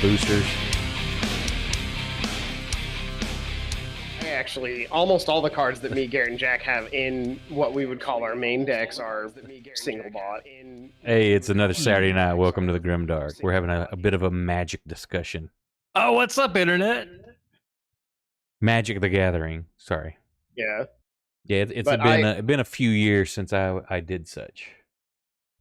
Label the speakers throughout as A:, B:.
A: boosters.
B: Actually, almost all the cards that me, Garrett, and Jack have in what we would call our main decks are single bought.
A: Hey, it's another Saturday night. Welcome to the GrimDark. We're having a bit of a Magic discussion.
C: Oh, what's up, Internet?
A: Magic the Gathering. Sorry.
B: Yeah.
A: Yeah, it's been a few years since I did such.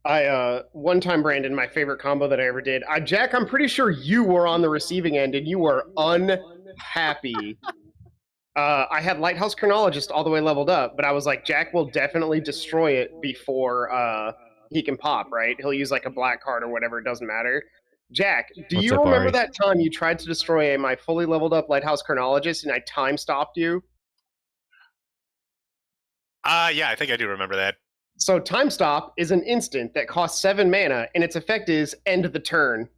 B: One time, Brandon, my favorite combo that I ever did. Jack, I'm pretty sure you were on the receiving end and you were unhappy. I had Lighthouse Chronologist all the way leveled up, but I was like, Jack will definitely destroy it before he can pop, right? He'll use like a black card or whatever, it doesn't matter. Jack, do you remember
A: Ari?
B: that time you tried to destroy my fully leveled up Lighthouse Chronologist and I time stopped you?
D: Yeah, I think I do remember that.
B: So time stop is an instant that costs 7 mana, and its effect is end the turn.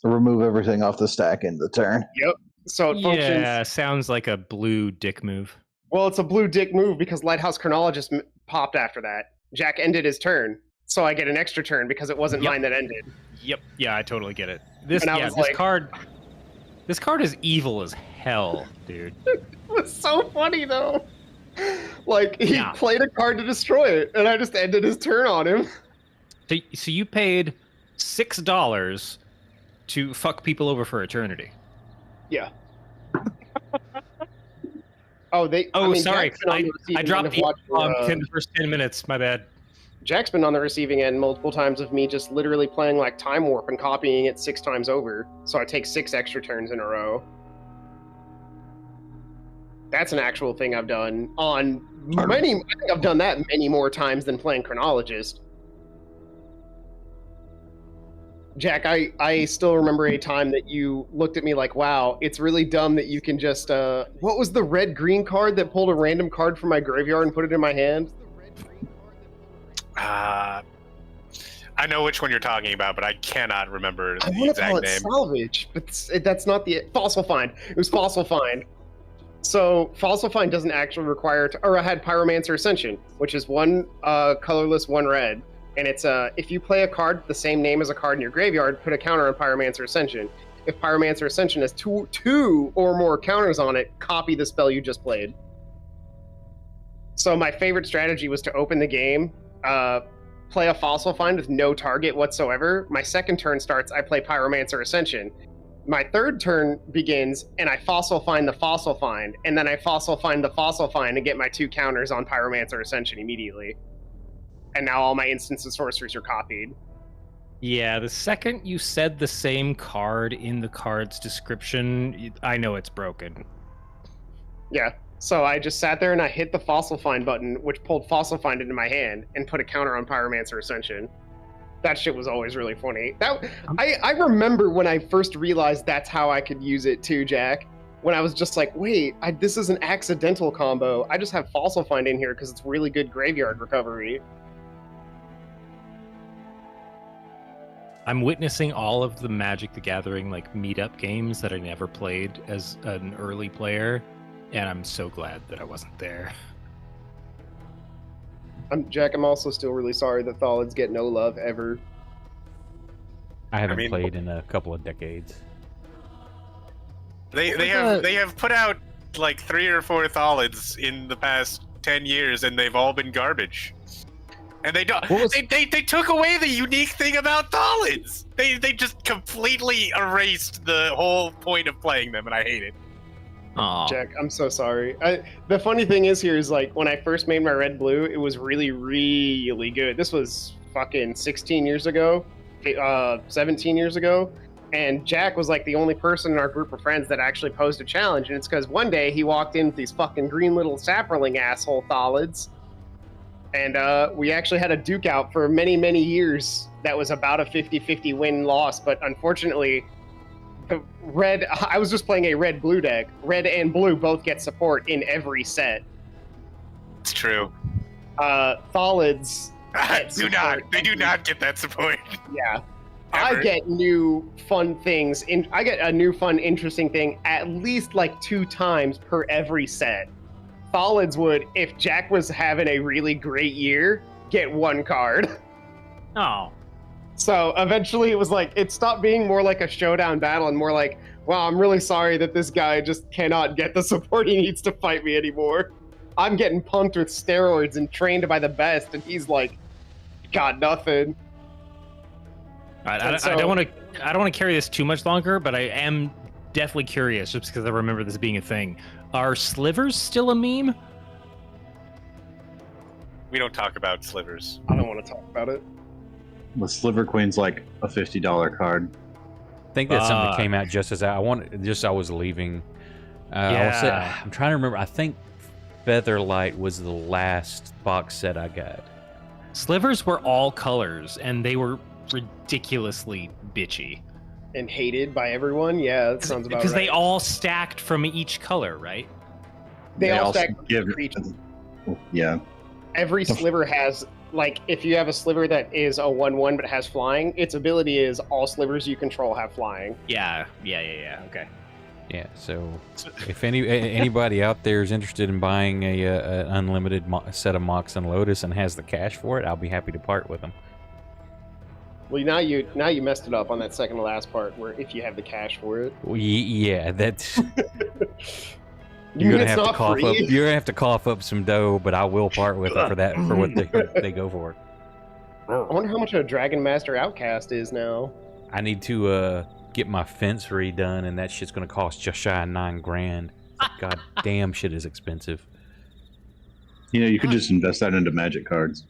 E: Remove everything off the stack in the turn.
B: Yep. So it functions.
C: Yeah, sounds like a blue dick move.
B: Well, it's a blue dick move because Lighthouse Chronologist popped after that. Jack ended his turn, so I get an extra turn because it wasn't mine that ended.
C: Yep. Yeah, I totally get it. This
B: like,
C: card is evil as hell, dude.
B: It was so funny though. Like he played a card to destroy it, and I just ended his turn on him.
C: So you paid $6 to fuck people over for eternity.
B: Yeah. Sorry.
C: I dropped the in the first 10 minutes. My bad.
B: Jack's been on the receiving end multiple times of me just literally playing like Time Warp and copying it 6 times over. So I take 6 extra turns in a row. That's an actual thing I've done on many. I think I've done that many more times than playing Chronologist. Jack, I still remember a time that you looked at me like, wow, it's really dumb that you can just, what was the red-green card that pulled a random card from my graveyard and put it in my hand?
D: I know which one you're talking about, but I cannot remember the
B: exact
D: name.
B: I want to call it Salvage, but that's not the... Fossil Find. It was Fossil Find. So, Fossil Find doesn't actually require... or I had Pyromancer Ascension, which is 1 colorless, 1 red. And it's if you play a card the same name as a card in your graveyard, put a counter on Pyromancer Ascension. If Pyromancer Ascension has two or more counters on it, copy the spell you just played. So my favorite strategy was to open the game, play a Fossil Find with no target whatsoever. My second turn starts, I play Pyromancer Ascension. My third turn begins, and I Fossil Find the Fossil Find, and then I Fossil Find the Fossil Find and get my 2 counters on Pyromancer Ascension immediately. And now all my instants and sorceries are copied.
C: Yeah, the second you said the same card in the card's description, I know it's broken.
B: Yeah, so I just sat there and I hit the Fossil Find button, which pulled Fossil Find into my hand, and put a counter on Pyromancer Ascension. That shit was always really funny. I remember when I first realized that's how I could use it too, Jack. When I was just like, wait, this is an accidental combo. I just have Fossil Find in here because it's really good graveyard recovery.
C: I'm witnessing all of the Magic the Gathering like meetup games that I never played as an early player, and I'm so glad that I wasn't there.
B: Jack, I'm also still really sorry that Thalids get no love ever.
A: I haven't played in a couple of decades.
D: They have put out like 3 or 4 Thalids in the past 10 years, and they've all been garbage. And they don't. They took away the unique thing about Thalids. They just completely erased the whole point of playing them, and I hate it.
C: Aww.
B: Jack, I'm so sorry. The funny thing is here is like when I first made my red blue, it was really, really good. This was fucking 16 years ago, 17 years ago. And Jack was like the only person in our group of friends that actually posed a challenge. And it's because one day he walked in with these fucking green little sapperling asshole Thalids. And we actually had a duke out for many, many years that was about a 50-50 win-loss. But unfortunately, I was just playing a red-blue deck. Red and blue both get support in every set.
D: It's true.
B: Thalids...
D: They do not get that support.
B: Yeah.
D: Ever.
B: I get new fun things. I get a new fun, interesting thing at least like 2 times per every set. Thalids would, if Jack was having a really great year, get 1 card.
C: Oh.
B: So eventually it was like, it stopped being more like a showdown battle and more like, wow, I'm really sorry that this guy just cannot get the support he needs to fight me anymore. I'm getting pumped with steroids and trained by the best, and he's like, got nothing.
C: I don't want to carry this too much longer, but I am definitely curious just because I remember this being a thing. Are slivers still a meme?
D: We don't talk about slivers.
B: I don't want to talk about it.
F: The Sliver Queen's like a $50 card.
A: I think that's something that came out just as I was leaving. I'm trying to remember. I think Featherlight was the last box set I got.
C: Slivers were all colors, and they were ridiculously bitchy.
B: And hated by everyone? Yeah, that sounds about right.
C: Because they all stacked from each color, right?
B: They all stack
F: give
B: creatures.
F: Yeah.
B: Every sliver has, like, if you have a sliver that is a 1/1 but has flying, its ability is all slivers you control have flying.
C: Yeah. Okay.
A: Yeah, so if anybody out there is interested in buying an unlimited set of Mox and Lotus and has the cash for it, I'll be happy to part with them.
B: Well, now you messed it up on that second to last part, where if you have the cash for it.
A: Well, yeah, that's you're gonna have to cough up. You're gonna have to cough up some dough, but I will part with it for what they go for.
B: I wonder how much a Dragon Master Outcast is now.
A: I need to get my fence redone, and that shit's gonna cost just shy of $9,000. God damn, shit is expensive.
F: You know, you could just invest that into Magic cards.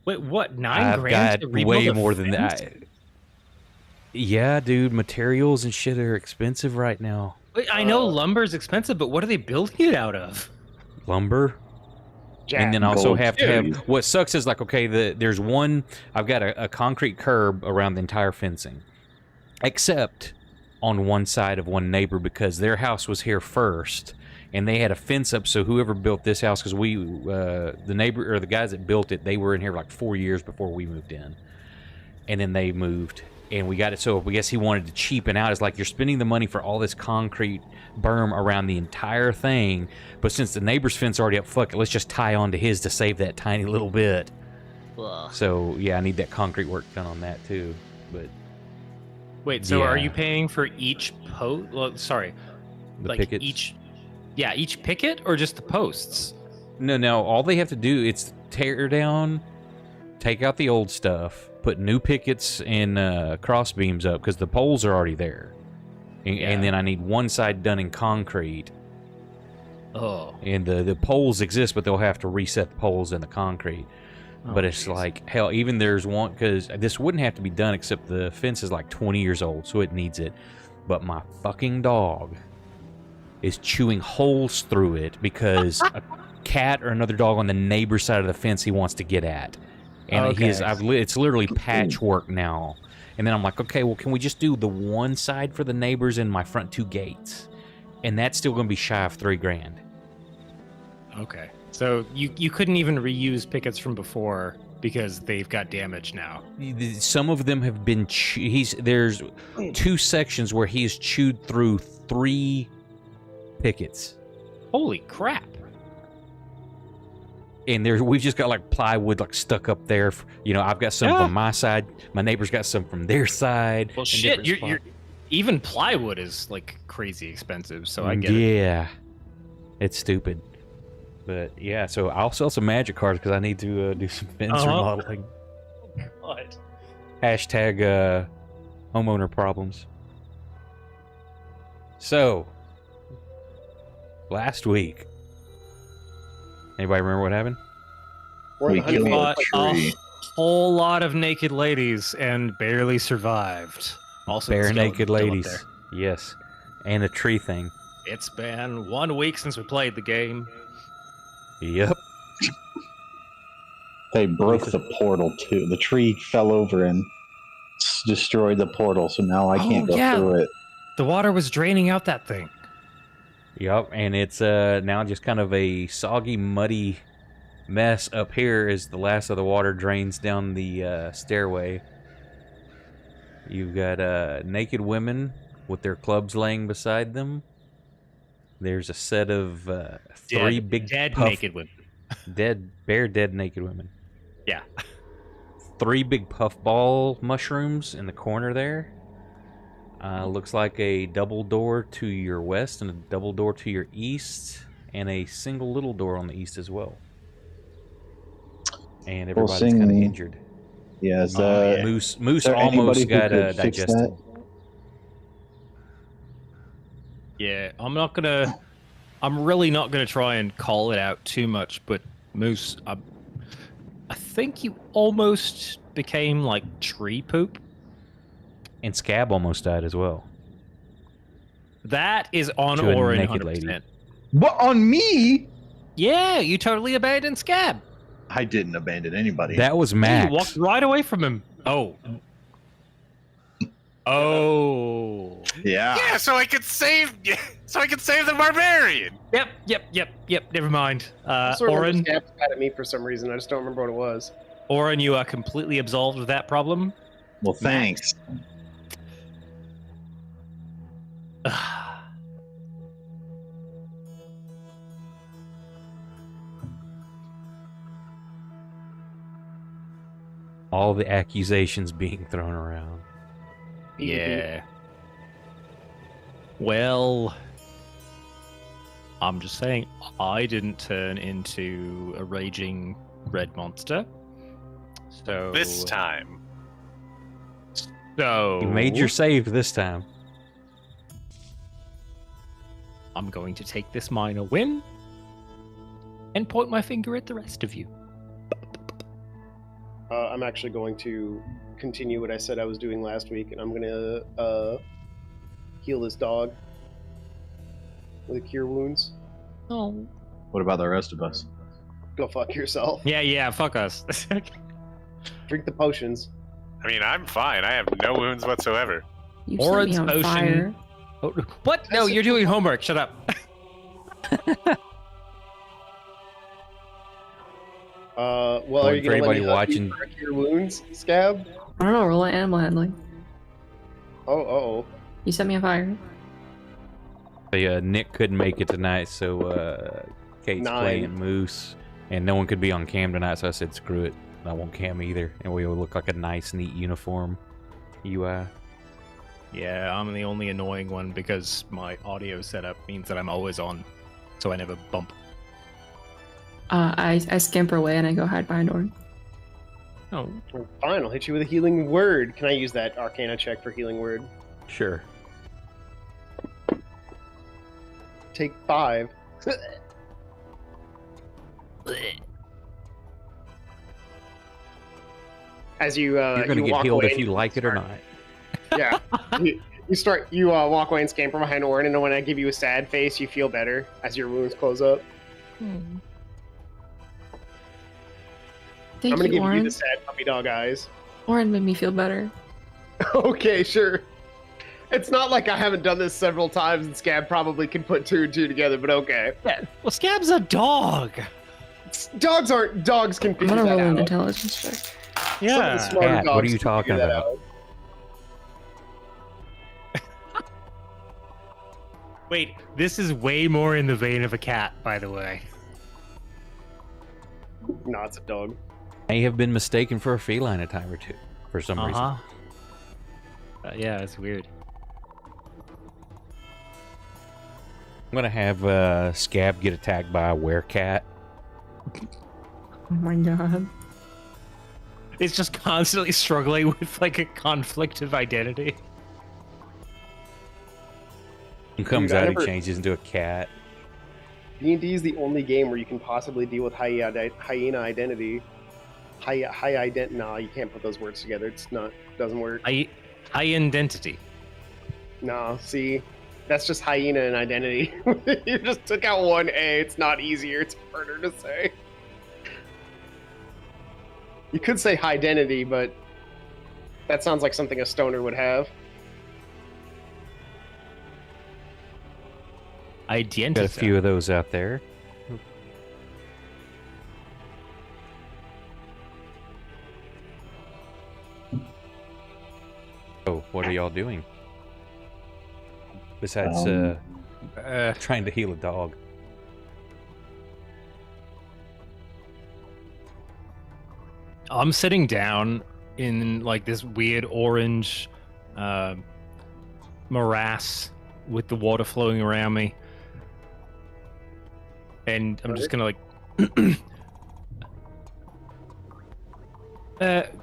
C: Wait, what? $9,000?
A: I've got
C: to rebuild
A: way
C: a
A: more than
C: fence?
A: that. Yeah, dude, materials and shit are expensive right now.
C: Wait, I know lumber's expensive, but what are they building it out of?
A: Lumber.
B: Jack.
A: And then also
F: Gold
A: have to have,
F: series.
A: what sucks is like, okay, there's one, I've got a concrete curb around the entire fencing, except on one side of one neighbor because their house was here first and they had a fence up. So whoever built this house, because the neighbor or the guys that built it, they were in here like 4 years before we moved in, and then they moved and we got it. So I guess he wanted to cheapen out. It's like, you're spending the money for all this concrete berm around the entire thing, but since the neighbor's fence already up, fuck it, let's just tie on to his to save that tiny little bit.
C: Ugh.
A: So yeah, I need that concrete work done on that too. But
C: Wait, so are
A: Yeah.
C: you paying for each post? Well, sorry,
A: the
C: like
A: pickets.
C: each picket or just the posts?
A: No, all they have to do is tear down, take out the old stuff, put new pickets and cross beams up because the poles are already there. And then I need one side done in concrete.
C: Oh.
A: And the poles exist, but they'll have to reset the poles in the concrete. But it's like, hell, even there's one, because this wouldn't have to be done except the fence is like 20 years old, so it needs it. But my fucking dog is chewing holes through it because a cat or another dog on the neighbor's side of the fence he wants to get at. And it's literally patchwork now. And then I'm like, okay, well, can we just do the one side for the neighbors and my front two gates? And that's still going to be shy of $3,000.
C: Okay. So you couldn't even reuse pickets from before because they've got damage now.
A: Some of them have been. There's 2 sections where he's chewed through 3 pickets.
C: Holy crap!
A: And we've just got like plywood like stuck up there. I've got some from my side. My neighbor's got some from their side.
C: Well, shit, you're even plywood is like crazy expensive. So I get it.
A: Yeah, it's stupid. But yeah, so I'll sell some Magic cards because I need to do some fence remodeling.
C: What?
A: Hashtag homeowner problems. So, last week, anybody remember what happened?
F: We killed a
C: A
F: tree.
C: whole lot of naked ladies and barely survived. Also, the
A: Bare
C: skeleton
A: naked
C: still up
A: ladies.
C: there.
A: Yes. And a tree thing.
C: It's been 1 week since we played the game.
A: Yep.
F: They broke the portal too. The tree fell over and destroyed the portal, so now I can't go through it.
C: The water was draining out that thing.
A: Yep. And it's now just kind of a soggy, muddy mess up here as the last of the water drains down the stairway. You've got naked women with their clubs laying beside them. There's a set of 3 big
C: dead
A: puff,
C: naked women.
A: dead naked women.
C: Yeah.
A: 3 big puffball mushrooms in the corner there. Looks like a double door to your west and a double door to your east, and a single little door on the east as well. And everybody's kind of injured.
F: Yeah,
A: Moose almost got digested.
C: Yeah, I'm really not gonna try and call it out too much, but Moose, I think you almost became like tree poop.
A: And Scab almost died as well.
C: That is on
A: To a
C: Orin,
A: naked
C: 100%.
A: lady.
F: What, on me?
C: Yeah, you totally abandoned Scab.
F: I didn't abandon anybody.
A: That was
C: Yeah,
A: Max.
C: you walked right away from him. Oh. Oh.
F: Yeah.
D: Yeah, so I could save the barbarian.
C: Yep. Never mind.
B: Sort of
C: Orin,
B: Scab's mad at me for some reason. I just don't remember what it was.
C: Orin, you are completely absolved of that problem.
F: Well, thanks.
A: All the accusations being thrown around.
C: Yeah. Well, I'm just saying, I didn't turn into a raging red monster. So
D: This time.
C: So
A: You made your save this time.
C: I'm going to take this minor win and point my finger at the rest of you.
B: I'm actually going to continue what I said I was doing last week, and I'm going to heal this dog with a cure wounds.
C: Oh.
F: What about the rest of us?
B: Go fuck yourself.
C: Yeah, fuck us.
B: Drink the potions.
D: I mean, I'm fine. I have no wounds whatsoever.
G: You set
C: Orin's
G: me on
C: potion.
G: fire.
C: Oh, what? No, you're doing homework. Shut up.
B: Well, are you
A: for
B: going to let
A: anybody
B: me
A: watching-
B: correct your wounds, Scab?
G: I don't know, roll an animal handling.
B: Oh.
G: You set me on fire.
A: Nick couldn't make it tonight, so Kate's
B: 9.
A: playing Moose, and no one could be on cam tonight, so I said, screw it. I won't cam either, and we will look like a nice, neat uniform UI.
C: Yeah, I'm the only annoying one because my audio setup means that I'm always on, so I never bump.
G: I scamper away and I go hide behind Orin.
C: Oh,
B: Fine, I'll hit you with a healing word. Can I use that Arcana check for healing word?
A: Sure.
B: Take 5. As you,
A: You're going to
B: you
A: get
B: walk
A: healed
B: away
A: if you
B: and
A: like it or
B: start-
A: not.
B: Yeah. You walk away and scamper behind Orin, and when I give you a sad face, you feel better as your wounds close up.
G: Thank
B: I'm gonna
G: you,
B: give you
G: Orin.
B: the sad puppy dog eyes.
G: Orin made me feel better.
B: Okay, sure. It's not like I haven't done this several times, and Scab probably can put 2 and 2 together, but okay.
C: yeah. Well, Scab's a dog.
B: Dogs can
G: I'm
B: figure
G: gonna
B: that
G: roll an
B: out.
G: intelligence check.
B: Some of the
C: Yeah.
B: smarter
A: Cat, what
B: dogs
A: are you
B: can
A: talking
B: figure that
A: about?
B: out.
C: Wait, this is way more in the vein of a cat, by the way.
B: No, it's a dog.
A: May have been mistaken for a feline a time or two, for some reason.
C: Yeah, it's weird.
A: I'm going to have Scab get attacked by a werecat.
G: Oh my god.
C: It's just constantly struggling with like a conflict of identity.
A: He comes
B: Dude, I
A: out
B: never-
A: and changes into a cat.
B: D&D is the only game where you can possibly deal with hyena identity. No, you can't put those words together. Doesn't work.
C: Identity.
B: No, see, that's just hyena and identity. You just took out one A. It's not easier. It's harder to say. You could say identity, but that sounds like something a stoner would have.
C: Identity.
A: Got a few of those out there. Oh, what are y'all doing? Besides trying to heal a dog.
C: I'm sitting down in like this weird orange morass with the water flowing around me. And I'm just gonna like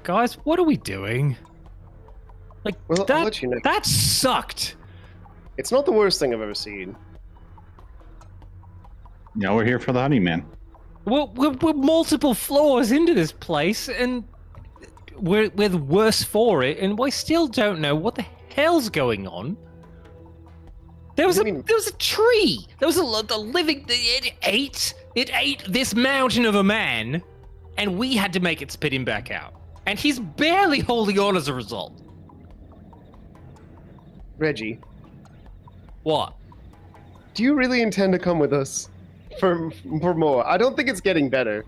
C: guys, what are we doing? Like
B: Well, I'll let you know.
C: that sucked.
B: It's not the worst thing I've ever seen.
F: Yeah, we're here for the honeyman.
C: We're multiple floors into this place, and we're worse for it, and we still don't know what the hell's going on. There was a tree. There was a living. It ate this mountain of a man, and we had to make it spit him back out. And he's barely holding on as a result.
B: Reggie,
C: What?
B: do you really intend to come with us for more? I don't think it's getting better.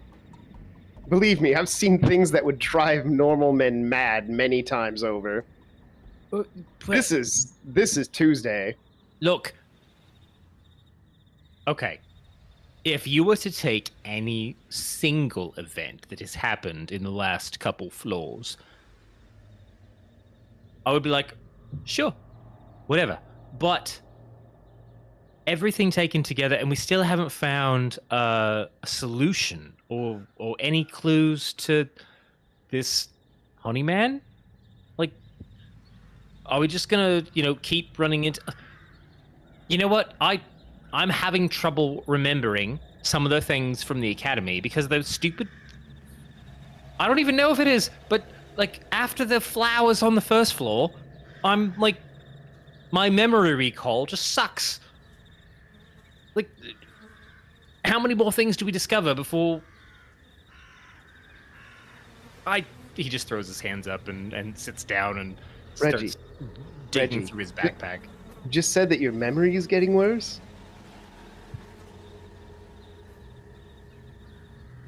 B: Believe me, I've seen things that would drive normal men mad many times over. This is Tuesday.
C: Look. Okay. If you were to take any single event that has happened in the last couple floors, I would be like, sure, whatever. But everything taken together, and we still haven't found a solution or any clues to this honeyman. Like, are we just gonna, keep running into? You know what? I'm having trouble remembering some of the things from the academy because those stupid. I don't even know if it is, but like after the flowers on the first floor, I'm like, my memory recall just sucks. Like, how many more things do we discover before? He just throws his hands up and sits down and
B: Reggie,
C: starts digging through his backpack.
B: You just said that your memory is getting worse?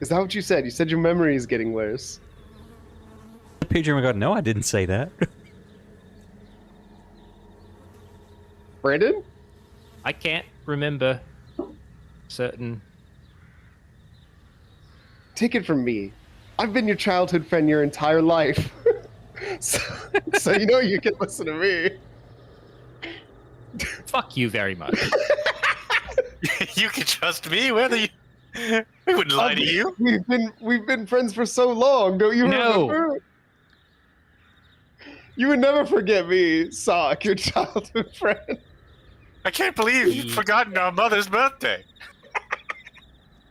B: Is that what you said? You said your memory is getting worse.
A: Pedro go, no, I didn't say that.
B: Brandon?
C: I can't remember certain.
B: Take it from me. I've been your childhood friend your entire life. so you can listen to me.
C: Fuck you very much.
D: You can trust me, whether you. I wouldn't lie to you.
B: We've been friends for so long. Don't you remember? You would never forget me, Sock, your childhood friend.
D: I can't believe you've forgotten our mother's birthday.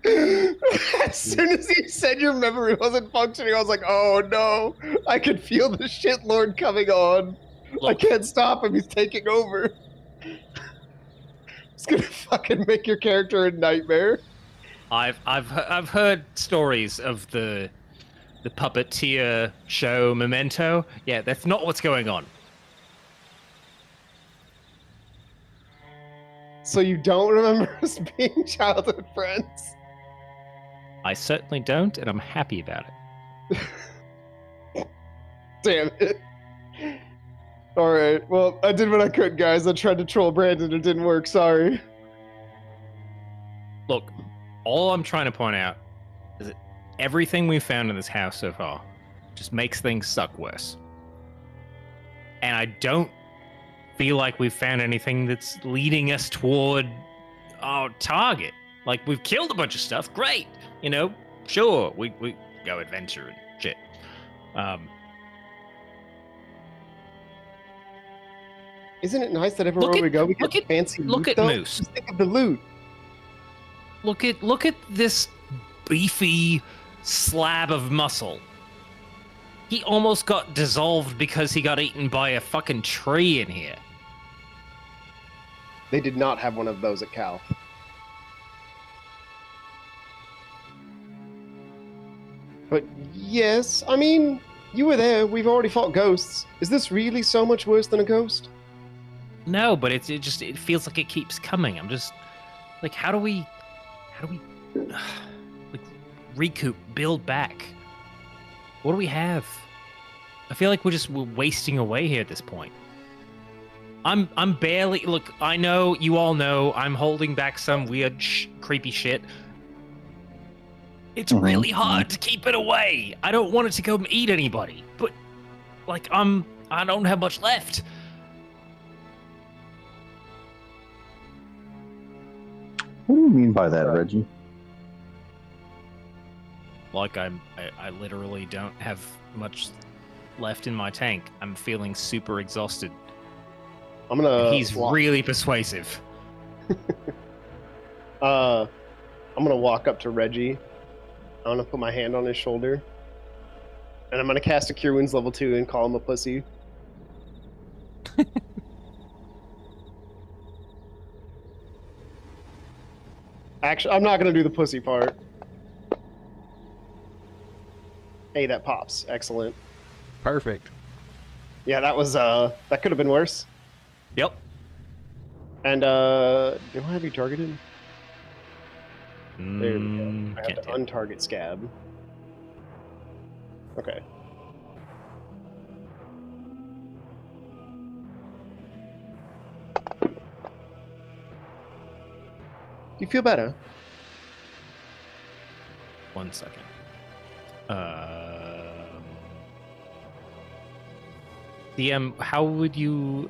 B: As soon as you said your memory wasn't functioning, I was like, oh no. I could feel the shit lord coming on. I can't stop him. He's taking over. It's gonna fucking make your character a nightmare.
C: I've heard stories of the puppeteer show Memento. Yeah, that's not what's going on.
B: So you don't remember us being childhood friends?
C: I certainly don't, and I'm happy about it.
B: Damn it. Alright, well, I did what I could, guys. I tried to troll Brandon, it didn't work, sorry.
C: Look, all I'm trying to point out is that everything we've found in this house so far just makes things suck worse. And I don't feel like we've found anything that's leading us toward our target. Like, we've killed a bunch of stuff, great. Sure, we go adventure and shit.
B: Isn't it nice that everywhere we go, we get fancy loot,
C: Look at
B: though?
C: Moose.
B: Just think of the loot.
C: Look at this beefy slab of muscle. He almost got dissolved because he got eaten by a fucking tree in here.
B: They did not have one of those at Cal. But yes, I mean, you were there. We've already fought ghosts. Is this really so much worse than a ghost?
C: No, but it feels like it keeps coming. I'm just like, how do we like recoup, build back? What do we have? I feel like we're wasting away here at this point. I'm barely, look, I know, you all know, I'm holding back some weird creepy shit. It's really hard to keep it away. I don't want it to go and eat anybody, but like I don't have much left.
F: What do you mean by that, Reggie?
C: Like I literally don't have much left in my tank. I'm feeling super exhausted.
B: I'm gonna.
C: He's really persuasive.
B: I'm gonna walk up to Reggie. I'm gonna put my hand on his shoulder, and I'm gonna cast a Cure Wounds level 2 and call him a pussy. Actually, I'm not gonna do the pussy part. Hey, that pops. Excellent.
A: Perfect.
B: Yeah, that was that could have been worse.
C: Yep.
B: And do I have you targeted? There we go. I have to untarget scab. Okay. Do you feel better?
C: 1 second. DM, how would you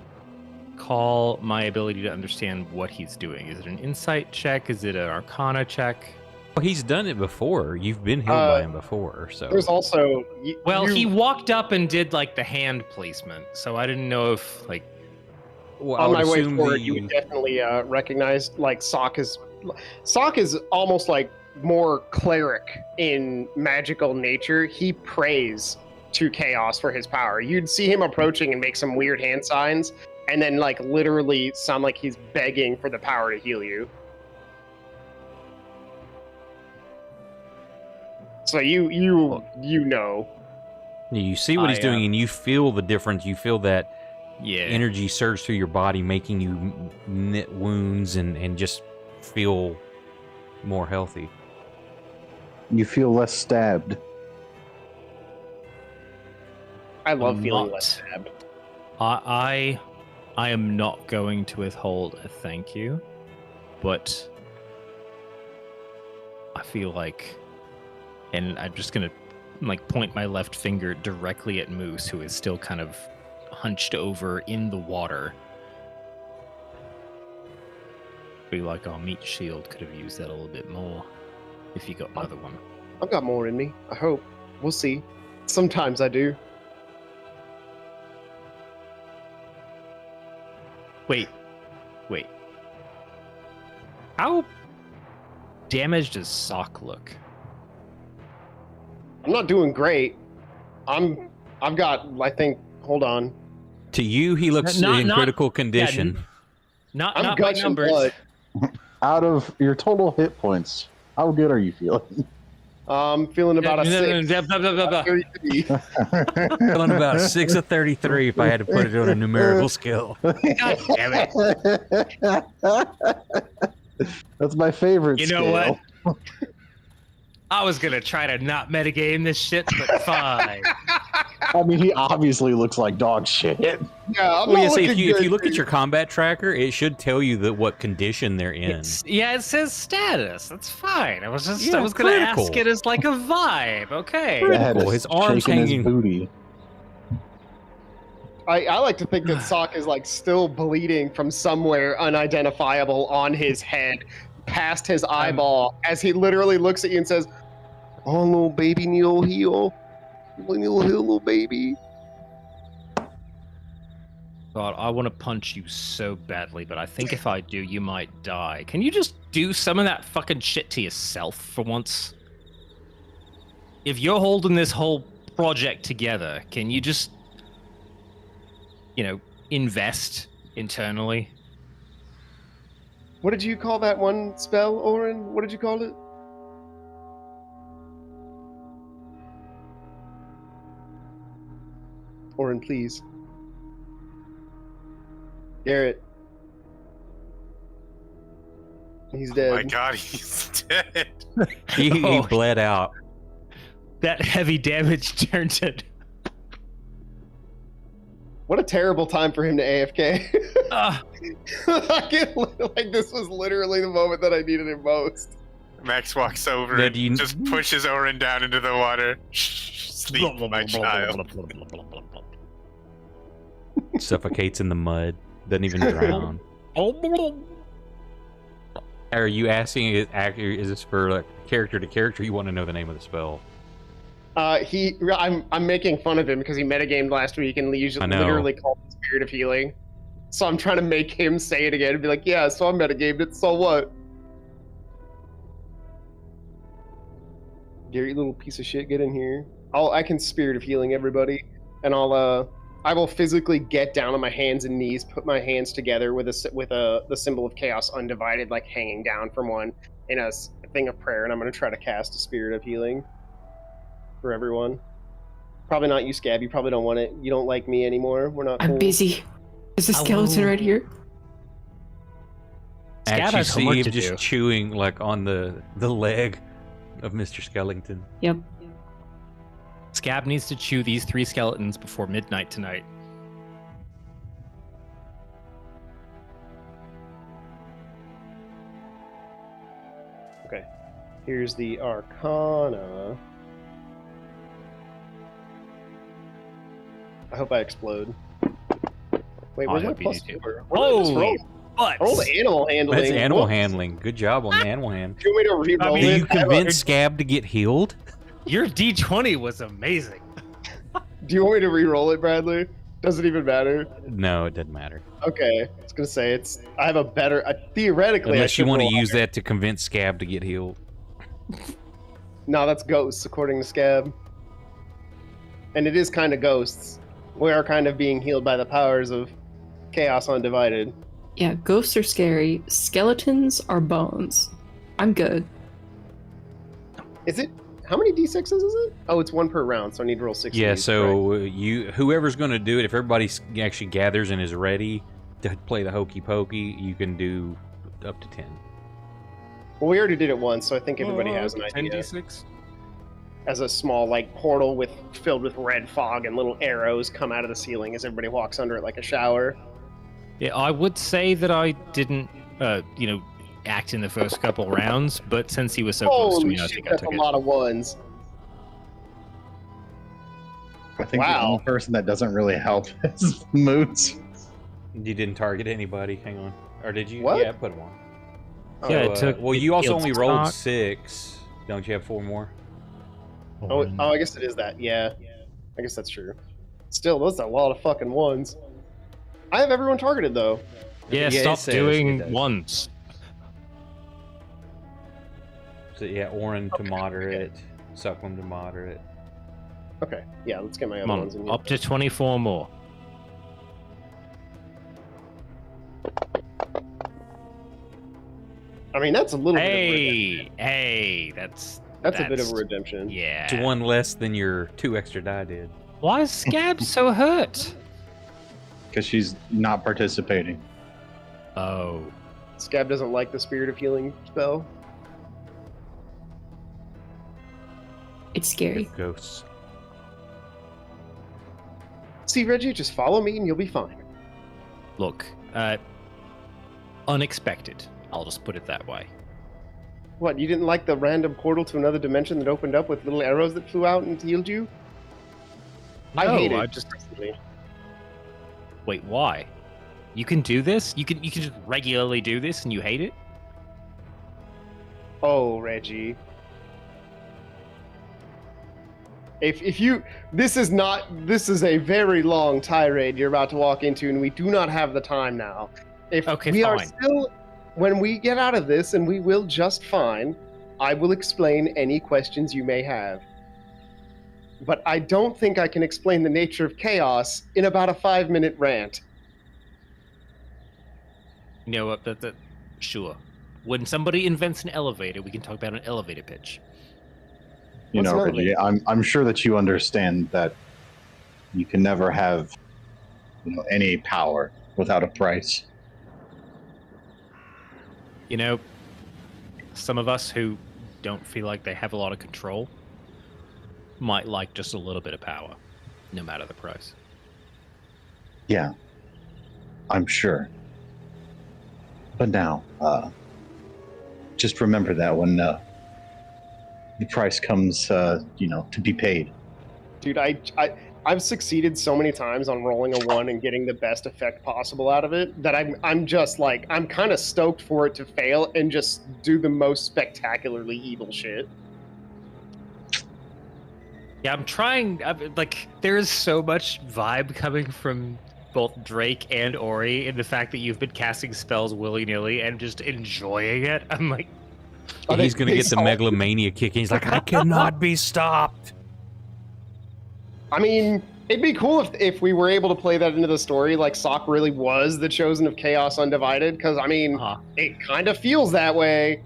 C: call my ability to understand what he's doing? Is it an insight check? Is it an arcana check?
A: Well, he's done it before. You've been healed by him before, so.
B: There's also
C: He walked up and did like the hand placement, so I didn't know if like.
A: Well, I
B: on
A: would
B: my way
A: assume
B: forward, you would definitely recognize like Sock is almost like more cleric in magical nature. He prays to chaos for his power. You'd see him approaching and make some weird hand signs, and then like literally sound like he's begging for the power to heal you. So you know.
A: You see what he's doing, and you feel the difference. You feel that energy surge through your body, making you knit wounds and just feel more healthy.
F: You feel less stabbed.
B: I love feeling less stabbed.
C: I am not going to withhold a thank you, but I feel like, and I'm just gonna like point my left finger directly at Moose, who is still kind of hunched over in the water. Be like our meat shield could have used that a little bit more if you got another one.
B: I've got more in me. I hope. We'll see. Sometimes I do.
C: Wait. How damaged does Sock look?
B: I'm not doing great. I've got, I think, hold on.
A: To you, he looks in critical condition.
C: Not
B: I'm
C: by
B: gushing
C: numbers.
B: blood.
F: Out of your total hit points, how good are you feeling?
B: I'm feeling about a 6. 33.
A: Feeling about a 6 of 33 if I had to put it on a numerical scale.
C: God damn it.
F: That's my favorite
C: You know
F: scale.
C: what? I was gonna try to not metagame this shit, but fine.
F: I mean, he obviously looks like dog shit.
B: Yeah, I'm
A: Well,
B: not
A: yeah, see,
B: looking
A: if
B: good,
A: you look at
B: dude.
A: your combat tracker, it should tell you what condition they're in.
C: It says status. That's fine. I was
A: Yeah,
C: gonna
A: critical.
C: ask it as like a vibe. Okay.
F: The head
A: Critical.
F: is
A: His arms
F: shaking his
A: hanging.
F: booty.
B: I like to think that Sock is like still bleeding from somewhere unidentifiable on his head, past his eyeball, as he literally looks at you and says, "Oh, little baby, Neil heal, little baby."
C: God, I want to punch you so badly, but I think if I do, you might die. Can you just do some of that fucking shit to yourself for once? If you're holding this whole project together, can you just, invest internally?
B: What did you call that one spell, Oren? What did you call it? Oren, please. Garrett. He's dead.
D: Oh my god, he's dead.
A: He
C: Oh.
A: bled out.
C: That heavy damage turned it.
B: What a terrible time for him to AFK. Like this was literally the moment that I needed him most.
D: Max walks over
A: Now,
D: and
A: do you-
D: just pushes Orin down into the water. Sleep, my child.
A: Suffocates in the mud. Doesn't even drown. Are you asking, is this for like character to character? You want to know the name of the spell?
B: I'm making fun of him because he metagamed last week and
A: I know.
B: literally called it Spirit of Healing. So I'm trying to make him say it again and be like, yeah, so I metagamed it, so what? Gary, little piece of shit, get in here. I can Spirit of Healing everybody, and I will physically get down on my hands and knees, put my hands together with the symbol of Chaos Undivided, like hanging down from one in a thing of prayer, and I'm going to try to cast a Spirit of Healing for everyone. Probably not you, Scab. You probably don't want it. You don't like me anymore. We're not
G: I'm
B: cool.
G: busy. There's a skeleton right here.
C: Scab
A: Actually,
C: has
A: see
C: homework
A: him
C: to
A: just
C: do.
A: chewing like on the leg of Mr. Skellington.
G: Yep.
C: Scab needs to chew these 3 skeletons before midnight tonight.
B: Okay. Here's the Arcana. I hope I explode. Wait,
C: I
B: where's my
C: hope you
B: plus
C: do too.
B: 4? What did I just roll?
C: But
B: I rolled animal handling.
A: That's animal
B: Whoops.
A: handling. Good job on the animal hand.
B: Do you want me to re-roll
C: I
A: Do
C: mean,
B: it?
A: you convince Scab to get healed?
C: your D20 was amazing.
B: Do you want me to re-roll it, Bradley? Doesn't even matter.
A: No, it doesn't matter.
B: Okay, I was gonna say I have a better. Theoretically, I
A: Unless you
B: should
A: want to
B: roll
A: use
B: higher.
A: that to convince Scab to get healed.
B: No, that's ghosts, according to Scab. And it is kind of ghosts. We are kind of being healed by the powers of Chaos Undivided.
G: Yeah, ghosts are scary. Skeletons are bones. I'm good.
B: Is it? How many d6s is it? Oh, it's 1 per round, so I need to roll 6.
A: Yeah, so whoever's going to do it, if everybody actually gathers and is ready to play the hokey pokey, you can do up to 10.
B: Well, we already did it once, so I think everybody has an idea.
C: 10d6?
B: As a small, like, portal filled with red fog and little arrows come out of the ceiling as everybody walks under it like a shower.
C: Yeah, I would say that I didn't, act in the first couple rounds, but since he was so close to
B: Holy
C: me, I
B: shit,
C: think I
B: that's
C: took
B: a
C: it.
B: lot of ones.
F: I think
B: Wow.
F: the only person that doesn't really help is Moots.
A: You didn't target anybody. Hang on. Or did you?
B: What?
A: Yeah, I put him on.
C: Yeah,
A: So,
C: it took-
A: well, you
C: it
A: also
C: killed
A: only rolled
C: Stock.
A: 6. Don't you have 4 more?
B: Oh, I guess it is that. Yeah. I guess that's true. Still, those are a lot of fucking ones. I have everyone targeted, though.
C: Yeah,
A: it
C: stop
A: says
C: doing
A: it does.
C: ones.
A: So, yeah, Orin to moderate, Sucklam to moderate.
B: Okay. Yeah, let's get my other
C: Come
B: ones in
C: on,
B: here.
C: up to 24 more.
B: I mean, that's a little bit of a redemption.
C: Hey, that's
B: That's a bit of a redemption.
C: yeah.
A: It's 1 less than your 2 extra die did.
C: Why is Scab so hurt?
F: Because she's not participating.
C: Oh,
B: Scab doesn't like the Spirit of Healing spell.
G: It's scary.
A: Ghosts.
B: See, Reggie, just follow me and you'll be fine.
C: look, unexpected. I'll just put it that way.
B: What, you didn't like the random portal to another dimension that opened up with little arrows that flew out and healed you? I
C: No,
B: hate it.
C: I just- Wait, why? You can do this? You can just regularly do this and you hate it?
B: Oh, Reggie. If you this is a very long tirade you're about to walk into, and we do not have the time now. If
C: Okay,
B: we are
C: fine.
B: still when we get out of this, and we will just fine, I will explain any questions you may have. But I don't think I can explain the nature of chaos in about a 5-minute rant.
C: You know what? Sure. When somebody invents an elevator, we can talk about an elevator pitch.
F: You
B: What's
F: know,
B: an
F: Reggie, I'm sure that you understand that you can never have, any power without a price.
C: You know, some of us who don't feel like they have a lot of control might like just a little bit of power, no matter the price.
F: Yeah, I'm sure. But now, just remember that when the price comes, to be paid.
B: Dude, I've succeeded so many times on rolling a 1 and getting the best effect possible out of it that I'm just like, I'm kind of stoked for it to fail and just do the most spectacularly evil shit.
C: Yeah, I'm trying. There's so much vibe coming from both Drake and Ori in the fact that you've been casting spells willy-nilly and just enjoying it. I'm like...
A: He's going to get the megalomania kicking. He's like, I cannot be stopped.
B: I mean, it'd be cool if we were able to play that into the story, like Sock really was the chosen of Chaos Undivided, because, I mean, it kind of feels that way.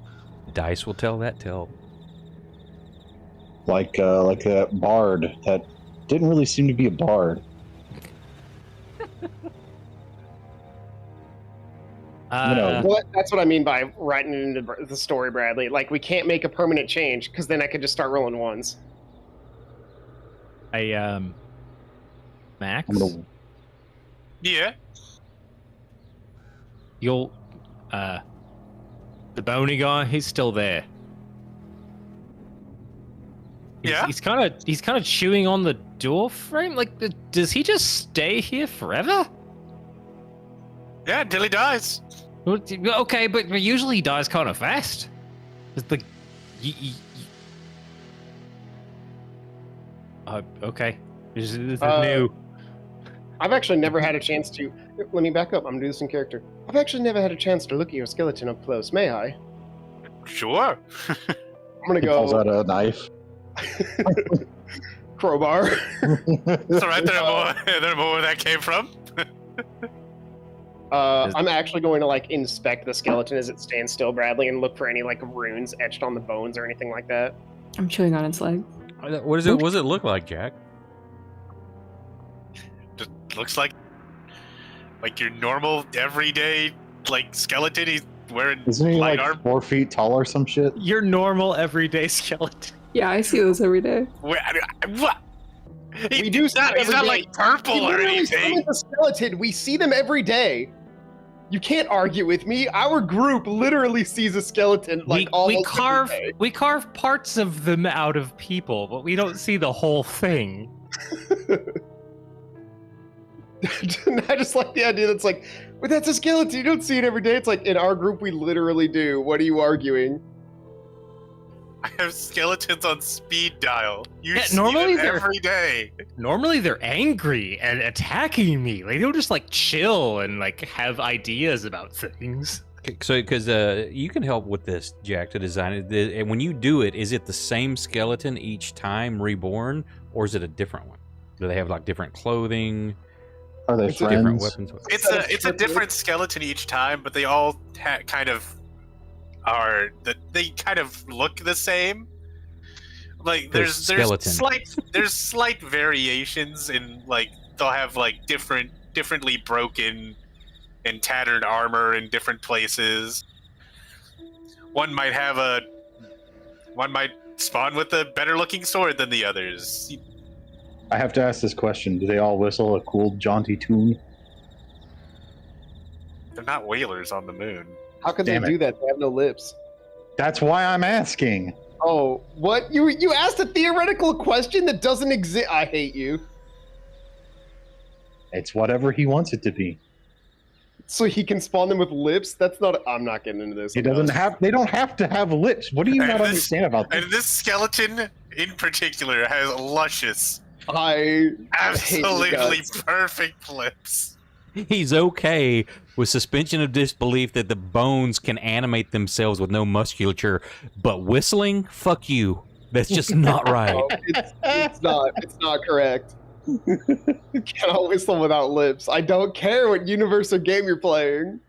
A: Dice will tell that tale.
F: Like that bard that didn't really seem to be a bard.
B: Well, that's what I mean by writing it into the story, Bradley. Like, we can't make a permanent change, because then I could just start rolling 1s.
C: Max?
D: Yeah.
C: You'll, the bony guy, he's still there.
D: Yeah?
C: He's kind of chewing on the door frame. Like, does he just stay here forever?
D: Yeah, until he dies.
C: Okay, but usually he dies kind of fast. It's the... okay. This is new.
B: I've actually never had a chance to... Let me back up. I'm going to do this in character. I've actually never had a chance to look at your skeleton up close. May I?
D: Sure.
B: I'm going to
F: He
B: go...
F: pulls out a knife.
B: Crowbar.
D: It's alright, there are more where that came from.
B: I'm actually going to, like, inspect the skeleton as it stands still, Bradley, and look for any, like, runes etched on the bones or anything like that.
G: I'm chewing on its leg.
A: What does it look like, Jack?
D: Just looks like your normal, everyday, like, skeleton. He's wearing
F: Isn't he
D: light
F: like
D: armor.
F: 4 feet tall or some shit?
C: Your normal everyday skeleton.
G: Yeah, I see those every day.
D: What?
B: We do see it
D: He's
B: every
D: not
B: day.
D: like purple
B: We
D: or
B: literally
D: anything.
B: summon the skeleton. We see them every day. You can't argue with me. Our group literally sees a skeleton like almost every day.
C: We carve parts of them out of people, but we don't see the whole thing.
B: I just like the idea that's like, but that's a skeleton. You don't see it every day. It's like, in our group, we literally do. What are you arguing?
D: I have skeletons on speed dial. You
C: Yeah,
D: see
C: normally
D: them
C: they're-
D: every day.
C: Normally they're angry and attacking me. Like, they don't just like chill and like have ideas about things.
A: So, because you can help with this, Jack, to design it. And when you do it, is it the same skeleton each time reborn, or is it a different one? Do they have like different clothing?
F: Are they
A: Different
F: friends?
A: weapons?
D: It's a different skeleton each time, but they all kind of they kind of look the same. Like there's
A: skeleton.
D: slight variations in, like, they'll have like differently broken and tattered armor in different places. One might spawn with a better looking sword than the others.
F: I have to ask this question. Do they all whistle a cool, jaunty tune?
D: They're not whalers on the moon.
B: How could they
F: Damn it.
B: do that? They have no lips.
F: That's why I'm asking.
B: Oh, what? You asked a theoretical question that doesn't exist. I hate you.
F: It's whatever he wants it to be.
B: So he can spawn them with lips? That's not. I'm not getting into this.
F: He doesn't have. They don't have to have lips. What do you
D: And
F: not
D: this-
F: understand about this?
D: And this skeleton in particular has luscious,
B: I hate you
D: absolutely
B: guys.
D: perfect lips.
A: He's okay with suspension of disbelief that the bones can animate themselves with no musculature, but whistling? Fuck you. That's just not right.
B: No, it's not. It's not correct. You cannot whistle without lips. I don't care what universe or game you're playing.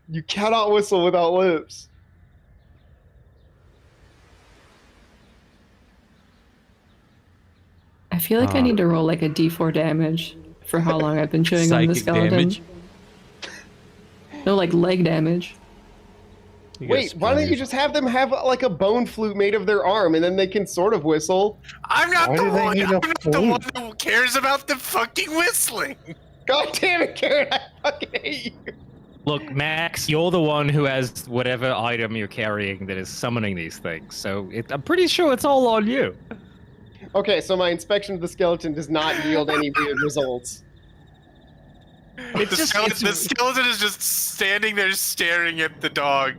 B: You cannot whistle without lips.
G: I feel like I need to roll like a d4 damage for how long I've been chewing on the
A: Psychic
G: skeleton.
A: damage.
G: No, like leg damage.
A: You got
B: Wait, why don't you
A: splinters.
B: just have them have like a bone flute made of their arm, and then they can sort of whistle?
D: I'm not
F: Why
D: the
F: do they
D: one.
F: need
D: I'm
F: a
D: not the one who cares about the fucking whistling.
B: God damn it, Karen! I fucking hate you.
C: Look, Max, you're the one who has whatever item you're carrying that is summoning these things, so I'm pretty sure it's all on you.
B: Okay, so my inspection of the skeleton does not yield any weird results.
C: It's
D: The skeleton is just standing there staring at the dog,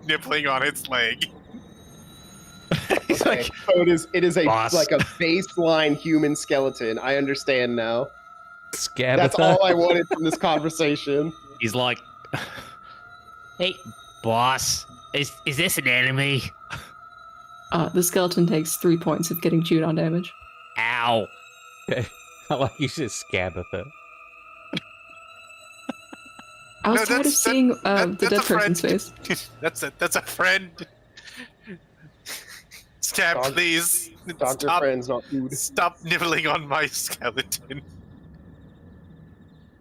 D: nibbling on its leg.
C: He's
B: Okay,
C: like,
B: so it is a
C: Boss.
B: like a baseline human skeleton. I understand now.
A: Scabatha.
B: That's all I wanted from this conversation.
C: he's like, hey, boss, is this an enemy?
G: The skeleton takes 3 points of getting chewed on damage.
C: Ow.
A: I like you said Scabatha.
G: I was
D: No,
G: tired of
D: that's-
G: seeing
D: that-
G: the
D: that's
G: dead
D: a friend.
G: person's face.
D: That's a friend. Scab,
B: Dog-
D: please.
B: Dog your friends, not food.
D: Stop nibbling on my skeleton.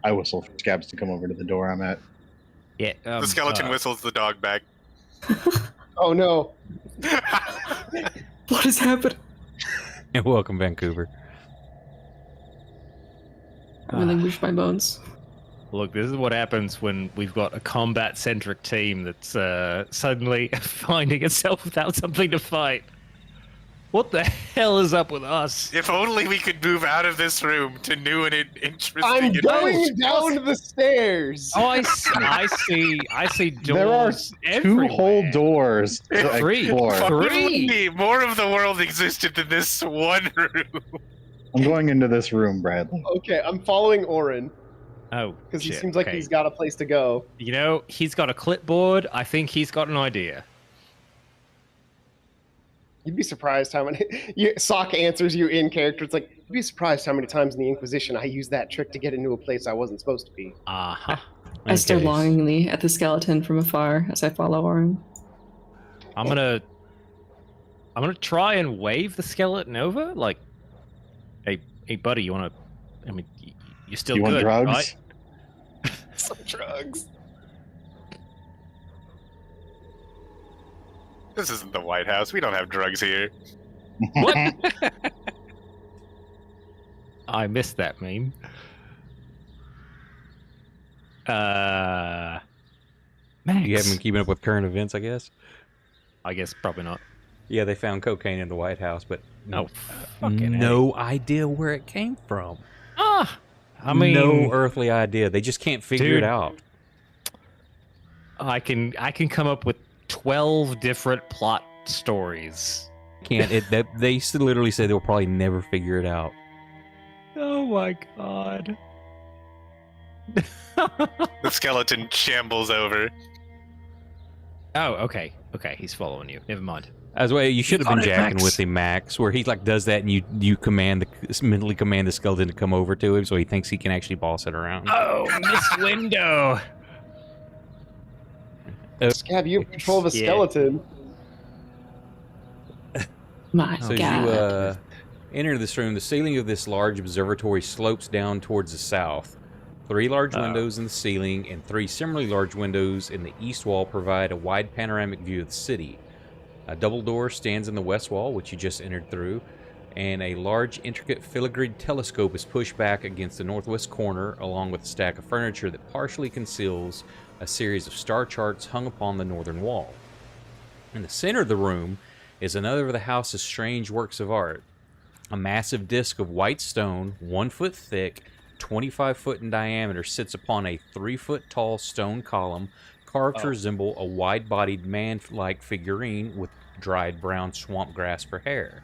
F: I whistle for Scabs to come over to the door I'm at.
C: Yeah.
D: The skeleton whistles the dog back.
B: Oh no.
G: What is happening?
A: And welcome, Vancouver.
G: Relinquish my bones.
C: Look, this is what happens when we've got a combat-centric team that's suddenly finding itself without something to fight. What the hell is up with us?
D: If only we could move out of this room to new and interesting.
B: I'm going down the stairs.
C: Oh, I see doors
F: There are
C: everywhere.
F: 2 whole doors to
C: Three.
F: explore.
C: Fuck.
D: If
C: Three.
D: only more of the world existed than this one room.
F: I'm going into this room, Bradley.
B: Okay, I'm following Orin
C: Oh,
B: because he
C: shit,
B: seems like
C: okay.
B: he's got a place to go.
C: You know, he's got a clipboard. I think he's got an idea.
B: You'd be surprised how many. Sock answers you in character. It's like you'd be surprised how many times in the Inquisition I used that trick to get into a place I wasn't supposed to be.
C: Uh-huh.
G: I stare
A: Okay.
G: longingly at the skeleton from afar as I follow Orin.
C: I'm gonna try and wave the skeleton over. Like, hey, buddy, you wanna? I mean, you're still
F: You want
C: good,
F: drugs?
C: right?
B: Some drugs.
D: This isn't the White House. We don't have drugs here.
C: What? I missed that meme. Max.
A: You haven't been keeping up with current events, I guess?
C: I guess probably not.
A: Yeah, they found cocaine in the White House, but
C: No. Fucking
A: no idea where it came from.
C: I mean,
A: no earthly idea. They just can't figure
C: Dude.
A: it out.
C: I can come up with 12 different plot stories.
A: They literally say they'll probably never figure it out.
C: Oh my god.
D: The skeleton shambles over.
C: Oh, okay. Okay, he's following you. Never mind.
A: As well, you should have
C: got
A: been
C: it,
A: jacking
C: Max.
A: with him, Max, where he like does that and you mentally command the skeleton to come over to him, so he thinks he can actually boss it around.
C: Oh, Miss Window.
B: Scab, you have control of a
C: Yeah.
B: skeleton.
G: My
A: So
G: God.
A: as you enter this room, the ceiling of this large observatory slopes down towards the south. 3 large windows in the ceiling and 3 similarly large windows in the east wall provide a wide panoramic view of the city. A double door stands in the west wall, which you just entered through, and a large, intricate filigreed telescope is pushed back against the northwest corner, along with a stack of furniture that partially conceals a series of star charts hung upon the northern wall. In the center of the room is another of the house's strange works of art. A massive disc of white stone, 1 foot thick, 25 foot in diameter, sits upon a 3 foot tall stone column, carved to resemble a wide-bodied man-like figurine with dried brown swamp grass for hair.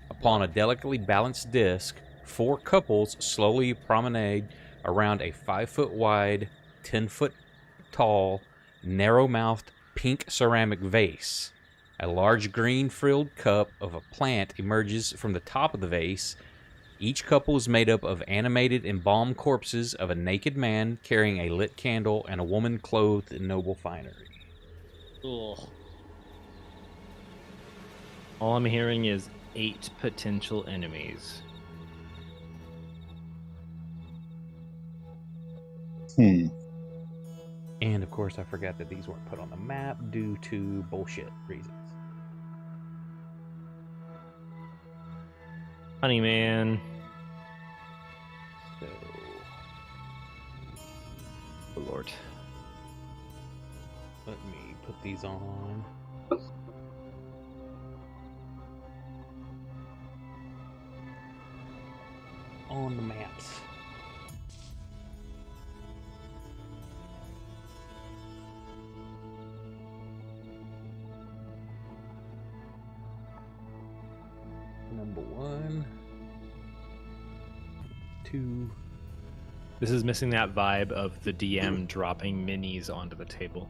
A: Upon a delicately balanced disc, 4 couples slowly promenade around a 5 foot wide, 10 foot tall, narrow-mouthed pink ceramic vase. A large green frilled cup of a plant emerges from the top of the vase. Each couple is made up of animated embalmed corpses of a naked man carrying a lit candle and a woman clothed in noble finery.
C: Ugh. All I'm hearing is 8 potential enemies.
A: And of course, I forgot that these weren't put on the map due to bullshit reasons.
C: Honey man.
A: So,
C: Oh Lord.
A: Let me put these on. On the maps. Number 1, 2.
C: This is missing that vibe of the DM dropping minis onto the table.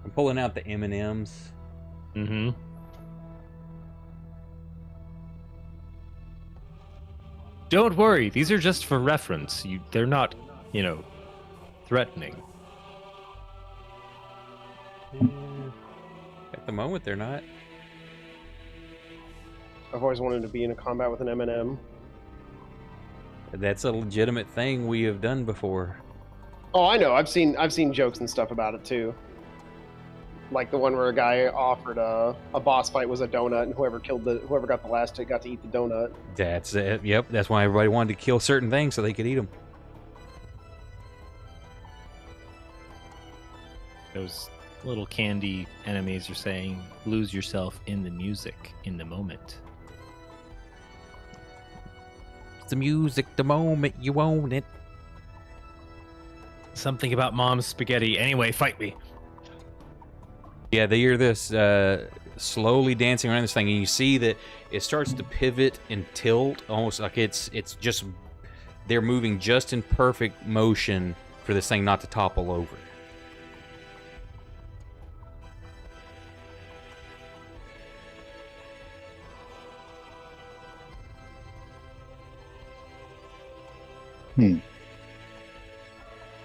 A: I'm pulling out the M&Ms.
C: Mm-hmm. Don't worry, these are just for reference. They're not, threatening.
A: At the moment, they're not.
B: I've always wanted to be in a combat with an M&M.
A: That's a legitimate thing we have done before.
B: Oh, I know. I've seen jokes and stuff about it too. Like the one where a guy offered a boss fight was a donut, and whoever got the last hit got to eat the donut.
A: That's it. Yep. That's why everybody wanted to kill certain things so they could eat them.
C: Those little candy enemies are saying, lose yourself in the music, in the moment.
A: It's the music, the moment you own it.
C: Something about mom's spaghetti. Anyway, fight me.
A: Yeah, they hear this slowly dancing around this thing, and you see that it starts to pivot and tilt, almost like it's just they're moving just in perfect motion for this thing not to topple over.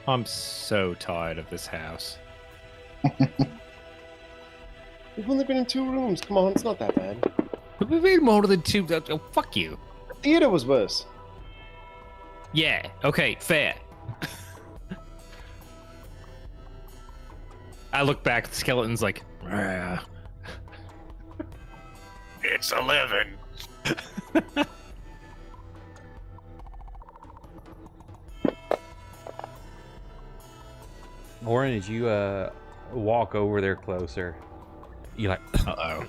C: I'm so tired of this house.
B: We've only been in 2 rooms. Come on, it's not that bad.
C: We've been more than 2. Oh, fuck you.
B: The theater was worse.
C: Yeah, okay, fair. I look back, the skeleton's like, "Rah."
D: It's 11.
A: Oren, as you walk over there closer, you like,
C: Uh-oh.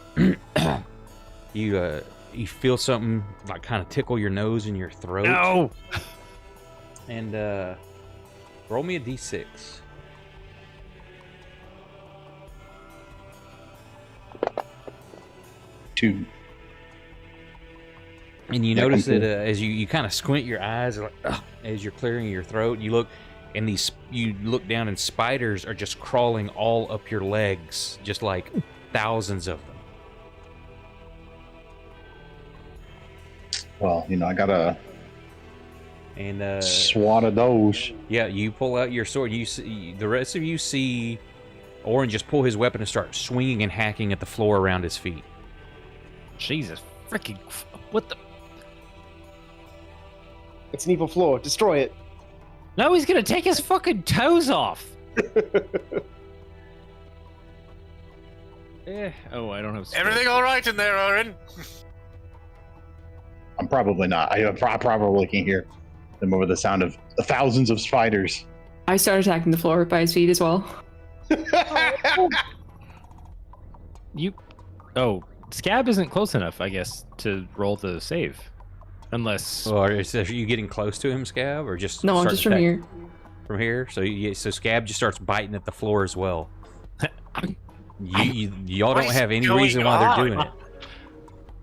A: you feel something like kind of tickle your nose and your throat.
C: No!
A: And roll me a d6.
F: Two.
A: And you
F: Yeah,
A: notice
F: come
A: that
F: through.
A: as you kind of squint your eyes, like, as you're clearing your throat, you look, and you look down, and spiders are just crawling all up your legs, just like thousands of them.
F: Well, I got a
A: And
F: swat of those.
A: yeah, you pull out your sword. You see, the rest of you see Oren just pull his weapon and start swinging and hacking at the floor around his feet.
C: Jesus freaking... What the...
B: It's an evil floor. Destroy it.
C: No, he's gonna take his fucking toes off! Oh, I don't have...
D: Everything all right in there, Oren?
F: I'm probably not. I probably can hear them over the sound of the thousands of spiders.
G: I start attacking the floor by his feet as well.
C: You... Oh, Scab isn't close enough, I guess, to roll the save. Unless...
A: Or is you getting close to him, Scab, or just
G: No, I'm
A: start
G: just from
A: attack-
G: here.
A: From here, so Scab just starts biting at the floor as well. Y'all
D: What
A: don't
D: is
A: have any
D: going
A: reason why they're
D: on?
A: doing it.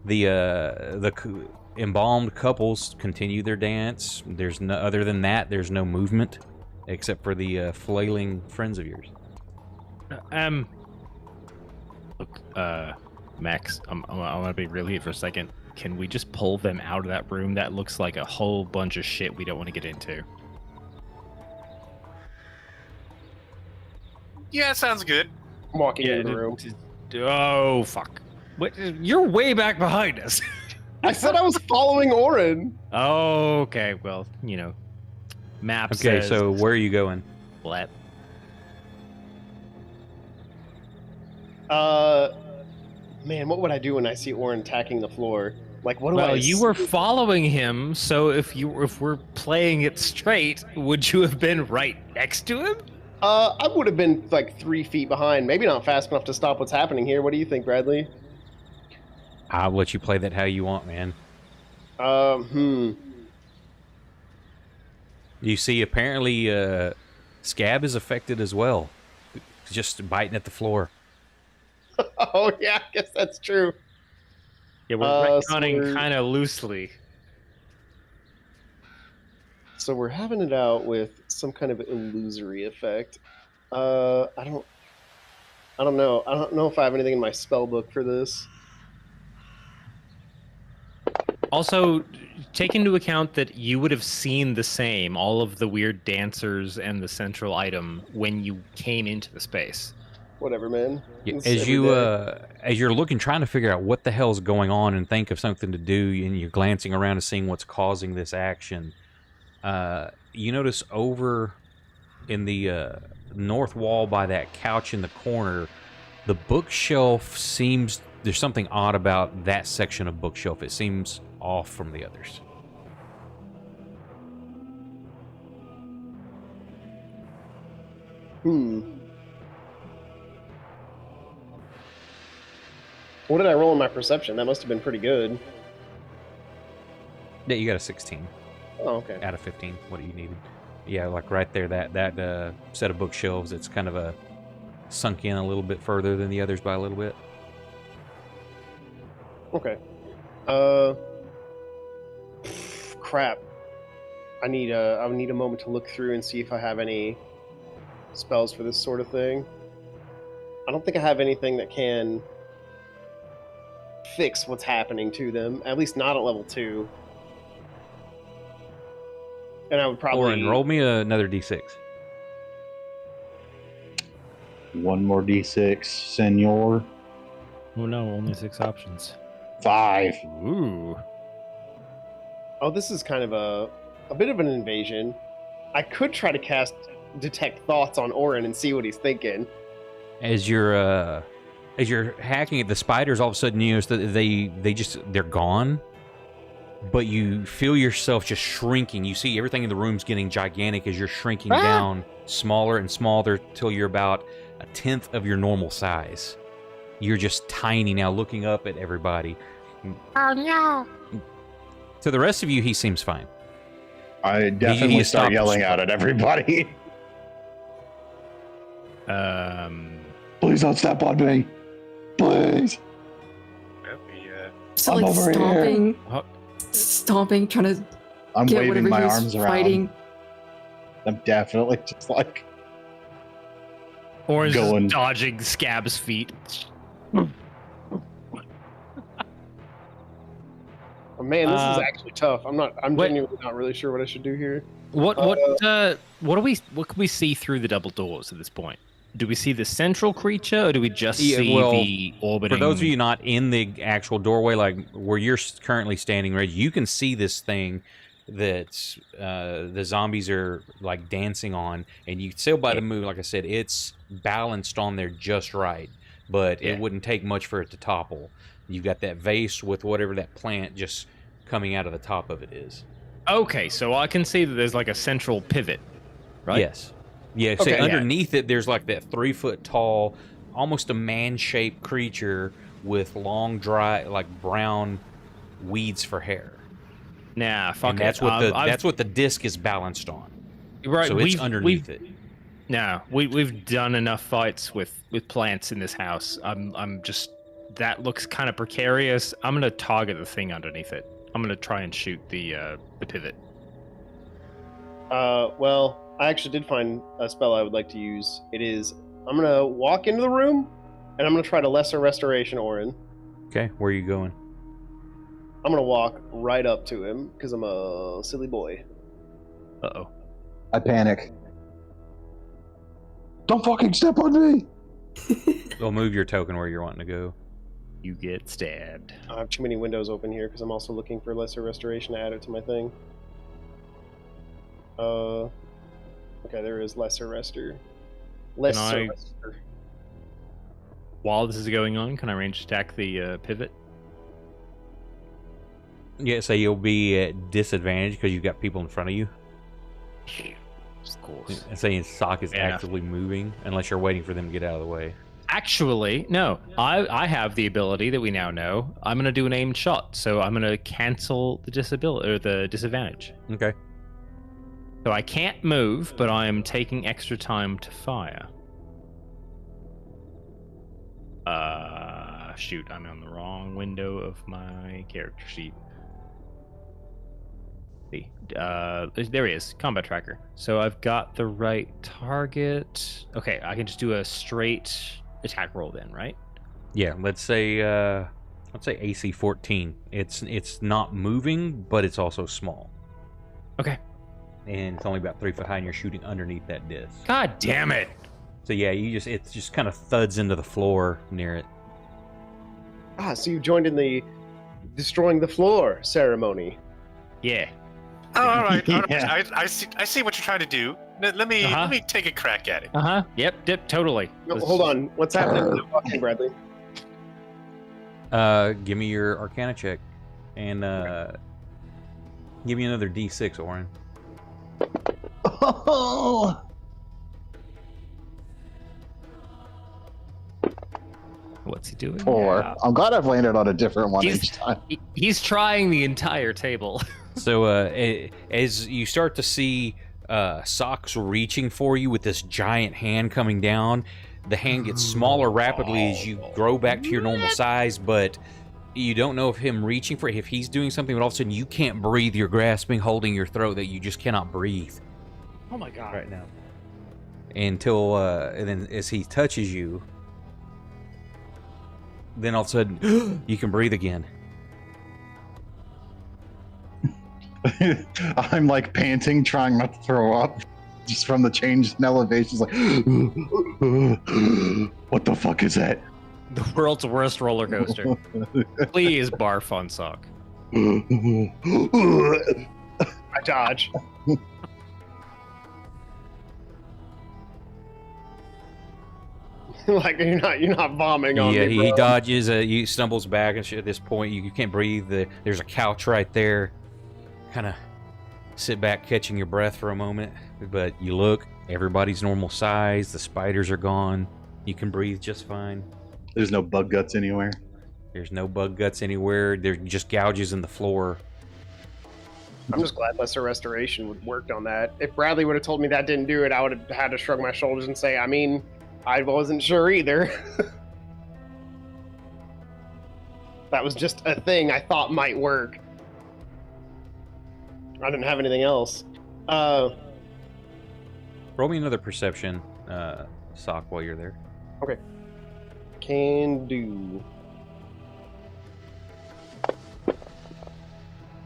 A: The embalmed couples continue their dance. There's no other than that. There's no movement except for the flailing friends of yours.
C: Look, Max, I want to be real here for a second. Can we just pull them out of that room? That looks like a whole bunch of shit we don't want to get into.
D: Yeah, sounds good.
B: I'm walking into the room.
C: Oh, fuck. What? You're way back behind us.
B: I said I was following Oren.
C: Oh, okay. Well, map
A: Okay,
C: says...
A: so where are you going?
C: Let.
B: Man, what would I do when I see Oren attacking the floor? Like, what do
C: Well,
B: I...
C: you were following him, so if we're playing it straight, would you have been right next to him?
B: I would have been like 3 feet behind. Maybe not fast enough to stop what's happening here. What do you think, Bradley?
A: I'll let you play that how you want, man. You see, apparently, Scab is affected as well. Just biting at the floor.
B: Oh, yeah, I guess that's true.
C: Yeah, we're retconning kind of loosely.
B: So we're having it out with some kind of illusory effect. I don't know. I don't know if I have anything in my spell book for this.
C: Also, take into account that you would have seen the same, all of the weird dancers and the central item when you came into the space.
B: Whatever, man.
A: Yeah,
B: It's
A: as
B: every
A: you
B: day.
A: as you're looking, trying to figure out what the hell's going on and think of something to do, and you're glancing around and seeing what's causing this action, you notice over in the north wall by that couch in the corner, the bookshelf seems... There's something odd about that section of bookshelf. It seems off from the others.
B: What did I roll in my perception? That must have been pretty good.
A: Yeah, you got a 16
B: Oh, okay.
A: out of 15. What you needed? Yeah, like right there, that set of bookshelves. It's kind of sunk in a little bit further than the others by a little bit.
B: Okay. Crap. I need a moment to look through and see if I have any spells for this sort of thing. I don't think I have anything that can fix what's happening to them. At least not at level 2. And I would probably...
A: Oren, roll me another d6.
F: One more d6, senor.
C: Oh no, only 6 options.
F: 5.
C: Ooh.
B: Oh, this is kind of a bit of an invasion. I could try to cast Detect Thoughts on Oren and see what he's thinking.
A: As you're hacking at the spiders, all of a sudden you notice that they're gone. But you feel yourself just shrinking. You see everything in the room's getting gigantic as you're shrinking down, smaller and smaller, till you're about 1/10 of your normal size. You're just tiny now, looking up at everybody.
H: Oh no!
A: To the rest of you, he seems fine.
F: I definitely
A: he
F: start
A: stopped-
F: yelling out at everybody. Please don't step on me. Please.
D: Well,
G: Just
F: I'm
G: like
F: over
G: stomping,
C: here.
G: stomping, trying to
F: I'm
G: get
F: waving
G: whatever
F: my
G: he's
F: arms around.
G: fighting.
F: I'm definitely just like
C: Orange
F: Going.
C: is dodging Scab's feet.
B: Oh, man, this is
C: Uh,
B: actually tough. I'm
C: what-
B: genuinely not really sure what I should do here.
C: What can we see through the double doors at this point? Do we see the central creature, or do we just
A: Yeah,
C: see
A: well,
C: the orbiting?
A: For those of you not in the actual doorway, like where you're currently standing, Reg, you can see this thing that the zombies are like dancing on, and you can tell by the move, like I said, it's balanced on there just right, but
C: Yeah.
A: it wouldn't take much for it to topple. You've got that vase with whatever that plant just coming out of the top of it is.
C: Okay, so I can see that there's like a central pivot, right?
A: Yes. Yeah, so
B: Okay, yeah.
A: underneath it, there's like that 3-foot tall, almost a man-shaped creature with long, dry, like brown weeds for hair.
C: Nah, fuck
A: And
C: it.
A: that's what
C: I've-
A: that's what the disc is balanced on.
C: right.
A: So it's underneath it.
C: No, we've done enough fights with plants in this house. I'm just that looks kind of precarious. I'm gonna target the thing underneath it. I'm gonna try and shoot the pivot.
B: Well, I actually did find a spell I would like to use. It is, I'm going to walk into the room, and I'm going to try to Lesser Restoration Orin.
A: Okay, where are you going?
B: I'm going to walk right up to him, because I'm a silly boy.
C: Uh-oh.
F: I panic. Don't fucking step on me.
A: Well, move your token where you're wanting to go.
C: You get stabbed.
B: I have too many windows open here, because I'm also looking for Lesser Restoration to add it to my thing. Okay, there is Lesser Rester. Lesser Rester.
C: While this is going on, can I range attack the pivot?
A: Yeah, so you'll be at disadvantage because you've got people in front of you.
C: Of course.
A: And saying Sock is
C: Yeah.
A: actively moving, unless you're waiting for them to get out of the way.
C: Actually, no. I have the ability that we now know. I'm gonna do an aimed shot, so I'm gonna cancel the disability or the disadvantage.
A: Okay.
C: So I can't move, but I am taking extra time to fire. Shoot, I'm on the wrong window of my character sheet. There he is, combat tracker. So I've got the right target. Okay, I can just do a straight attack roll then, right?
A: Yeah, let's say AC 14. It's not moving, but it's also small.
C: Okay.
A: And it's only about 3 foot high, and you're shooting underneath that disc.
C: God damn it!
A: So yeah, it just kind of thuds into the floor near it.
B: Ah, so you joined in the destroying the floor ceremony.
C: Yeah.
D: Oh, all right.
F: Yeah.
D: I see what you're trying to do. Let me take a crack at it.
C: Yep, totally.
B: No, hold on. What's happening? Okay, Bradley.
A: Give me your Arcana check, and give me another D6, Oren.
E: Oh,
C: What's he doing?
E: 4.
C: Yeah.
E: I'm glad I've landed on a different one
C: He's-
E: each time.
C: He's trying the entire table.
A: So as you start to see Socks reaching for you with this giant hand coming down, the hand gets smaller rapidly as you grow back to your normal size, but you don't know if him reaching for if he's doing something, but all of a sudden you can't breathe. You're grasping, holding your throat that you just cannot breathe
C: Oh my god.
A: right now. Until and then as he touches you, then all of a sudden you can breathe again.
F: I'm like panting, trying not to throw up, just from the change in elevation. It's like, what the fuck is that?
C: The world's worst roller coaster. Please barf on Sock.
B: I dodge. Like you're not vomiting on
A: Yeah,
B: me,
A: he
B: bro.
A: dodges. He stumbles back and shit. At this point, you can't breathe. There's a couch right there. Kind of sit back, catching your breath for a moment. But you look, everybody's normal size. The spiders are gone. You can breathe just fine.
F: There's no bug guts anywhere.
A: There's no bug guts anywhere. There's just gouges in the floor.
B: I'm just glad Lesser Restoration would worked on that. If Bradley would have told me that didn't do it, I would have had to shrug my shoulders and say, I mean, I wasn't sure either. That was just a thing I thought might work. I didn't have anything else.
A: Roll me another perception, Sock, while you're there.
B: Can do.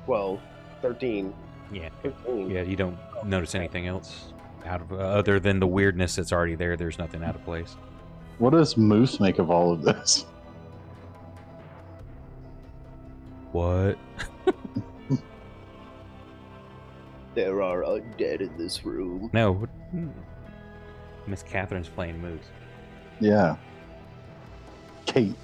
B: 12, 13,
A: Yeah.
B: 15.
A: Yeah, you don't notice anything else out of other than the weirdness that's already there. There's nothing out of place.
F: What does Moose make of all of this?
A: What?
B: There are undead in this room.
A: No. Miss Catherine's playing moves.
F: Yeah. Kate.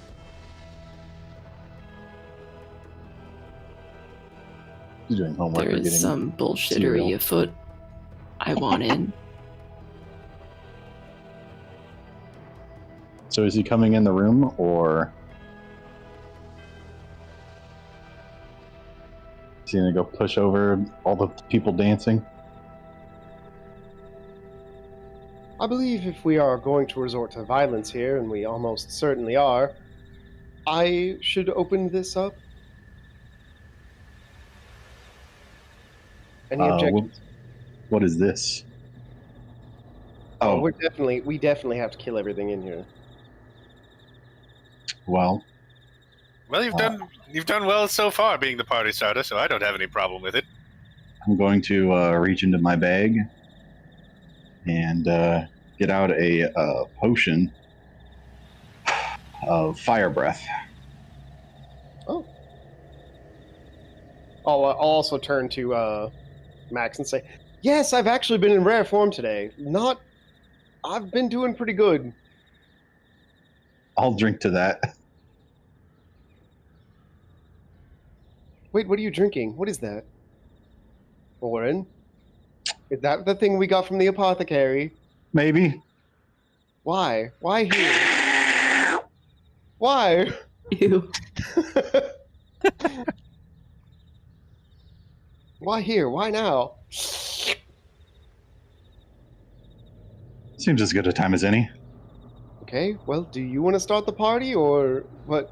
F: She's doing homework.
G: There
F: or
G: is
F: getting
G: some bullshittery
F: cereal.
G: afoot. I want in.
F: So is he coming in the room, or is he gonna go push over all the people dancing?
B: I believe if we are going to resort to violence here, and we almost certainly are, I should open this up. Any objections?
F: What is this?
B: Oh,
F: Oh,
B: we definitely have to kill everything in here.
F: well,
D: Well, you've done well so far, being the party starter, so I don't have any problem with it.
F: I'm going to reach into my bag and get out a potion of fire breath.
B: Oh. I'll also turn to Max and say, yes, I've actually been in rare form today. I've been doing pretty good.
F: I'll drink to that.
B: Wait, what are you drinking? What is that? Oren? Is that the thing we got from the apothecary?
F: Maybe.
B: Why? Why here? Why?
G: Ew.
B: Why here? Why now?
F: Seems as good a time as any.
B: Okay, well, do you want to start the party or what?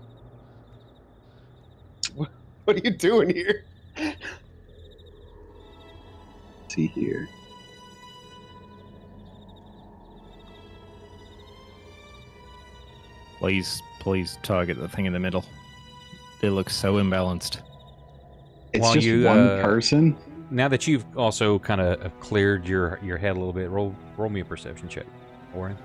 B: What are you doing here?
F: Let's see here.
C: Please target the thing in the middle. It looks so imbalanced.
F: It's
A: While
F: just
A: you,
F: one
A: uh,
F: person.
A: Now that you've also kind of cleared your head a little bit, roll me a perception check, Orin.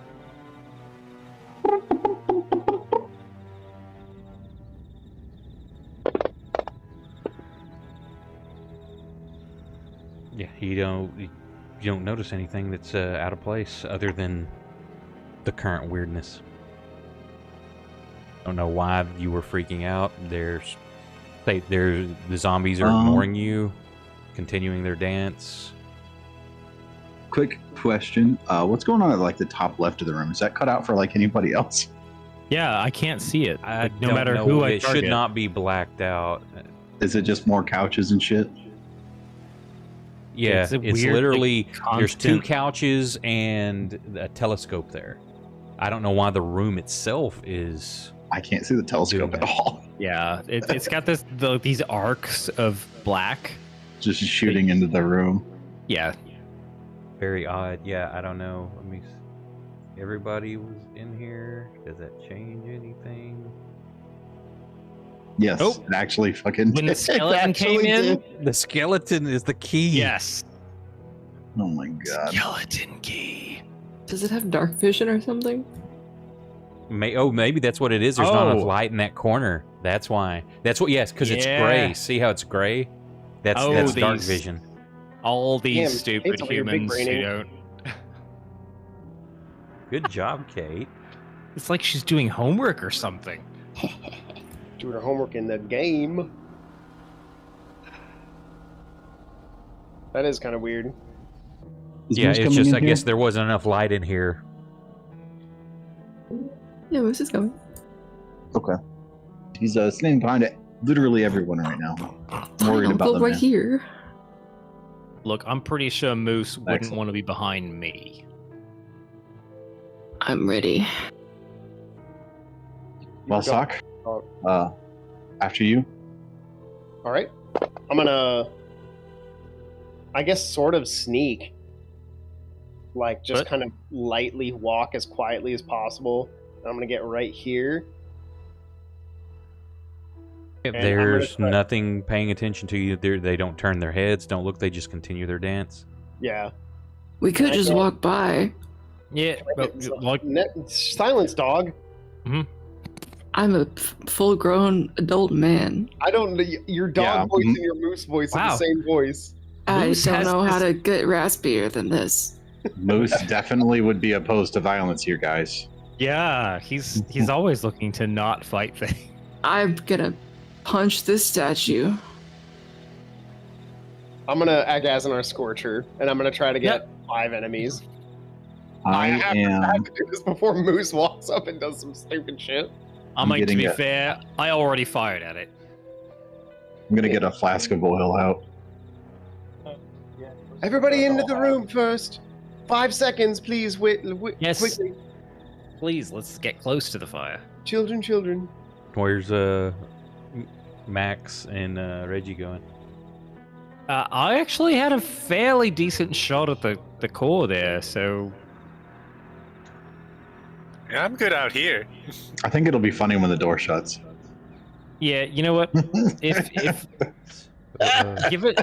A: Yeah, you don't notice anything that's out of place other than the current weirdness. Don't know why you were freaking out. The zombies are ignoring you, continuing their dance.
F: Quick question. What's going on at like the top left of the room? Is that cut out for like anybody else?
C: Yeah, I can't see it.
A: I
C: no
A: don't
C: matter
A: know.
C: who I
A: It
C: target.
A: should not be blacked out.
F: Is it just more couches and shit?
A: Yeah,
C: It's a
A: it's
C: weird,
A: literally
C: like,
A: there's two
C: constant-
A: couches and a telescope there. I don't know why the room itself is.
F: I can't see the telescope
A: Doing
F: at
A: that.
F: all.
C: Yeah, it's got these arcs of black.
F: Just shooting into the room.
C: Yeah,
A: Very odd. Yeah, I don't know. Let me. Everybody was in here. Does that change anything?
F: Yes,
C: Nope.
F: it actually fucking
C: when the
F: did.
C: skeleton came
F: Actually
C: in.
F: did.
A: The skeleton is the key.
C: Yes,
F: Oh my god.
C: skeleton key.
G: Does it have dark vision or something?
A: Maybe that's what it is. There's not enough
C: Oh.
A: light in that corner. That's why. That's what. Yes, because it's
C: Yeah.
A: gray. See how it's gray? That's
C: Oh,
A: dark
C: these-
A: vision.
C: All these
B: Damn,
C: stupid
B: it's over here, big
C: humans who
B: braining.
C: don't.
A: Good job, Kate.
C: It's like she's doing homework or something.
B: Doing her homework in the game. That is kind of weird.
F: Is
A: Yeah,
F: Moose
A: it's
F: coming
A: just
F: in
A: I
F: here?
A: guess there wasn't enough light in here.
G: Yeah, Moose is going.
F: Okay. He's standing behind it. Literally everyone right now. I'm worried about
G: Uncle
F: them.
G: right
F: man.
G: here.
C: Look, I'm pretty sure Moose wouldn't
F: Excellent.
C: want to be behind me.
G: I'm ready.
F: Well, Sock. After you.
B: All right. I'm gonna, I guess, sort of sneak. Like, just
C: What?
B: kind of lightly walk as quietly as possible. And I'm gonna get right here.
A: If
B: And I'm gonna
A: there's
B: try-
A: nothing paying attention to you, they don't turn their heads, don't look, they just continue their dance.
B: Yeah.
G: We could
B: I
G: just
B: know.
G: walk by.
C: Yeah, but, like,
B: Silence, dog.
G: I'm a full-grown adult man.
B: I don't. Your dog
F: Yeah,
B: voice
F: mhm.
B: and your moose voice are
C: Wow.
B: the same voice.
G: I
C: Moose
G: don't
C: has
G: know how
C: this-
G: to get raspier than this.
F: Moose definitely would be opposed to violence here, guys.
C: yeah, he's always looking to not fight things.
G: I'm gonna punch this statue.
B: I'm gonna Agazanar Scorcher, and I'm gonna try to get 5 enemies.
F: I
B: have to
F: am.
B: do this before Moose walks up and does some stupid shit.
C: I
F: I'm
C: mean, to
F: getting
C: be
F: it.
C: fair, I already fired at it.
F: I'm gonna get a flask of oil out.
B: Everybody into the room first. 5 seconds, please.
C: Yes.
B: Quickly.
C: Please, let's get close to the fire.
B: Children.
A: Where's Max and Reggie going?
C: I actually had a fairly decent shot at the core there, so
D: Yeah, I'm good out here.
F: I think it'll be funny when the door shuts.
C: yeah. You know what? If
A: Uh,
C: given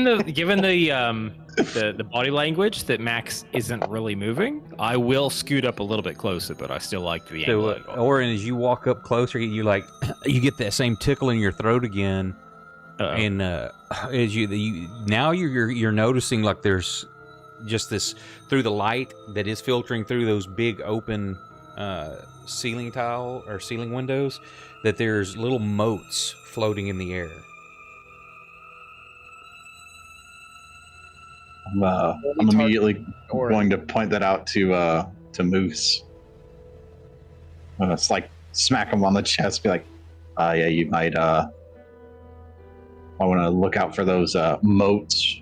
C: the body language that Max isn't really moving, I will scoot up a little bit closer, but I still like the
A: so,
C: angle.
A: Orin, as you walk up closer, you you get that same tickle in your throat again, and as you're noticing like there's just this through the light that is filtering through those big open ceiling tile or ceiling windows, that there's little motes floating in the air.
F: I'm immediately going to point that out to Moose. It's like smack him on the chest, be like, yeah, you might I want to look out for those motes.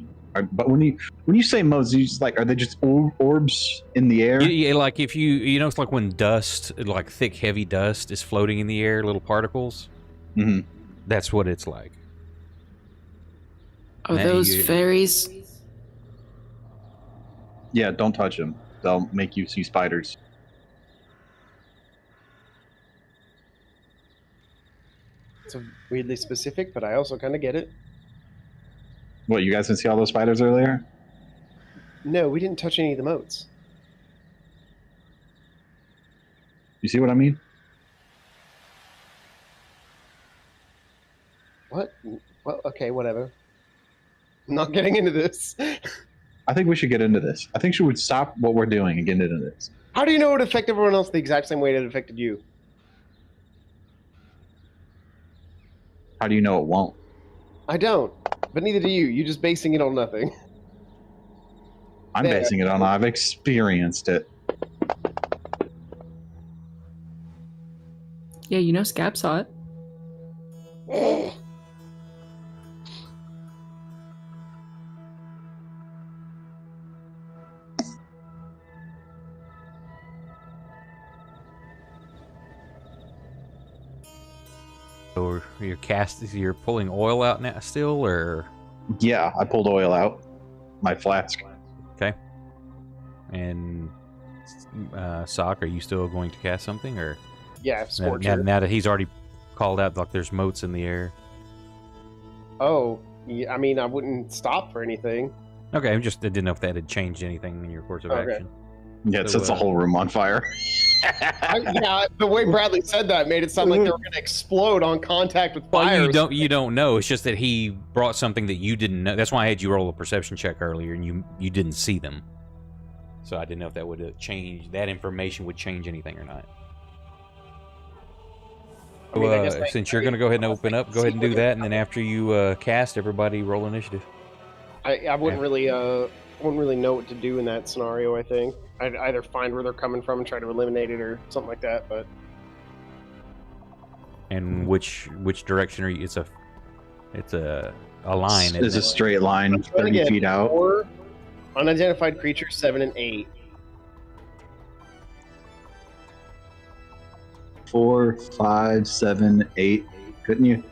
F: But when you say motes, you just like, are they just orbs in the air?
A: Yeah, like if you know, it's like when dust, like thick, heavy dust, is floating in the air, little particles.
F: Mm-hmm.
A: That's what it's like.
G: Are those fairies?
F: Yeah, don't touch them. They'll make you see spiders.
B: It's weirdly specific, but I also kind of get it.
F: What, you guys didn't see all those spiders earlier?
B: No, we didn't touch any of the moats.
F: You see what I mean?
B: What? Well, okay, whatever. I'm not getting into this.
F: I think we should get into this. I think we would stop what we're doing and get into this.
B: How do you know it affected everyone else the exact same way that it affected you?
F: How do you know it won't?
B: I don't, but neither do you. You're just basing it on nothing.
F: I'm
B: There.
F: basing it on I've experienced it.
G: Yeah, you know Scab saw it.
A: So you're pulling oil out now still, or?
F: Yeah, I pulled oil out. My flask.
A: Okay. And Sock, are you still going to cast something, or?
B: Yeah, Scorcher.
A: Now that he's already called out, like there's motes in the air.
B: Oh, yeah, I mean, I wouldn't stop for anything.
A: Okay, I didn't know if that had changed anything in your course of
B: Okay.
A: action.
F: Yeah, it
A: So,
F: sets the whole room on fire.
B: Yeah, the way Bradley said that made it sound like they were going to explode on contact with
A: Well,
B: fire.
A: you don't know. It's just that he brought something that you didn't know. That's why I had you roll a perception check earlier, and you didn't see them. So I didn't know if that would have changed. That information would change anything or not.
B: I mean, I guess
A: Since you're going to go ahead and open up, go ahead and do that, and then after you cast, everybody roll initiative.
B: I wouldn't really know what to do in that scenario. I think I'd either find where they're coming from and try to eliminate it, or something like that. But
A: And which direction are you? It's a line.
F: It's
A: Isn't
F: a straight line,
B: trying to
F: 30
B: get
F: feet out.
B: 4 unidentified creatures, 7 and 8.
F: 4, 5, 7, 8. Couldn't you?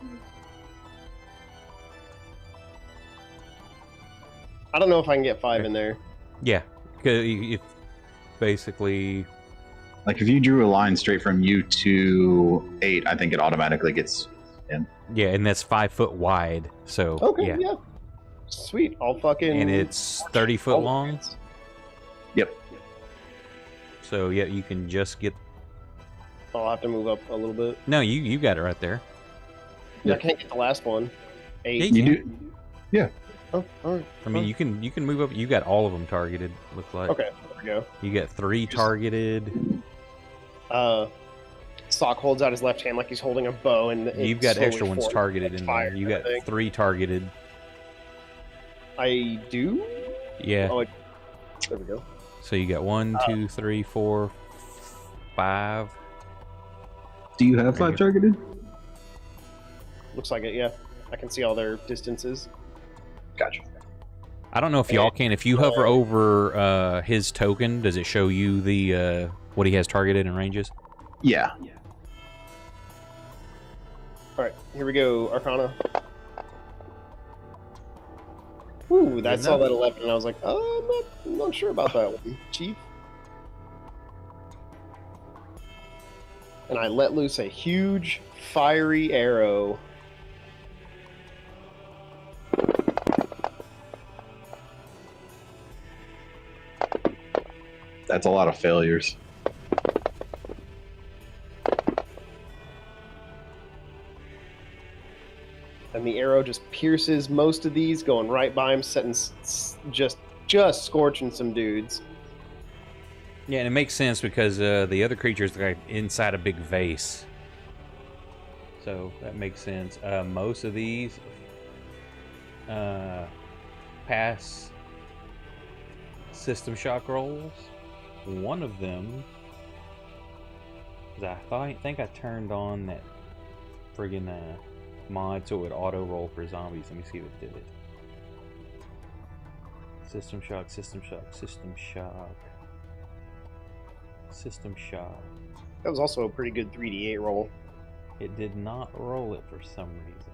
B: I don't know if I can get 5 in there.
A: Yeah, 'cause if basically.
F: Like if you drew a line straight from you to 8, I think it automatically gets in.
A: Yeah, and that's 5 foot wide. So
B: Okay,
A: yeah.
B: yeah. Sweet. I'll fucking.
A: And it's 30 foot long.
F: Yep.
A: So yeah, you can just get.
B: I'll have to move up a little bit.
A: No, you got it right there.
F: Yeah.
B: I can't get the last one. 8.
A: Yeah,
F: You do. Yeah.
B: Oh, all right.
A: I mean, you can move up. You got all of them targeted. Looks like.
B: Okay, there we go.
A: You got 3 targeted.
B: Sock holds out his left hand like he's holding a bow, and it
A: You've got
B: slowly
A: extra ones
B: forms
A: targeted in
B: fire
A: there. You
B: and
A: got
B: everything.
A: 3 targeted.
B: I do.
A: Yeah.
B: Oh, there we go.
A: So you got 1, 2, 3, 4, 5.
F: Do you have 5 targeted?
B: Looks like it. Yeah, I can see all their distances.
F: Gotcha.
A: I don't know if y'all can. If you hover over his token, does it show you the what he has targeted and ranges?
F: Yeah.
B: All right, here we go. Arcana. Ooh, that's all that 11, and I was like, oh, I'm not sure about that one, Chief. And I let loose a huge, fiery arrow.
F: That's a lot of failures.
B: And the arrow just pierces most of these, going right by him, setting just scorching some dudes.
A: Yeah, and it makes sense because the other creature's like inside a big vase. So that makes sense. Most of these pass System shock rolls. One of them, 'cause I think I turned on that friggin' mod so it would auto roll for zombies. Let me see if it did it. System shock, system shock, system shock, system shock.
B: That was also a pretty good 3d8 roll.
A: It did not roll it for some reason.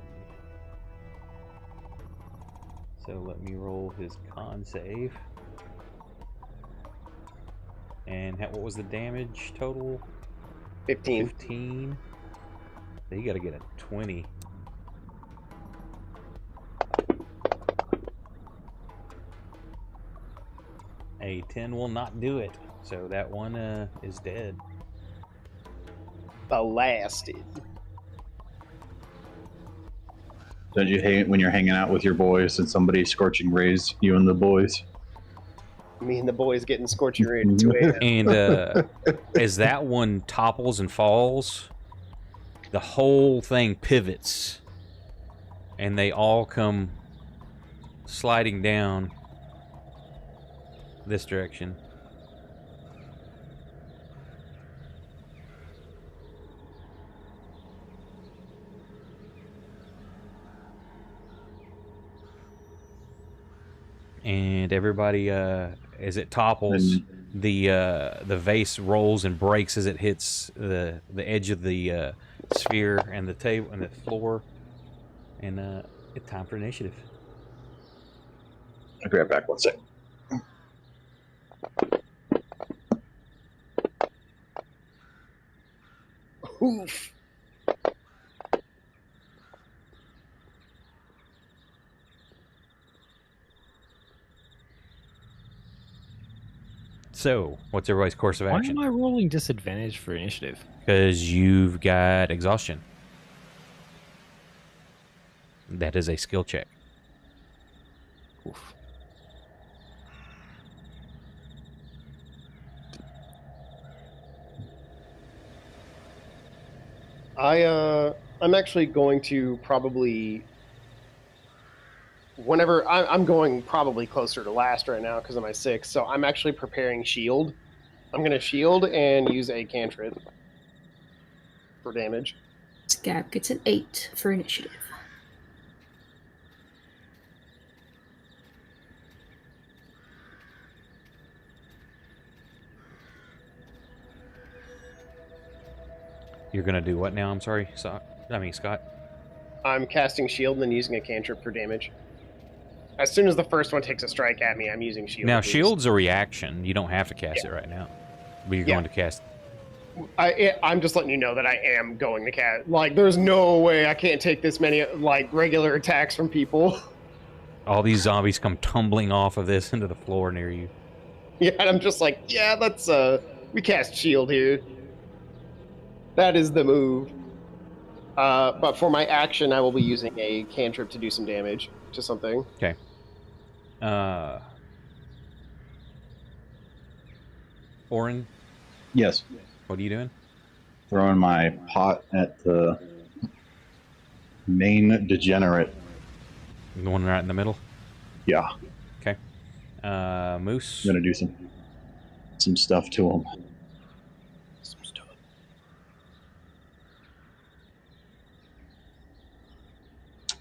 A: So let me roll his con save. And what was the damage total?
B: 15.
A: 15. So you gotta get a 20. A 10 will not do it. So that one is dead.
B: Blasted.
F: Don't you hate when you're hanging out with your boys and somebody scorching rays you and the boys?
B: Me and the boys getting scorching ray at 2 a.m.
A: And as that one topples and falls, the whole thing pivots. And they all come sliding down this direction. And everybody, as it topples, the vase rolls and breaks as it hits the edge of the sphere and the table and the floor. And it's time for initiative.
F: I'll grab back one second.
B: Oof.
A: So, what's everybody's course of
C: Why
A: action?
C: am I rolling disadvantage for initiative?
A: Because you've got exhaustion. That is a skill check.
C: Oof.
B: I'm actually going to probably whenever I'm going probably closer to last right now because of my 6, so I'm actually preparing shield. I'm going to shield and use a cantrip for damage.
G: Scab gets an 8 for initiative.
A: You're gonna do what now? I'm sorry, Scott.
B: I'm casting shield and then using a cantrip for damage. As soon as the first one takes a strike at me, I'm using shield.
A: Now,
B: boost.
A: shield's a reaction. You don't have to cast it right now. But you're going to cast.
B: I'm just letting you know that I am going to cast. Like, there's no way I can't take this many like regular attacks from people.
A: All these zombies come tumbling off of this into the floor near you.
B: Yeah, and I'm just like, yeah, let's we cast shield here. That is the move. But for my action, I will be using a cantrip to do some damage to something.
A: Okay. Orin,
F: Yes.
A: what are you doing?
F: Throwing my pot at the main degenerate.
A: The one right in the middle?
F: Yeah.
A: Okay. Moose?
F: I'm gonna do some stuff to him.
B: Some stuff.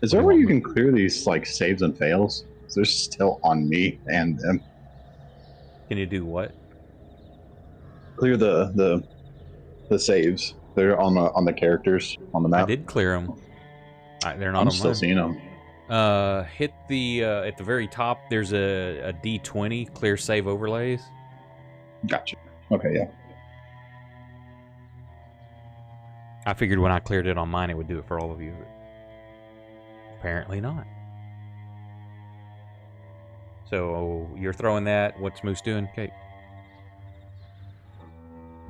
F: Is there a way you can clear these like saves and fails? They're still on me and them.
A: Can you do what?
F: Clear the saves. They're on the characters on the map.
A: I did clear them. They're not
F: I'm
A: on
F: still
A: mine.
F: seeing them.
A: Hit the at the very top. There's a D20 clear save overlays.
F: Gotcha. Okay, yeah.
A: I figured when I cleared it on mine, it would do it for all of you. But apparently not. So you're throwing that. What's Moose doing, Kate?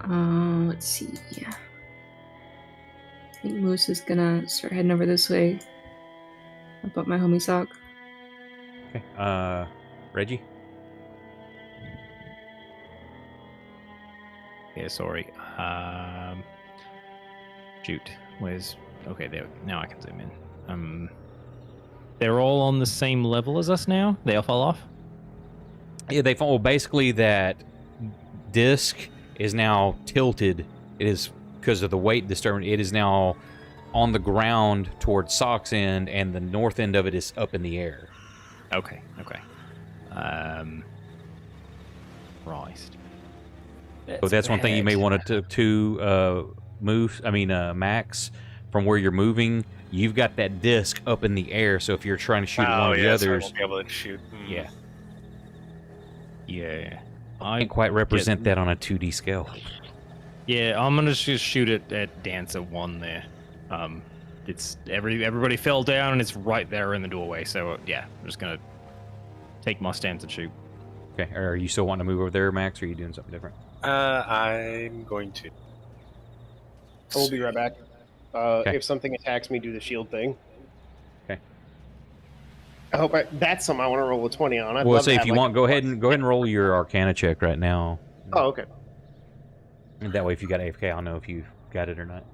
G: Let's see. I think Moose is gonna start heading over this way. About my homie sock.
A: Okay. Reggie.
C: Yeah, sorry. Shoot. Where's... Okay, there. Now I can zoom in. They're all on the same level as us now? They all fall off?
A: Yeah, they fall. Basically, that disc is now tilted. It is because of the weight disturbance. It is now on the ground towards Sock's end, and the north end of it is up in the air.
C: Okay. Christ.
A: So that's one thing you may want to move. I mean, Max, from where you're moving, you've got that disc up in the air. So if you're trying to shoot at one of the
D: So I
A: others,
D: won't be able to shoot.
A: yeah,
C: Yeah.
A: I can't quite represent that on a 2D scale.
C: Yeah, I'm gonna just shoot it at Dancer 1 there. It's everybody fell down and it's right there in the doorway. So yeah, I'm just gonna take my stance and shoot.
A: Okay, are you still wanting to move over there, Max, or are you doing something different?
D: I'm going to.
B: I will be right back.
A: Okay.
B: If something attacks me, do the shield thing.
A: Okay.
B: That's something I want to roll a 20 on.
A: Well, say if you want, go ahead and roll your Arcana check right now.
B: Oh, okay.
A: And that way, if you got AFK, I'll know if you got it or not.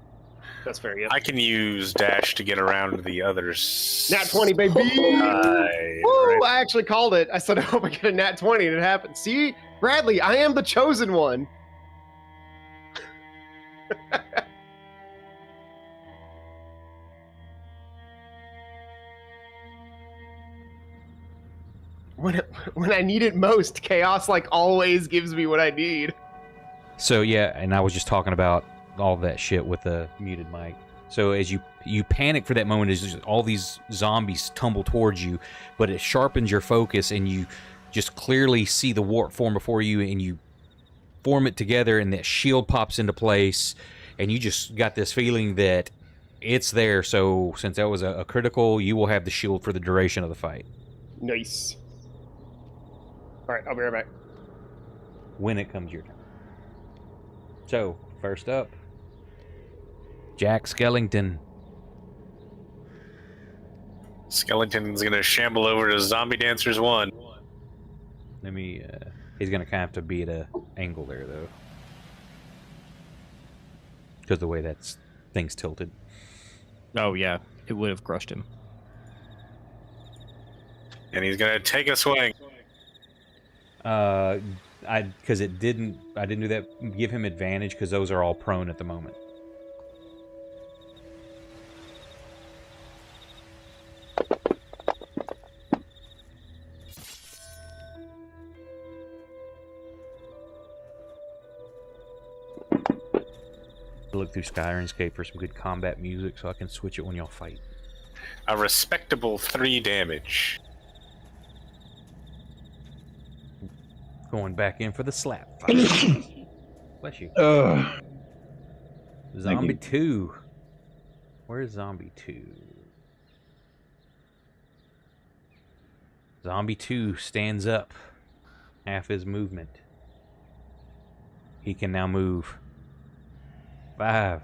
B: That's fair, yeah.
D: I can use dash to get around the others.
B: Nat 20, baby! Woo! I actually called it. I said, I hope I get a nat 20, and it happened. See? Bradley, I am the chosen one. When I need it most, chaos like always gives me what I need.
A: So yeah, and I was just talking about all that shit with the muted mic. So as you panic for that moment, as just all these zombies tumble towards you, but it sharpens your focus, and you just clearly see the warp form before you, and you form it together, and that shield pops into place, and you just got this feeling that it's there. So since that was a critical, you will have the shield for the duration of the fight.
B: Nice. All right, I'll be right back.
A: When it comes your turn. So, first up, Jack Skellington.
D: Skeleton's gonna shamble over to Zombie Dancers 1.
A: Let me, he's gonna kind of have to be at an angle there, though. Because the way that thing's tilted.
C: Oh yeah, it would have crushed him.
D: And he's gonna take a swing.
A: Because I didn't do that. Give him advantage because those are all prone at the moment. Look through Skyrinscape for some good combat music so I can switch it when y'all fight.
D: A respectable 3 damage.
A: Going back in for the slap fight. Bless you. Zombie 2. Where's Zombie 2? Zombie 2 stands up. Half his movement. He can now move 5,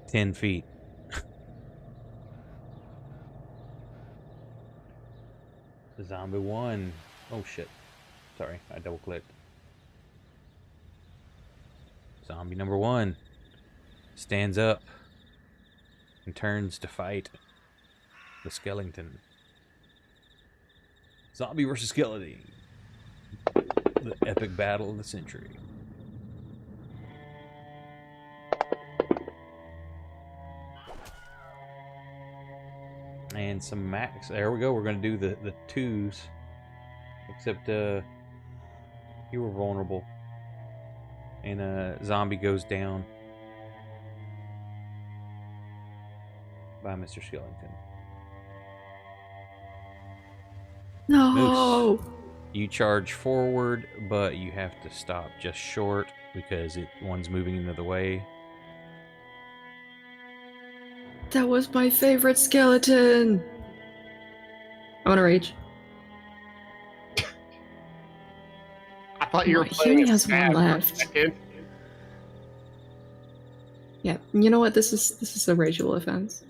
A: 10 feet. Zombie 1. Oh shit. Sorry, I double clicked. Zombie number 1 stands up and turns to fight the skeleton. Zombie versus skeleton. The epic battle of the century. And some max. There we go. We're going to do the 2s. Except, you were vulnerable. And zombie goes down by Mr. Skellington.
G: No.
A: Moose, you charge forward, but you have to stop just short because one's moving another way.
G: That was my favorite skeleton. I want to rage.
B: I thought you were
G: He
B: playing
G: only
B: a
G: has one
B: stab for a
G: left.
B: second.
G: Yeah, you know what? This is a rageable offense.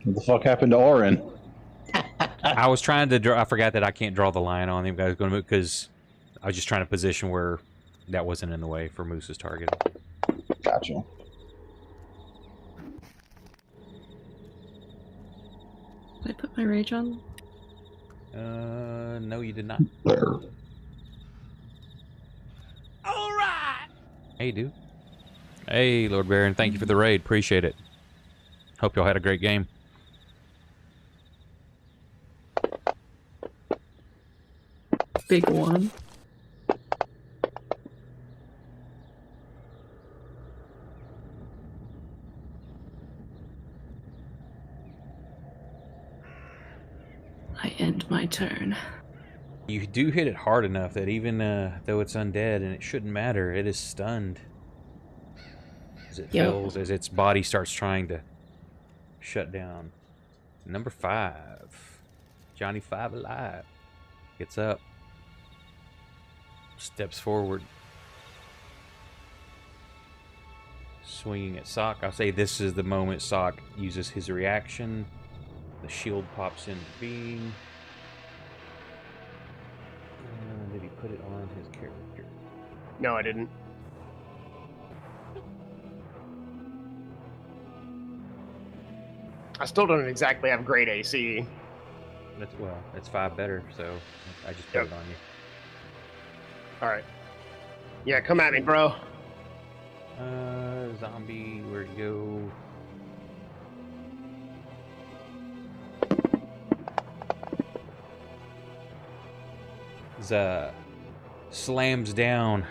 F: What the fuck happened to Orin?
A: I was trying to draw. I forgot that I can't draw the line on him. I was going to move because I was just trying to position where that wasn't in the way for Moose's target.
G: Did I put my rage on?
A: No, you did not.
H: All right.
A: Hey, dude. Hey, Lord Baron, thank you for the raid. Appreciate it. Hope y'all had a great game.
G: Big one. I end my turn.
A: You do hit it hard enough that even though it's undead and it shouldn't matter, it is stunned. As it
G: Yep.
A: fills, as its body starts trying to shut down. Number 5. Johnny 5 alive. Gets up. Steps forward. Swinging at Sock. I'll say this is the moment Sock uses his reaction. The shield pops into being. Did he put it on his character?
B: No, I didn't. I still don't exactly have great AC.
A: That's 5 better, so I just put it on you.
B: Alright. Yeah, come at me, bro.
A: Zombie, where'd you go? Slams down.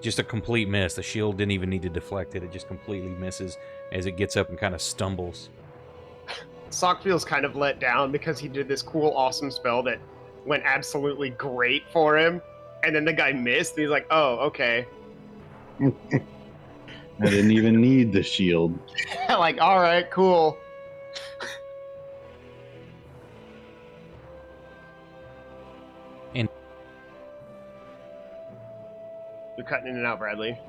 A: Just a complete miss. The shield didn't even need to deflect it. It just completely misses as it gets up and kind of stumbles.
B: Sock feels kind of let down because he did this cool, awesome spell that went absolutely great for him. And then the guy missed, and he's like, oh, okay.
F: I didn't even need the shield.
B: Like, alright, cool.
A: And
B: You're cutting in and out, Bradley.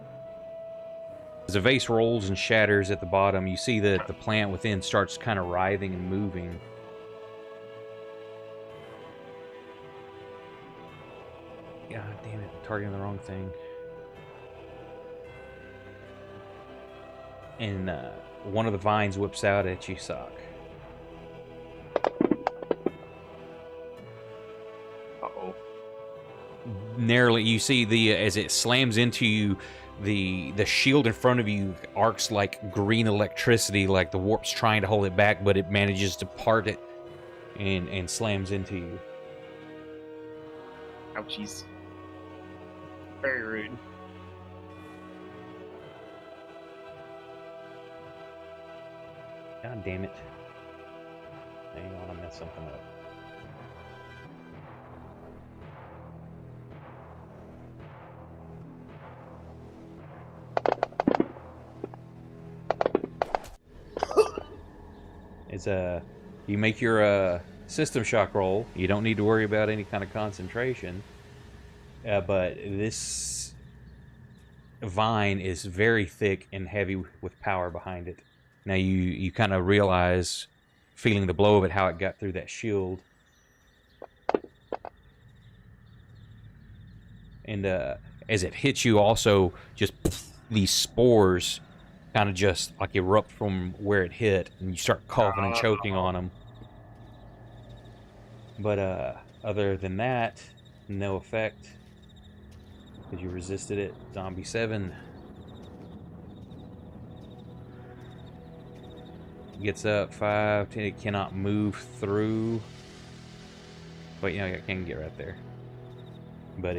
A: as the vase rolls and shatters at the bottom, you see that the plant within starts kind of writhing and moving. God damn it, I'm targeting the wrong thing. And one of the vines whips out at you, Sock.
B: Uh-oh.
A: Narrowly, you see as it slams into you, the shield in front of you arcs like green electricity, like the warp's trying to hold it back, but it manages to part it and slams into you.
B: Ouchies. Very rude.
A: God damn it. Hang on, I messed something up. It's you make your system shock roll. You don't need to worry about any kind of concentration. But this vine is very thick and heavy with power behind it. Now you kind of realize, feeling the blow of it, how it got through that shield. And as it hits you, also just these spores kind of just like erupt from where it hit, and you start coughing and choking on them. But other than that, no effect, because you resisted it. Zombie 7 gets up 5, 10. It cannot move through. But you know, I can get right there. But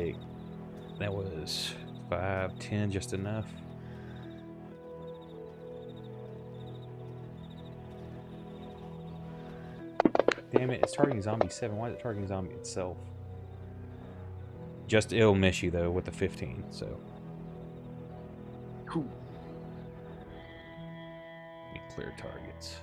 A: that was 5, 10, just enough. Damn it, it's targeting Zombie 7. Why is it targeting Zombie itself? Just it'll miss you, though, with the 15, so.
B: Cool.
A: Let me clear targets.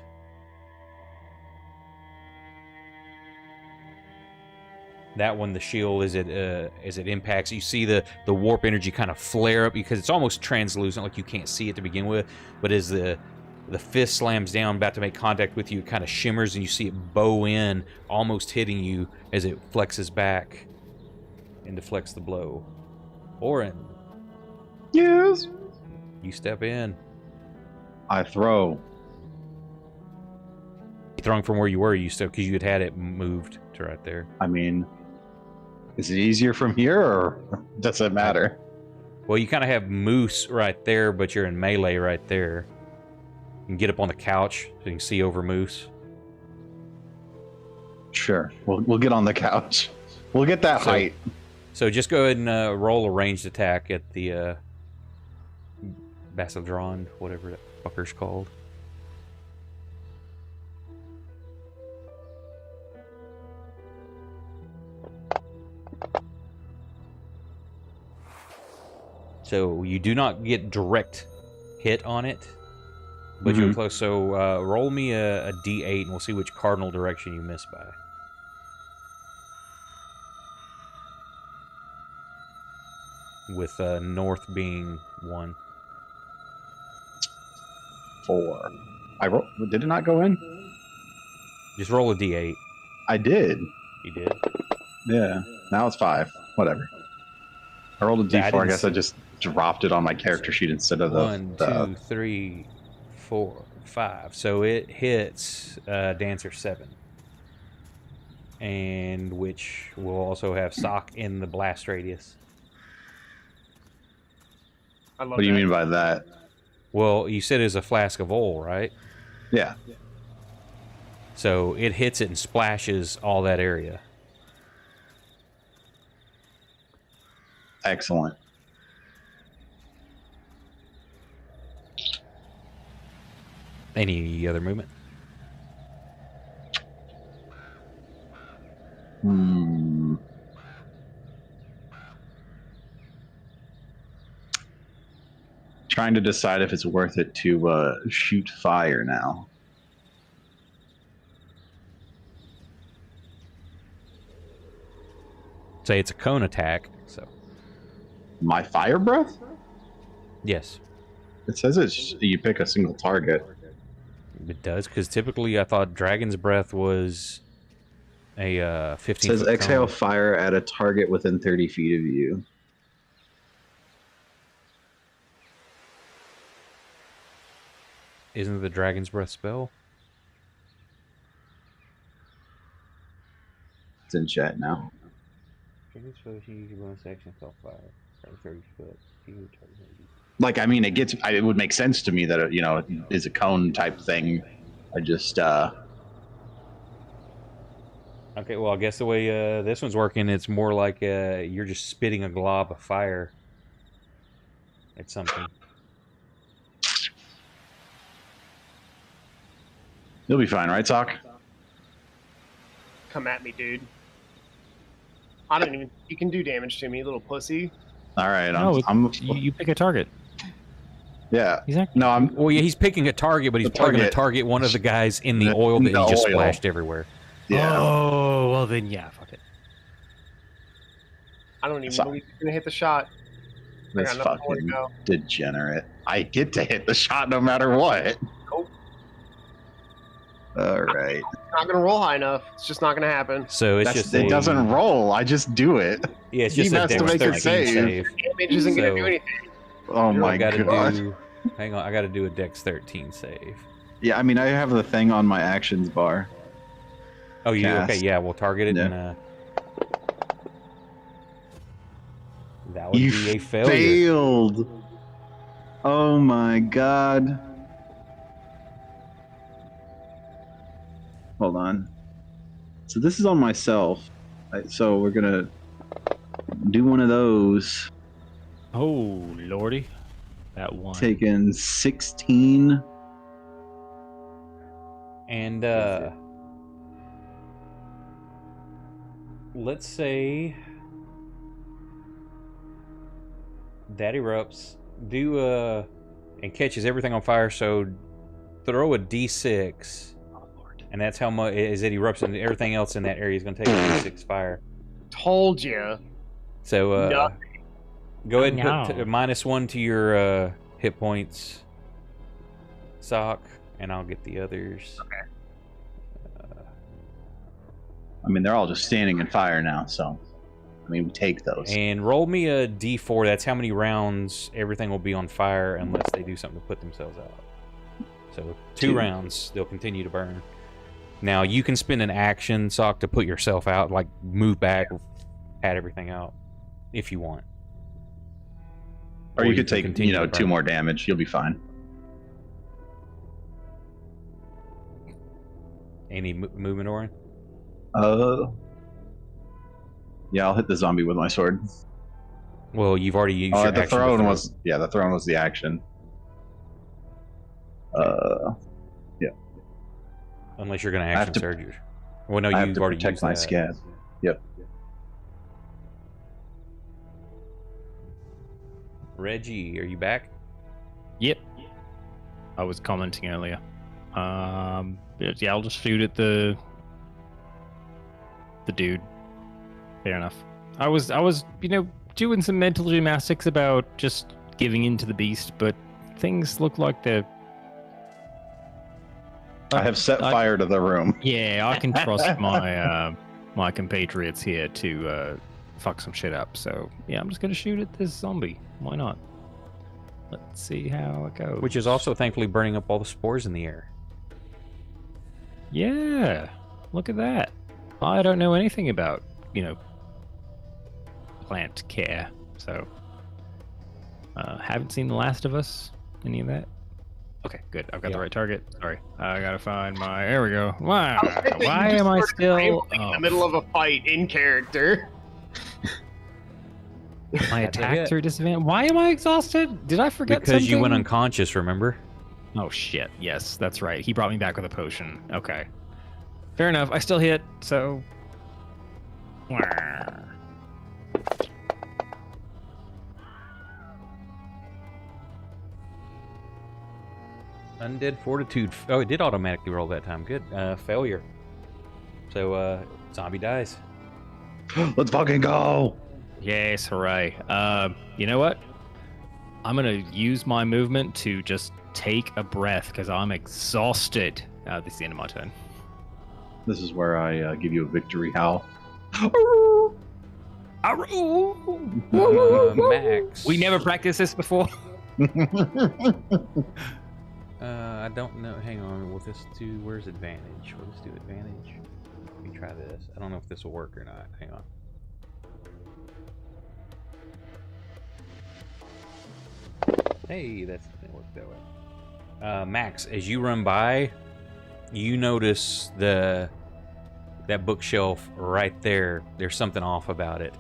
A: That one, the shield, as it impacts, you see the warp energy kind of flare up, because it's almost translucent, like you can't see it to begin with, but as the fist slams down, about to make contact with you, it kind of shimmers, and you see it bow in, almost hitting you as it flexes back and deflects the blow. Orin.
F: Yes.
A: You step in.
F: I throw.
A: throwing from where you were, you still because you had it moved to right there.
F: I mean, is it easier from here, or does it matter?
A: Well, you kind of have Moose right there, but you're in melee right there. You can get up on the couch so you can see over Moose.
F: Sure, we'll get on the couch. We'll get that height.
A: So just go ahead and roll a ranged attack at the Basilodron, whatever that fucker's called. So you do not get direct hit on it, but you're close. So roll me a d8 and we'll see which cardinal direction you miss by. With north being 1.
F: 4. Did it not go in?
A: Just roll a d8.
F: I did.
A: You did?
F: Yeah. Now it's 5. Whatever. I rolled a d4. I guess I just dropped it on my character sheet instead of the...
A: 1, 2, 3, 4, 5. So it hits Dancer 7. And which will also have Sock in the blast radius.
F: What do you mean by that?
A: Well, you said it was a flask of oil, right?
F: Yeah.
A: So it hits it and splashes all that area.
F: Excellent.
A: Any other movement?
F: Trying to decide if it's worth it to shoot fire now.
A: Say it's a cone attack, so...
F: My fire breath?
A: Yes.
F: It says you pick a single target.
A: It does, because typically I thought Dragon's Breath was a 15
F: It says
A: foot
F: exhale
A: cone.
F: fire at a target within 30 feet of you.
A: Isn't it the Dragon's Breath spell?
F: It's in chat now. Like, I mean, it would make sense to me that it is a cone type thing. I just
A: Okay, well, I guess the way this one's working, it's more like you're just spitting a glob of fire at something.
F: You'll be fine, right, Sock?
B: Come at me, dude. I don't even. You can do damage to me, little pussy.
F: All right,
C: No, you pick a target.
F: Yeah.
C: Exactly.
F: No, I'm.
A: Well, yeah, he's picking a target, but he's probably going to target one of the guys in the oil that he just splashed everywhere.
F: Yeah.
C: Oh, well then, yeah, fuck it.
B: I don't even believe you're gonna hit the shot. I
F: This
B: got nowhere to
F: fucking
B: go.
F: degenerate. I get to hit the shot no matter what.
B: Nope.
F: All right.
B: Not gonna roll high enough. It's just not gonna happen.
A: So it's just
F: It doesn't roll. I just do it.
A: Yeah, it's
F: He
A: just a
F: has to
A: Dex
F: make a
A: 13
F: save.
A: save.
B: Damage isn't gonna do
A: So-
B: anything.
F: Oh my god.
A: Hang on, I got to do a Dex 13 save.
F: Yeah, I mean, I have the thing on my actions bar.
A: Oh, you
F: Cast.
A: okay? Yeah, we'll target it
F: Yeah.
A: and that would
F: You
A: be a failure.
F: failed. Oh my god. Hold on. So this is on myself. So we're gonna do one of those.
C: Oh, lordy. That one.
F: Taking 16.
A: And let's say that erupts. And catches everything on fire. So throw a d6. And that's how much as it erupts, and everything else in that area is going to take a d6 fire.
B: Told you.
A: So
B: Nothing.
A: go ahead and
C: No.
A: put -1 to your hit points, Sock, and I'll get the others.
B: Okay.
F: I mean, they're all just standing in fire now, so I mean, we take those.
A: And roll me a d4. That's how many rounds everything will be on fire unless they do something to put themselves out. So 2 rounds, they'll continue to burn. Now you can spend an action, Sock, to put yourself out, like move back, add everything out, if you want.
F: Or you could
A: can
F: take,
A: continue to
F: 2
A: burn.
F: more damage. You'll be fine.
A: Any movement, Orin?
F: Yeah, I'll hit the zombie with my sword.
A: Well, you've already used your
F: The
A: action.
F: throne was the throne was the action.
A: Unless you're going to
F: have
A: action
F: to-
A: surge. Well, no,
F: I have
A: you've
F: to
A: already
F: protect
A: used
F: my
A: that.
F: scab. Yep.
A: Reggie, are you back?
C: Yep. I was commenting earlier. Yeah, I'll just shoot at the dude. Fair enough. I was, doing some mental gymnastics about just giving in to the beast, but things look like they're.
F: I have set fire to the room.
C: Yeah, I can trust my my compatriots here to fuck some shit up. So yeah, I'm just gonna shoot at this zombie. Why not? Let's see how it goes.
A: Which is also thankfully burning up all the spores in the air.
C: Yeah, look at that. I don't know anything about, plant care, so haven't seen The Last of Us, any of that. Okay, good. I've got the right target. Sorry, I gotta find my. There we go. Wow.
B: I like that you
C: Why
B: just
C: am I
B: started
C: still
B: rambling in the middle of a fight in character?
C: my
A: That's a
C: attacks
A: hit.
C: are disadvantaged? Why am I exhausted? Did I forget
A: Because you went
C: something?
A: unconscious, remember?
C: Oh shit! Yes, that's right. He brought me back with a potion. Okay, fair enough. I still hit, so.
A: Undead Fortitude. Oh, it did automatically roll that time. Good. Failure. So, zombie dies.
F: Let's fucking go.
C: Yes, hooray. You know what? I'm gonna use my movement to just take a breath because I'm exhausted. This is the end of my turn.
F: This is where I give you a victory howl.
A: Max.
C: We never practiced this before.
A: I don't know. Hang on. Will this do? Where's advantage? Will this do advantage? Let me try this. I don't know if this will work or not. Hang on. Hey, that worked that way. Max, as you run by, you notice that bookshelf right there. There's something off about it.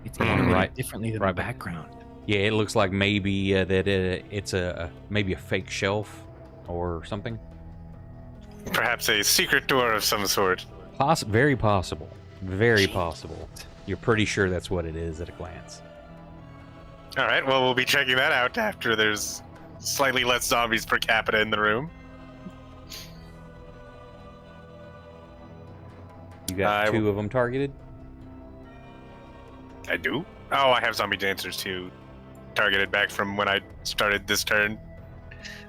C: It's animated
A: Right-
C: differently than
A: right
C: the
A: back.
C: background.
A: Yeah, it looks like maybe it's maybe a fake shelf or something.
D: Perhaps a secret door of some sort.
A: Very possible. Very possible. You're pretty sure that's what it is at a glance.
D: All right, well, we'll be checking that out after there's slightly less zombies per capita in the room.
A: You got
D: I-
A: 2 of them targeted.
D: I do? Oh, I have zombie dancers too, targeted back from when I started this turn.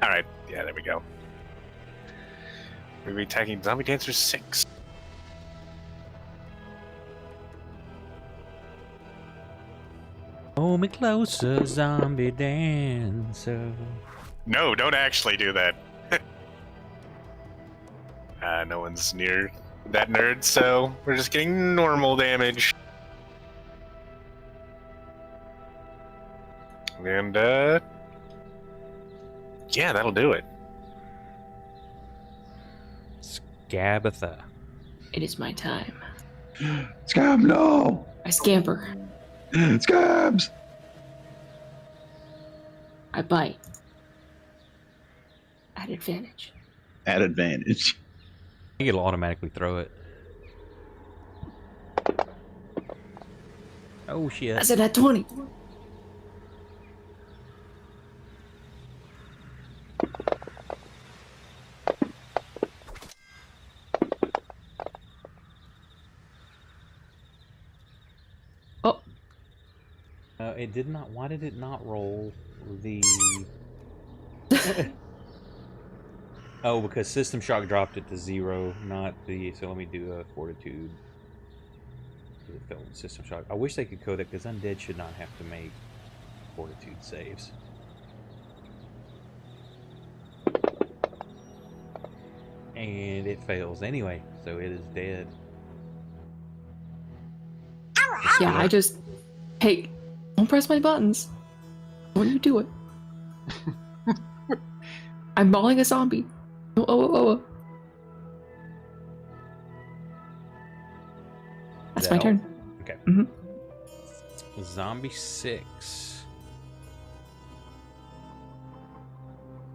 D: All right, yeah, there we go. We'll be attacking zombie dancers 6.
A: Hold me closer, zombie dancer.
D: No, don't actually do that. No one's near that nerd, so we're just getting normal damage. And, yeah, that'll do it.
A: Gabatha.
G: It is my time.
F: Scab, no!
G: I scamper.
F: Scabs!
G: I bite. At advantage.
F: At advantage.
A: It'll automatically throw it. Oh shit.
G: I said at 20. Oh,
A: It did not. Why did it not roll the? Oh, because System Shock dropped it to 0, not the. So let me do a Fortitude. It fell in System Shock. I wish they could code it because undead should not have to make Fortitude saves. And it fails anyway, so it is dead.
G: Yeah, I just. Hey, don't press my buttons. When you do it. I'm mauling a zombie. Oh. That's my
A: That
G: turn.
A: Okay.
G: Mhm.
A: Zombie 6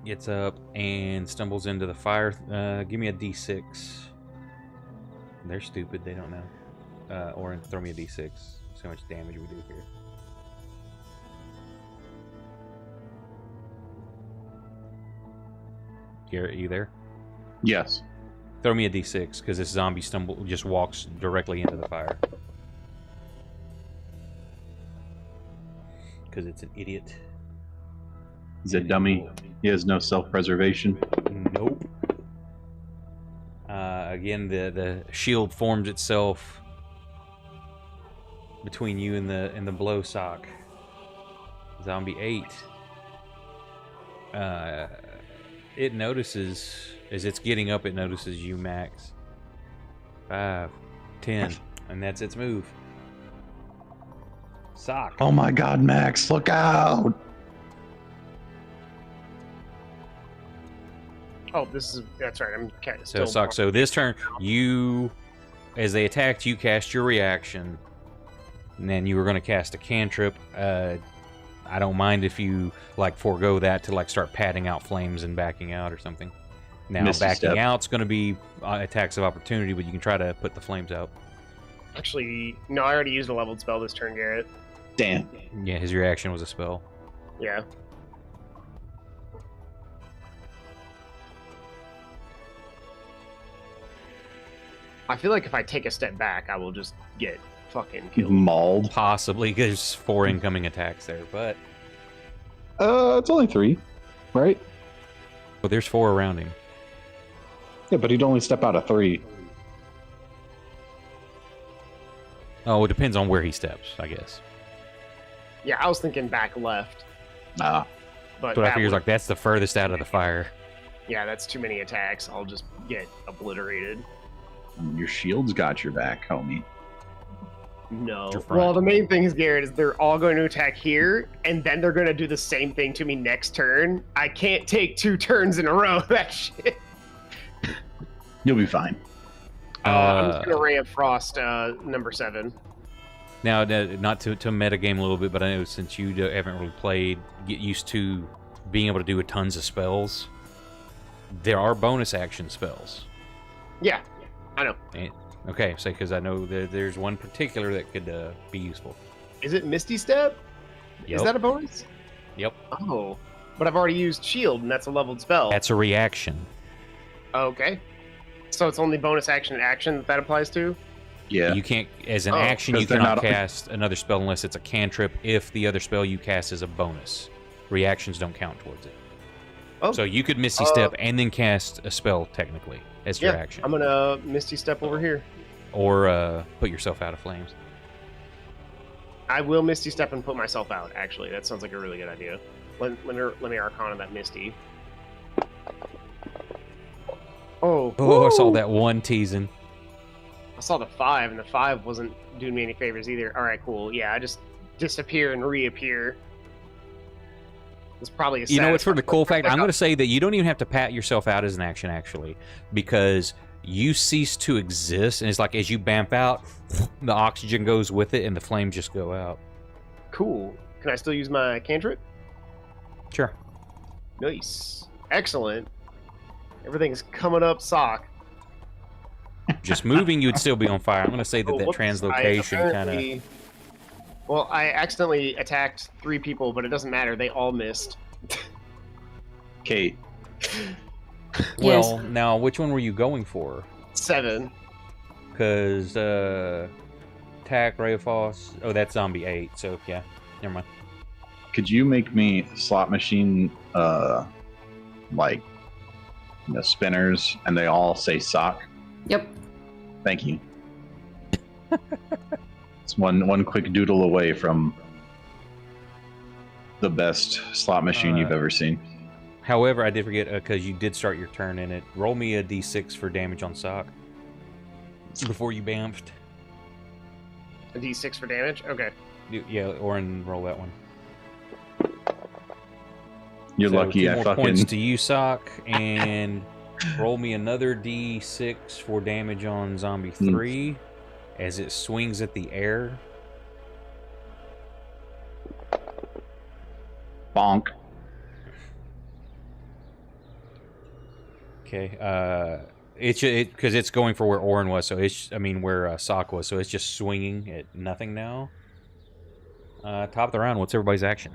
A: gets up and stumbles into the fire. Give me a D6. They're stupid. They don't know. Or throw me a D6. See how much damage we do here. Garrett, you there?
F: Yes.
A: Throw me a D6 because this zombie just walks directly into the fire. Because it's an idiot.
F: He's a dummy. He has no self-preservation.
A: Nope. Again, the shield forms itself between you and the blow sock. Zombie 8. It notices as it's getting up. It notices you, Max. 5, 10, and that's its move. Sock.
F: Oh my God, Max! Look out!
B: Oh, that's right. I'm
A: So
B: still.
A: Sock. So this turn, as they attacked, you cast your reaction, and then you were going to cast a cantrip. I don't mind if you forego that to start patting out flames and backing out or something. Now
F: Misty
A: backing
F: step.
A: out's going to be attacks of opportunity, but you can try to put the flames out.
B: Actually, no, I already used a leveled spell this turn, Garrett.
F: Damn.
A: Yeah, his reaction was a spell.
B: Yeah. I feel like if I take a step back, I will just get fucking killed.
F: Mauled.
A: Possibly, there's 4 incoming attacks there, but
F: It's only 3, right?
A: there's 4 around him.
F: Yeah, but he'd only step out of 3.
A: Oh, it depends on where he steps, I guess.
B: Yeah, I was thinking back left,
F: Ah.
B: but
A: But I
B: that
A: figure
B: would-
A: that's the furthest out of the fire.
B: yeah, that's too many attacks. I'll just get obliterated.
F: Your shield's got your back, homie.
B: No.
A: Your front.
B: Well, the main thing is, Garrett, is they're all going to attack here, and then they're going to do the same thing to me next turn. I can't take 2 turns in a row. That shit.
F: You'll be fine.
B: I'm just going to Ray of Frost, number 7.
A: Now, not to metagame a little bit, but I know since you haven't really played, get used to being able to do tons of spells. There are bonus action spells.
B: Yeah, I know.
A: Okay, so because I know there's one particular that could be useful.
B: Is it Misty Step?
A: Yep.
B: Is that a bonus?
A: Yep.
B: Oh, but I've already used Shield, and that's a leveled spell.
A: That's a reaction.
B: Okay. So it's only bonus action that applies to?
F: Yeah.
A: You can't, as an
B: Oh,
A: action, you
F: 'cause they're
A: cannot
F: not-
A: cast another spell unless it's a cantrip if the other spell you cast is a bonus. Reactions don't count towards it.
B: Oh.
A: So you could Misty Step and then cast a spell, technically, as your
B: Yeah,
A: action.
B: I'm going to Misty Step over here.
A: Or put yourself out of flames.
B: I will Misty Step and put myself out, actually. That sounds like a really good idea. Let me Arcana that Misty. Oh,
A: Oh, I saw
B: woo!
A: that one teasing.
B: I saw the 5, and the 5 wasn't doing me any favors either. All right, cool. Yeah, I just disappear and reappear. It's probably a
A: You know what's for the
B: satisfying-
A: cool fact? I'm going to say that you don't even have to pat yourself out as an action, actually, because you cease to exist, and it's like as you bamf out, the oxygen goes with it, and the flames just go out.
B: Cool. Can I still use my cantrip?
A: Sure.
B: Nice. Excellent. Everything's coming up, Sock.
A: Just moving, you would still be on fire. I'm going to say that
B: Oh,
A: that
B: whoops.
A: translocation kind of...
B: apparently- Well, I accidentally attacked 3 people, but it doesn't matter. They all missed.
F: Kate.
A: Well, now, which one were you going for?
B: 7.
A: Because, attack, Ray of Frost... Oh, that's Zombie 8, so, yeah. Never mind.
F: Could you make me slot machine, spinners, and they all say sock?
G: Yep.
F: Thank you. It's one quick doodle away from the best slot machine you've ever seen.
A: However, I did forget because you did start your turn in it. Roll me a d6 for damage on Sock before you bamfed.
B: A d6 for damage? Okay.
A: Yeah, Orin, roll that one.
F: You're
A: So
F: lucky
A: 2
F: I
A: more
F: fucking...
A: points to you, Sock, and roll me another d6 for damage on Zombie 3 as it swings at the air.
F: Bonk.
A: Okay. It's because it's going for where Orin was, so where Sock was, so it's just swinging at nothing now. Top of the round. What's everybody's action?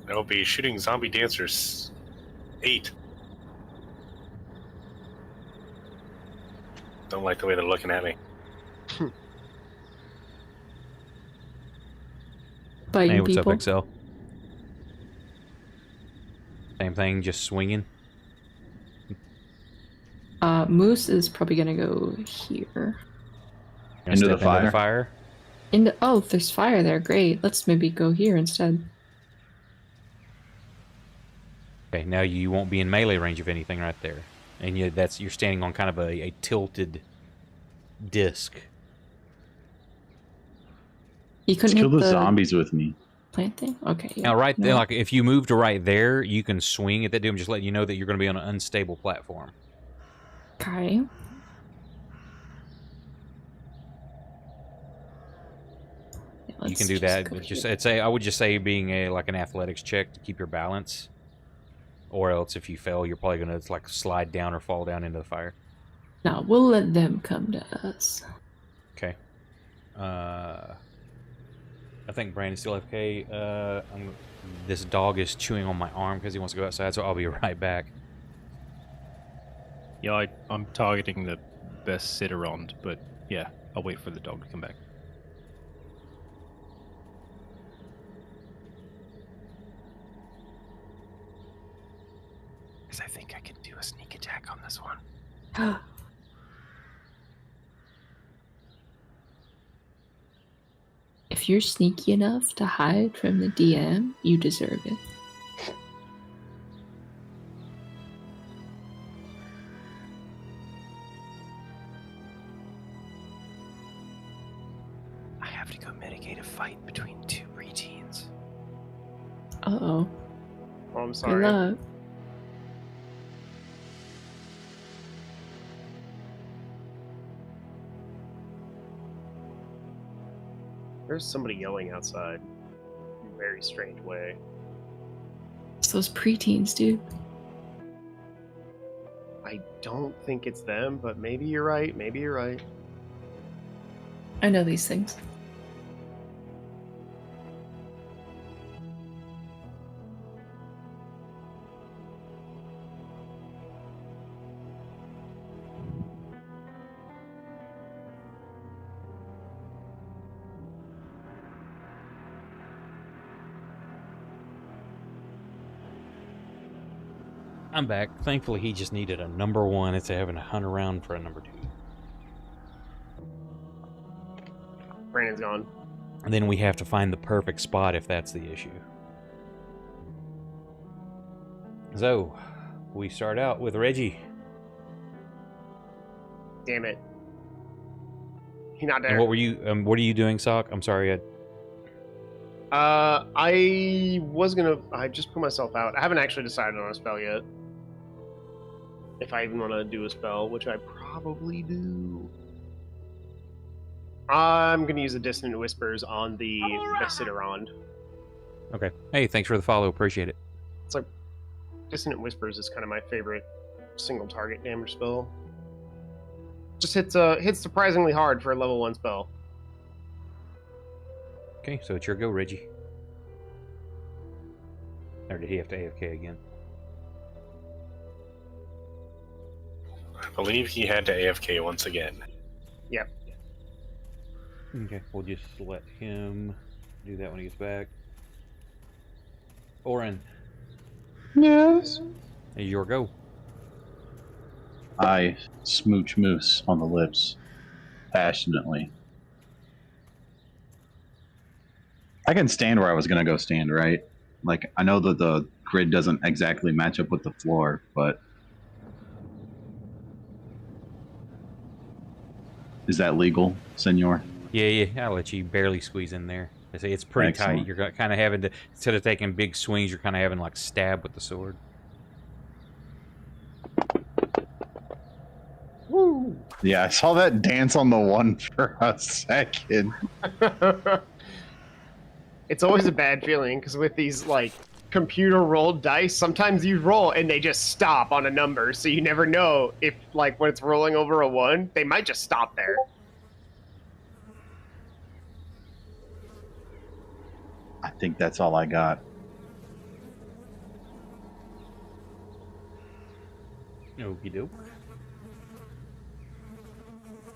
D: That'll be shooting zombie dancers. 8. Don't like the way they're looking at me.
G: Biting
A: Hey, what's
G: people.
A: up, XL? Same thing, just swinging.
G: Moose is probably gonna go here.
A: Gonna
F: Into the
A: step
F: fire?
G: Oh, there's fire there. Great. Let's maybe go here instead.
A: Okay, now you won't be in melee range of anything right there, and you're standing on kind of a tilted disc.
G: You couldn't
F: Kill
G: hit
F: the
G: the
F: zombies with me.
G: plant thing. Okay. Yeah.
A: Now, right there,
G: No.
A: like if you move to right there, you can swing at that dude. I'm just letting you know that you're going to be on an unstable platform.
G: Okay. Yeah,
A: You
G: let's
A: can do that.
G: go
A: But
G: here.
A: I would just say being like an athletics check to keep your balance, or else if you fail, you're probably going to like slide down or fall down into the fire.
G: No, we'll let them come to us.
A: Okay. I think Brandon's still FK. This dog is chewing on my arm because he wants to go outside, so I'll be right back.
C: Yeah, I'm targeting the best sit around, but yeah, I'll wait for the dog to come back. Because I think I can do a sneak attack on this one.
G: If you're sneaky enough to hide from the DM, you deserve it.
C: I have to go mitigate a fight between 2 preteens.
G: Uh-oh.
B: Oh, I'm
G: Good
B: sorry.
G: luck.
B: There's somebody yelling outside in a very strange way.
G: It's those preteens, dude.
B: I don't think it's them, but maybe you're right. Maybe you're right.
G: I know these things.
A: I'm back. Thankfully, he just needed a number 1 instead of having to hunt around for a number 2.
B: Brandon's gone.
A: And then we have to find the perfect spot if that's the issue. So, we start out with Reggie.
B: Damn it. He's not
A: And
B: there.
A: what are you doing, Sock? I'm sorry,
B: I just put myself out. I haven't actually decided on a spell yet. If I even want to do a spell, which I probably do. I'm going to use the Dissonant Whispers on the Besiderond.
A: Okay. Hey, thanks for the follow. Appreciate it.
B: It's like, Dissonant Whispers is kind of my favorite single target damage spell. Just hits surprisingly hard for a level 1 spell.
A: Okay, so it's your go, Reggie. Or did he have to AFK again?
D: I believe he had to AFK once again.
B: Yep.
A: Okay, we'll just let him do that when he gets back. Oren,
F: Yes.
A: it's your go.
F: I smooch Moose on the lips passionately. I can stand where I was gonna go stand, right? Like I know that the grid doesn't exactly match up with the floor, but is that legal, senor?
A: Yeah, I'll let you barely squeeze in there. I say it's pretty
F: Excellent.
A: tight. You're kind of having to, instead of taking big swings, you're kind of having like stab with the sword.
B: Woo!
F: Yeah, I saw that dance on the one for a second.
B: It's always a bad feeling because with these like computer rolled dice, sometimes you roll and they just stop on a number, so you never know if like when it's rolling over a 1, they might just stop there.
F: I think that's all I got.
A: Okie doke.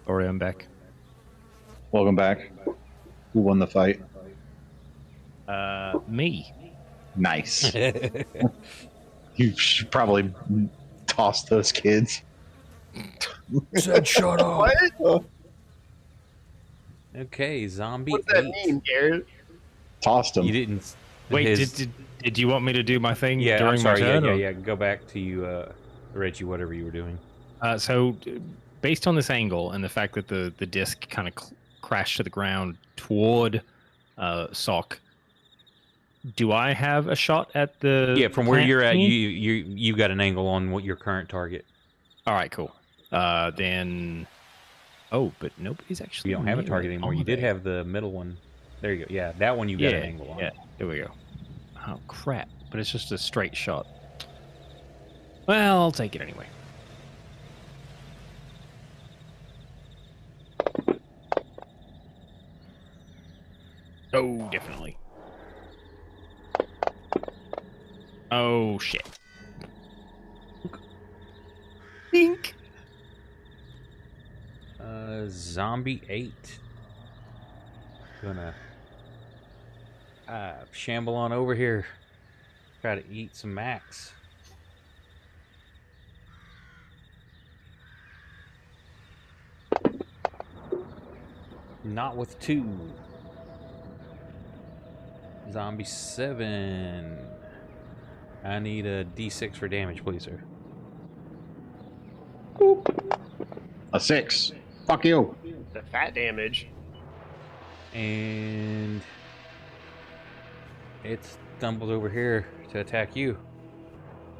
C: Sorry, I'm back.
F: Welcome back. Who won the fight?
C: Me.
F: Nice. You should probably toss those kids.
A: Said shut up.
B: What?
A: Okay, zombie
B: What's that
A: 8.
B: mean, Garrett?
F: Tossed them.
A: You didn't.
C: Wait,
A: his-
C: did you want me to do my thing
A: Yeah,
C: during
A: I'm sorry.
C: my turn?
A: Yeah. Go back to you, Reggie. Whatever you were doing.
C: So, based on this angle and the fact that the disc kind of crashed to the ground toward Sock, do I have a shot at the?
A: Yeah, from where
C: plant
A: you're at,
C: team?
A: you got an angle on what your current target.
C: All right, cool. Then. Oh, but nobody's actually.
A: You don't have a
C: near
A: target
C: it,
A: anymore.
C: are
A: You did
C: they?
A: have the middle one. There you go. Yeah, that one you got an angle on.
C: Yeah, there we go. Oh crap! But it's just a straight shot. Well, I'll take it anyway. Oh, definitely. Oh shit. Think.
A: Zombie 8. Gonna shamble on over here. Try to eat some Max. Not with 2. Zombie 7. I need a D6 for damage, please, sir.
F: A 6. Fuck you.
B: The fat damage.
A: And it stumbles over here to attack you.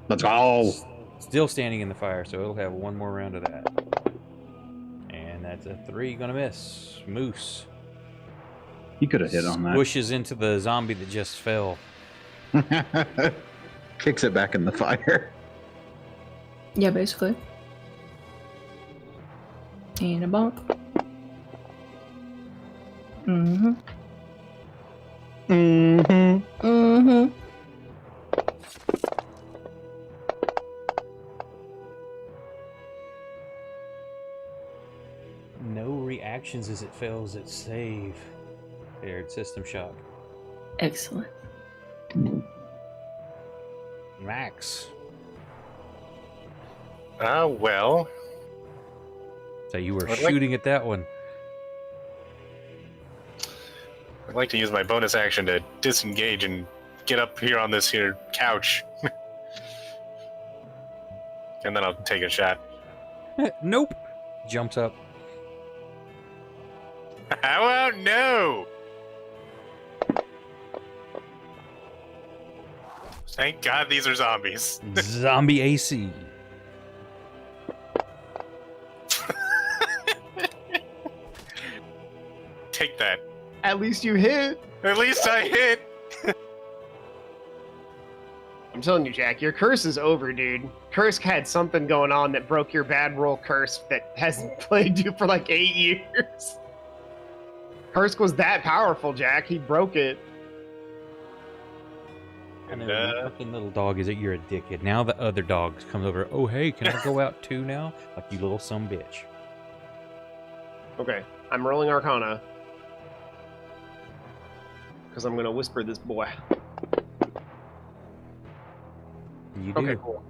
F: Let's go.
A: Still standing in the fire, so it'll have one more round of that. And that's a 3, gonna miss. Moose.
F: He could have hit on that.
A: Pushes into the zombie that just fell.
F: Kicks it back in the fire.
G: Yeah, basically. And a bonk. Mm-hmm.
B: Mm-hmm.
G: Mm-hmm.
A: No reactions as it fails its save. Paired system shock.
G: Excellent.
A: Max.
D: Well,
A: So you were
D: I'd like-
A: shooting at that one.
D: I'd like to use my bonus action to disengage and get up here on this here couch. And then I'll take a shot.
A: Nope. Jumps up.
D: How about no? Thank God these are zombies.
A: Zombie AC.
D: Take that.
B: At least you hit.
D: At least I hit.
B: I'm telling you, Jack, your curse is over, dude. Curse had something going on that broke your bad roll curse that has plagued you for like 8 years. Curse was that powerful, Jack. He broke it.
A: I know,
D: And,
A: you fucking little dog is that you're a dickhead. Now the other dogs comes over. Oh, hey, can I go out too now? Like you little son bitch.
B: Okay, I'm rolling Arcana. Because I'm going to whisper this boy.
A: You do.
B: Okay, cool.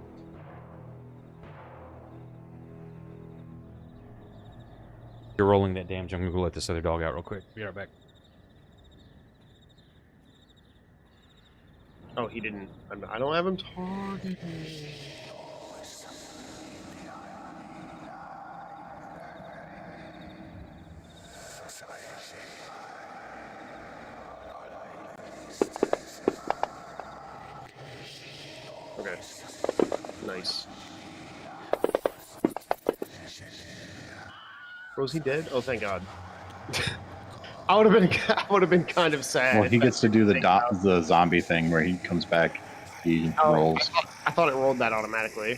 A: You're rolling that damage. I'm gonna go let this other dog out real quick. Be right back.
B: Oh, he didn't. I don't have him targeted. Okay. Nice. Was he dead? Oh, thank God. I would have been kind of sad.
F: Well,
B: if
F: he
B: that-
F: gets to do the zombie thing where he comes back, he
B: Oh,
F: rolls.
B: I thought it rolled that automatically.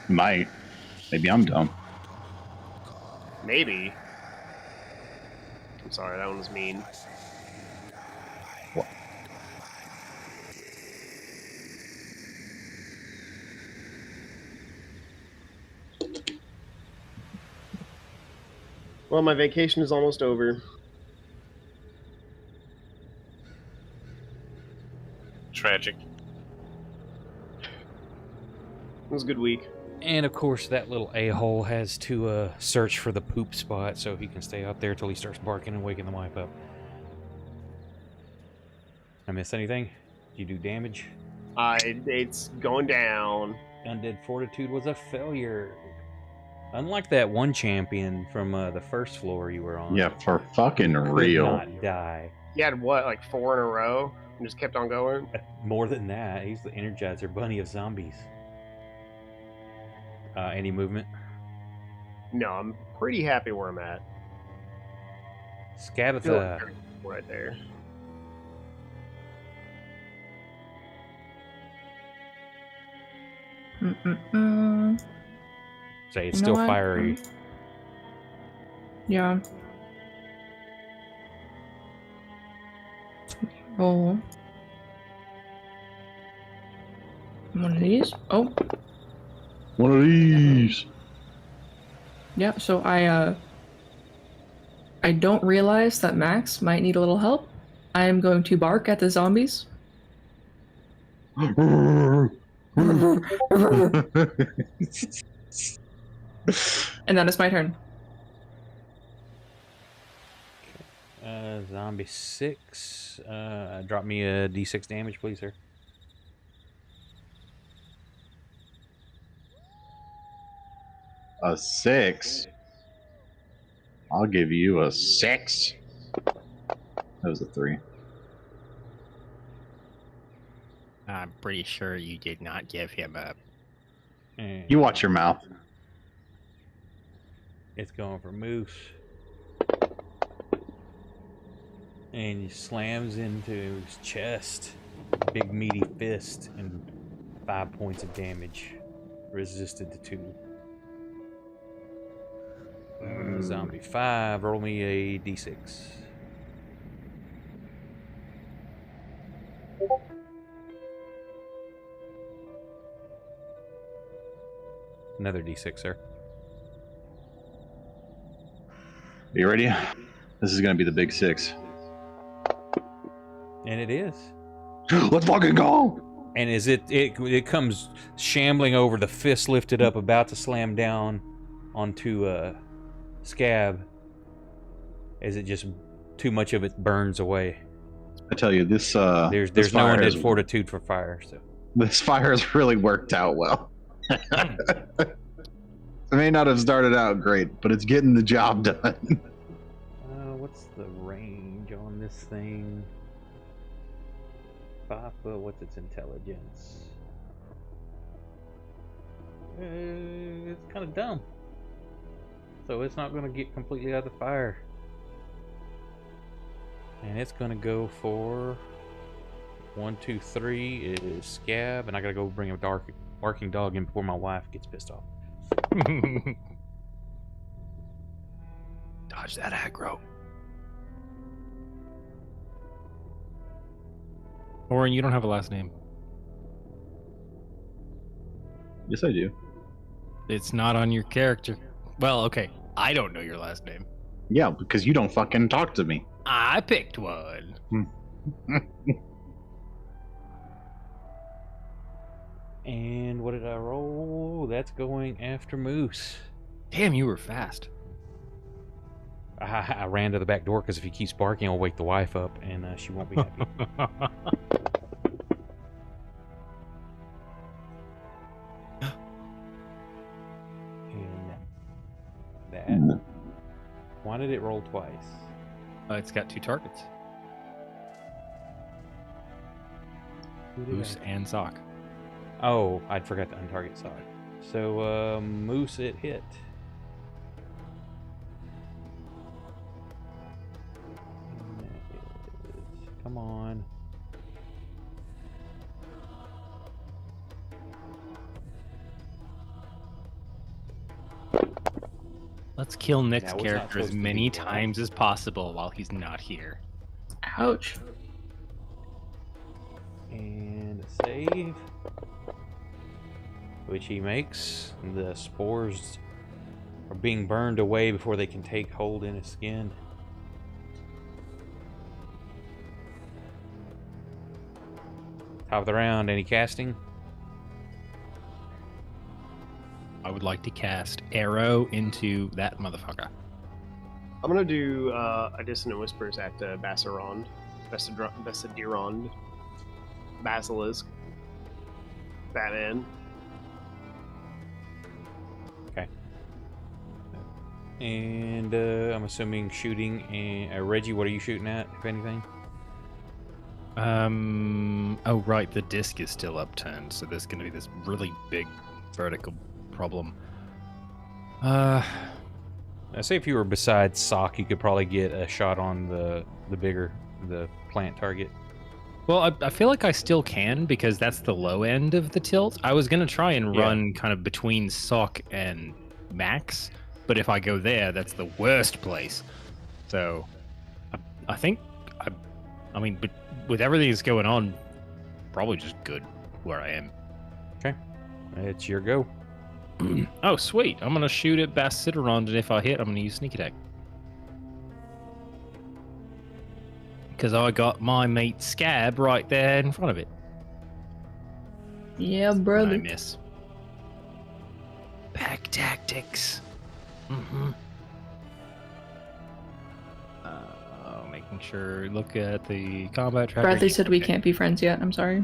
F: Might. Maybe I'm dumb.
B: Maybe. I'm sorry, that one was mean.
F: What?
B: Well, my vacation is almost over.
D: Tragic.
B: It was a good week.
A: And of course, that little a-hole has to search for the poop spot so he can stay out there till he starts barking and waking the wife up. I miss anything? Did you do damage?
B: It's going down.
A: Undead Fortitude was a failure. Unlike that one champion from the first floor you were on.
F: Yeah, for fucking
A: Could
F: real.
A: not die.
B: He had what, like 4 in a row, and just kept on going.
A: More than that, he's the Energizer Bunny of zombies. Any movement?
B: No, I'm pretty happy where I'm at. I feel
A: Scabatha.
B: like right there.
A: Say it's
G: You know
A: still
G: what?
A: fiery.
G: Yeah. Roll. One of these. Oh,
F: One of these.
G: yeah. So I don't realize that Max might need a little help. I am going to bark at the zombies. And that is my turn.
A: Zombie 6. Drop me a d6 damage, please, sir.
F: A 6. I'll give you a 6. That was a 3.
C: I'm pretty sure you did not give him a.
A: And
F: You watch your mouth.
A: it's going for Moose. And he slams into his chest. Big meaty fist and 5 points of damage. Resisted to 2. Zombie 5, roll me a d6. Another d6, sir.
F: Are you ready? This is gonna be the big 6.
A: And it is.
F: Let's fucking go!
A: And as it comes shambling over, the fist lifted up, about to slam down onto Scab, as it just too much of it burns away.
F: I tell you, this
A: There's
F: this
A: no
F: fire
A: undead
F: has-
A: fortitude for fire. So
F: This fire has really worked out well. It may not have started out great, but it's getting the job done.
A: what's the range on this thing? 5 foot. What's its intelligence? It's kind of dumb. So it's not going to get completely out of the fire. And it's going to go for 1, 2, 3 is Scab, and I got to go bring a barking dog in before my wife gets pissed off.
C: Dodge that aggro. Orin, you don't have a last name.
F: Yes, I do.
C: It's not on your character. Well, okay. I don't know your last name.
F: Yeah, because you don't fucking talk to me.
C: I picked one.
A: And what did I roll? That's going after Moose.
C: Damn, you were fast.
A: I ran to the back door because if he keeps barking, I'll wake the wife up, and she won't be happy. And that. Why did it roll twice?
C: It's got 2 targets. Moose and Sock.
A: Oh, I forgot to untarget Sock. So, Moose, it hit. And that is, come on.
C: Let's kill Nick's
A: That was not
C: character as
A: supposed to
C: many
A: be wild.
C: times as possible while he's not here.
G: Ouch.
A: And save. Which he makes. The spores are being burned away before they can take hold in his skin. Top of the round, any casting?
C: I would like to cast Arrow into that motherfucker.
B: I'm gonna do a Dissonant Whispers at Bassadirond. Basilisk. Batman.
A: And I'm assuming shooting. And Reggie, what are you shooting at, if anything?
C: Oh right, the disc is still upturned, so there's going to be this really big vertical problem.
A: I say if you were beside Sock, you could probably get a shot on the plant target.
C: Well, I feel like I still can because that's the low end of the tilt. I was going to try and
A: Yeah.
C: run kind of between Sock and Max, but if I go there, that's the worst place. So I think, I mean, but with everything that's going on, probably just good where I am.
A: Okay, it's your go.
C: Oh, sweet. I'm going to shoot at Bassadirond, and if I hit, I'm going to use sneak attack. Because I got my mate Scab right there in front of it.
G: Yeah,
C: And I
G: brother.
C: miss. Pack tactics. Mm-hmm. Making sure, look at the combat tracker.
G: Bradley said we
C: Okay.
G: can't be friends yet. I'm sorry.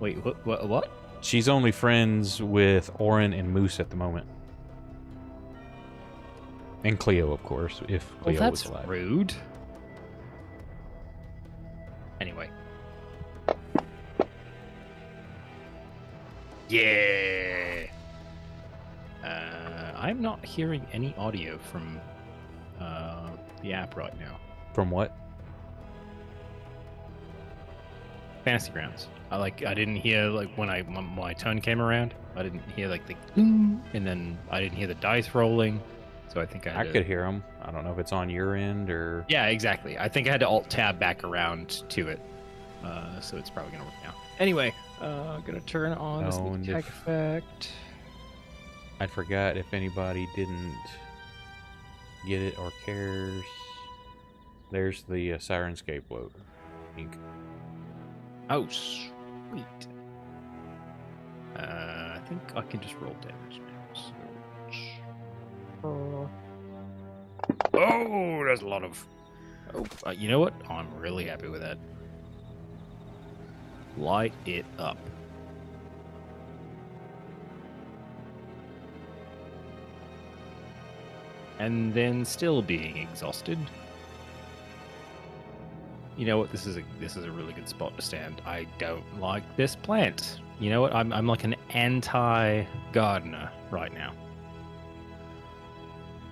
C: Wait, what?
A: She's only friends with Orin and Moose at the moment. And Cleo, of course, if
C: Well,
A: Cleo
C: that's
A: was alive.
C: rude. Anyway. Yeah. I'm not hearing any audio from the app right now.
A: From what?
C: Fantasy Grounds. I didn't hear when my turn came around. I didn't hear the and then I didn't hear the dice rolling. So I think I
A: I could hear them. I don't know if it's on your end or...
C: Yeah, exactly. I think I had to alt tab back around to it. So it's probably gonna work now. Anyway, gonna turn on the
A: Oh,
C: sneak
A: and
C: attack
A: if-
C: effect.
A: I forgot if anybody didn't get it or cares. There's the Sirenscape load. Ink.
C: Oh, sweet. I think I can just roll damage now. Oh, there's a lot of. Oh, you know what? I'm really happy with that. Light it up. And then still being exhausted. You know what? This is a really good spot to stand. I don't like this plant. You know what? I'm like an anti-gardener right now.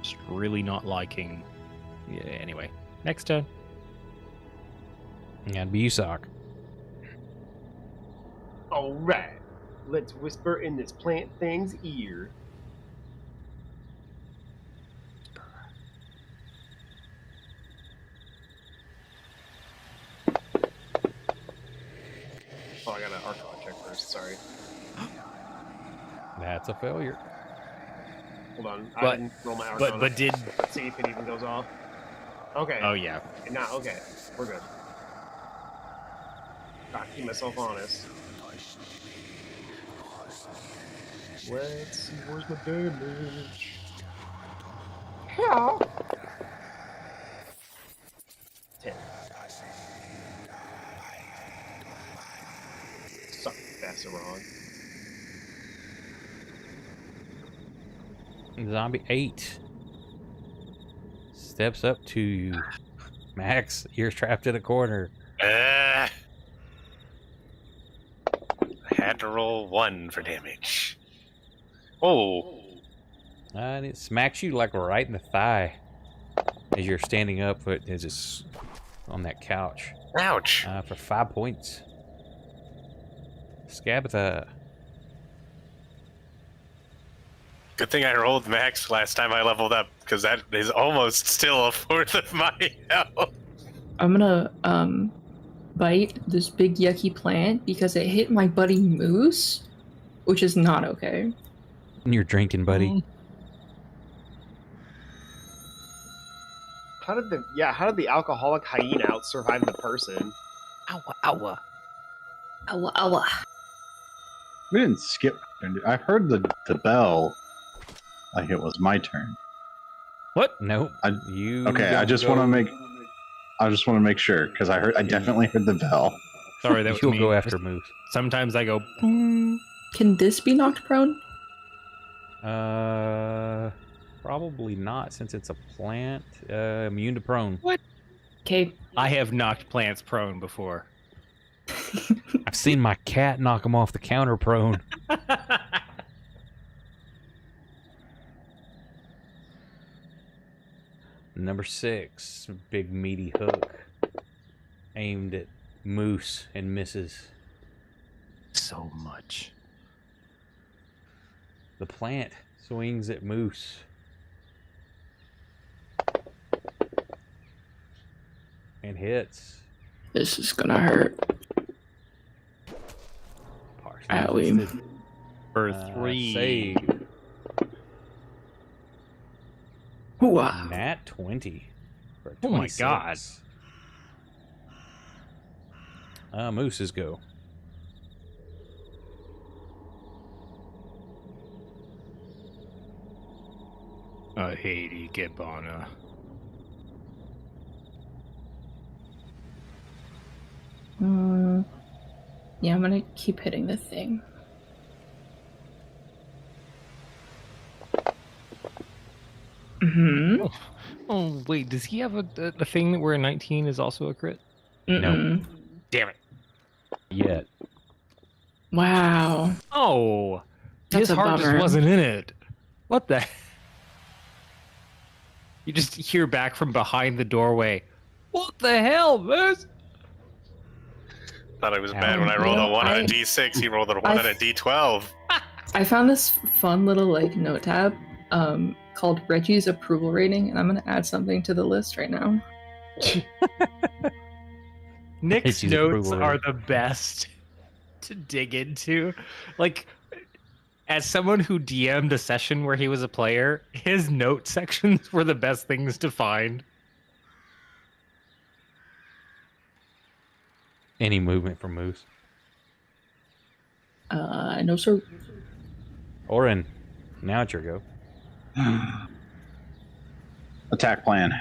C: Just really not liking. Yeah. Anyway, next turn.
A: Yeah, it'd be you, Sock.
B: Alright. Let's whisper in this plant thing's ear. Oh, I got an Arcana check first, sorry.
A: That's a failure.
B: Hold on. I
C: But-
B: didn't roll my Arcana.
C: But did.
B: Let's see if it even goes off. Okay.
C: Oh yeah.
B: Nah, okay. We're good. Gotta keep myself honest. Let's see, where's my damage? Yeah. pass it wrong.
A: Zombie 8 steps up to you. Max, you're trapped in a corner.
D: I had to roll 1 for damage. Oh.
A: And it smacks you like right in the thigh as you're standing up as it's on that couch.
D: Ouch.
A: For 5 points. Scabatha.
D: Good thing I rolled max last time I leveled up, because that is almost still a fourth of my health.
G: I'm gonna bite this big yucky plant because it hit my buddy Moose, which is not okay.
A: You're drinking, buddy.
B: How did the alcoholic hyena out survive the person?
C: Owa, owa.
G: Ow, ow.
F: We didn't skip. I heard the bell like it was my turn.
C: What?
A: No.
F: Okay, I just want to make sure because I definitely heard the bell.
C: Sorry, that was
A: You'll
C: me.
A: go after Moose.
C: Sometimes I go boom.
G: Can this be knocked prone?
A: Probably not since it's a plant. Immune to prone.
C: What?
G: Okay.
C: I have knocked plants prone before.
A: I've seen my cat knock him off the counter prone. Number 6, big meaty hook aimed at Moose and misses.
C: So much.
A: The plant swings at Moose. And hits.
G: This is gonna hurt.
A: Partially
G: Owie.
A: missed it.
C: For 3.
A: Save.
G: Wow.
A: Nat 20. For a
C: Oh my
A: 26. Moose's go.
C: I hate Ikebana.
G: Yeah, I'm gonna keep hitting the thing. Mm-hmm.
C: Oh, wait, does he have a thing where a 19 is also a crit?
A: No.
C: Damn it.
A: Yet.
G: Wow.
C: Oh,
G: That's
C: his
G: a
C: heart just
G: bummer.
C: wasn't in it. What the? You just hear back from behind the doorway. What the hell, Moose?
D: Thought it was bad when I rolled a 1 on a D6. He rolled a 1 on a D12.
G: I found this fun little note tab called Reggie's approval rating, and I'm gonna add something to the list right now.
C: Nick's
A: Reggie's
C: notes
A: approval
C: are the best to dig into. Like, as someone who DM'd a session where he was a player, his note sections were the best things to find.
A: Any movement from Moose.
G: No sir.
A: Orin, now it's your go.
F: Attack plan.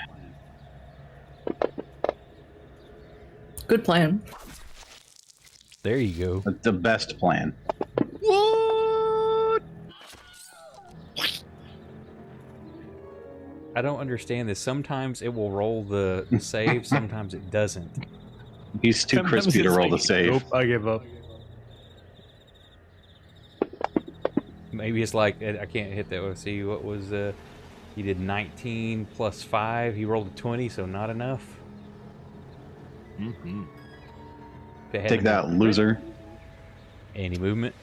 G: Good plan.
A: There you go.
F: The best plan.
C: What?
A: I don't understand this. Sometimes it will roll the save, sometimes it doesn't.
F: He's too
C: Sometimes
F: crispy to
C: it's
F: roll the
C: like,
F: save.
C: Nope, I give up.
A: Maybe it's like, I can't hit that. Let's see, what was, he did 19 plus 5. He rolled a 20, so not enough.
C: Mm-hmm.
A: If it had
F: Take
A: any
F: that,
A: movement-
F: loser.
A: Any movement?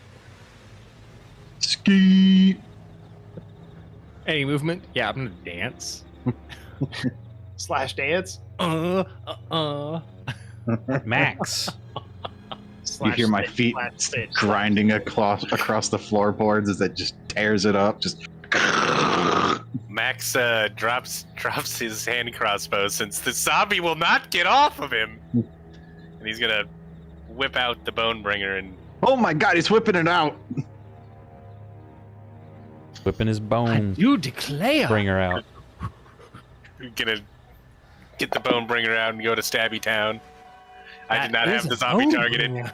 F: Ski.
C: Any movement? Yeah, I'm gonna dance.
B: Slash dance.
A: Max.
F: You hear my feet grinding across the floorboards as it just tears it up. Just
D: Max drops his hand crossbow since the zombie will not get off of him. And he's gonna whip out the Bonebringer and
F: oh my god, he's whipping it out.
A: Whipping his bone.
C: You declare.
A: Bring her out.
D: gonna get the Bonebringer out and go to Stabby Town. I did
C: That
D: not
C: is
D: have the
C: a
D: zombie
C: Bonebringer.
D: targeted.